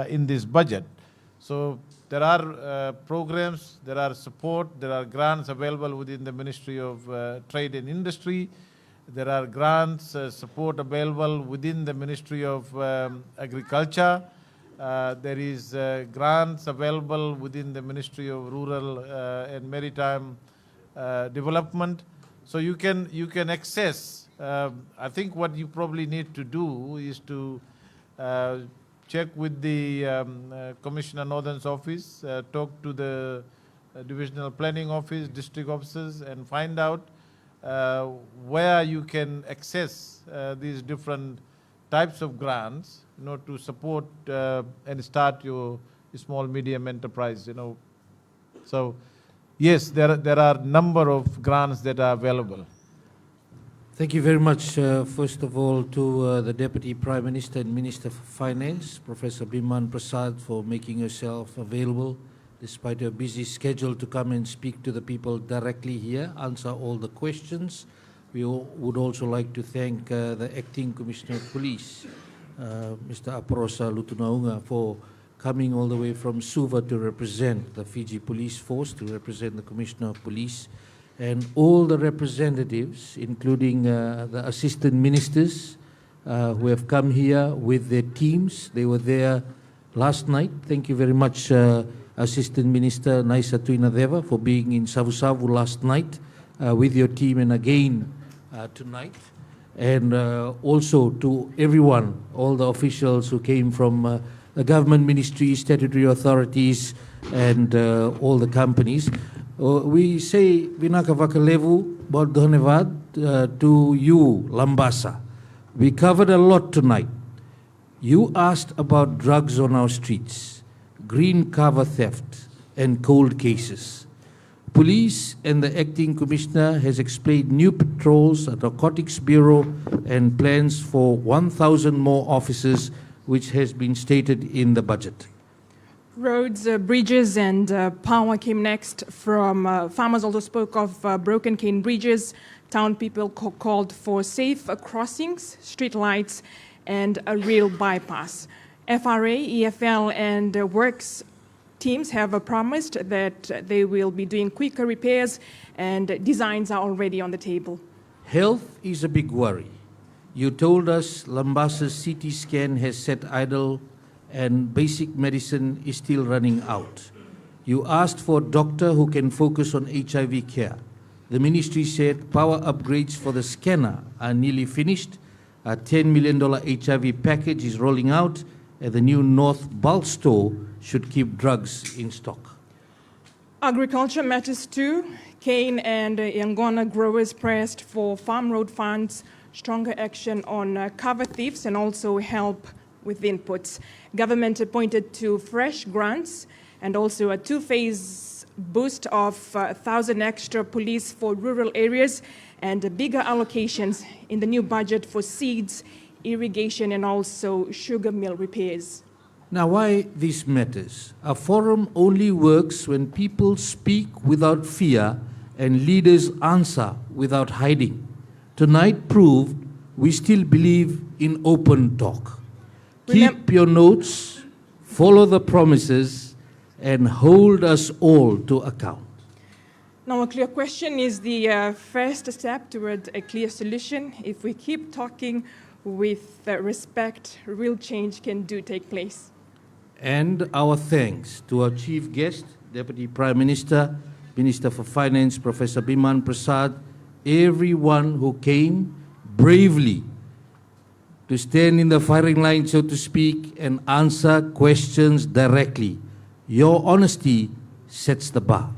in this budget. So there are programs, there are support, there are grants available within the Ministry of Trade and Industry. There are grants, support available within the Ministry of Agriculture. There is grants available within the Ministry of Rural and Maritime Development. So you can access. I think what you probably need to do is to check with the Commissioner Northern's office, talk to the Divisional Planning Office, district officers, and find out where you can access these different types of grants, to support and start your small medium enterprise. So yes, there are a number of grants that are available. Thank you very much, first of all, to the Deputy Prime Minister and Minister for Finance, Professor Biman Prasad, for making yourself available despite your busy schedule to come and speak to the people directly here, answer all the questions. We would also like to thank the Acting Commissioner of Police, Mr. Aprosa Lutunaunga, for coming all the way from Suva to represent the Fiji Police Force, to represent the Commissioner of Police, and all the representatives, including the assistant ministers who have come here with their teams. They were there last night. Thank you very much, Assistant Minister Naisa Tuinadeva, for being in Savu-Savu last night with your team and again tonight. And also to everyone, all the officials who came from the government ministries, statutory authorities, and all the companies. We say Vinaka Vakalevu Bodhonevad to you, Labasa. We covered a lot tonight. You asked about drugs on our streets, green cover theft, and cold cases. Police and the acting commissioner has explained new patrols at Narcotics Bureau and plans for 1,000 more officers, which has been stated in the budget. Roads, bridges, and power came next. From farmers also spoke of broken cane bridges. Town people called for safe crossings, street lights, and a real bypass. FRA, EFL, and works teams have promised that they will be doing quicker repairs, and designs are already on the table. Health is a big worry. You told us Lambasa's CT scan has sat idle and basic medicine is still running out. You asked for a doctor who can focus on HIV care. The ministry said power upgrades for the scanner are nearly finished. A $10 million HIV package is rolling out, and the new North bulk store should keep drugs in stock. Agriculture matters too. Cane and Yangona growers pressed for farm road funds, stronger action on cover thieves, and also help with inputs. Government appointed to fresh grants and also a two-phase boost of 1,000 extra police for rural areas and bigger allocations in the new budget for seeds, irrigation, and also sugar mill repairs. Now, why this matters? A forum only works when people speak without fear and leaders answer without hiding. Tonight proved we still believe in open talk. Keep your notes, follow the promises, and hold us all to account. Now, a clear question is the first step toward a clear solution. If we keep talking with respect, real change can take place. And our thanks to our chief guest, Deputy Prime Minister, Minister for Finance, Professor Biman Prasad, everyone who came bravely to stand in the firing line, so to speak, and answer questions directly. Your honesty sets the bar.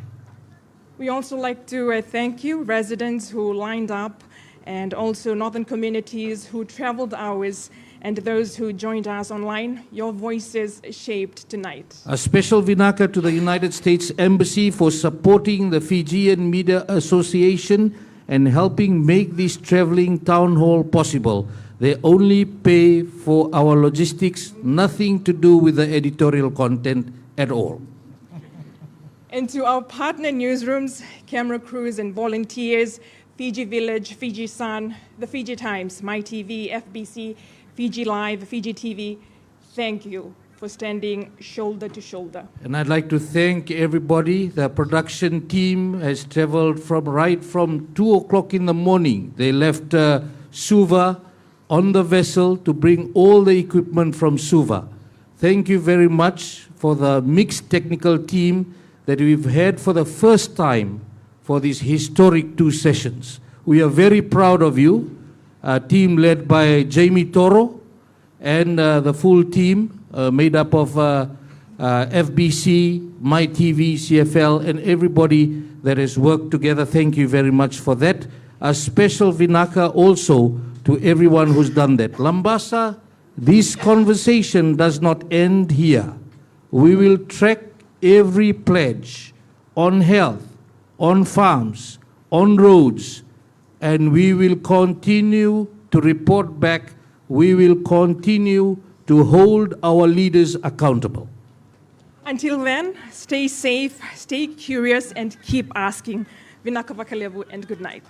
We also like to thank you, residents who lined up, and also northern communities who traveled hours, and those who joined us online. Your voices shaped tonight. A special vinaka to the United States Embassy for supporting the Fijian Media Association and helping make this traveling town hall possible. They only pay for our logistics, nothing to do with the editorial content at all. And to our partner newsrooms, camera crews and volunteers, Fiji Village, Fiji Sun, the Fiji Times, MyTV, FBC, Fiji Live, Fiji TV, thank you for standing shoulder to shoulder. And I'd like to thank everybody. The production team has traveled right from 2 o'clock in the morning. They left Suva on the vessel to bring all the equipment from Suva. Thank you very much for the mixed technical team that we've had for the first time for these historic 2 sessions. We are very proud of you, a team led by Jamie Toro and the full team made up of FBC, MyTV, CFL, and everybody that has worked together. Thank you very much for that. A special vinaka also to everyone who's done that. Labasa, this conversation does not end here. We will track every pledge on health, on farms, on roads, and we will continue to report back. We will continue to hold our leaders accountable. Until then, stay safe, stay curious, and keep asking. Vinaka Vakalevu, and good night.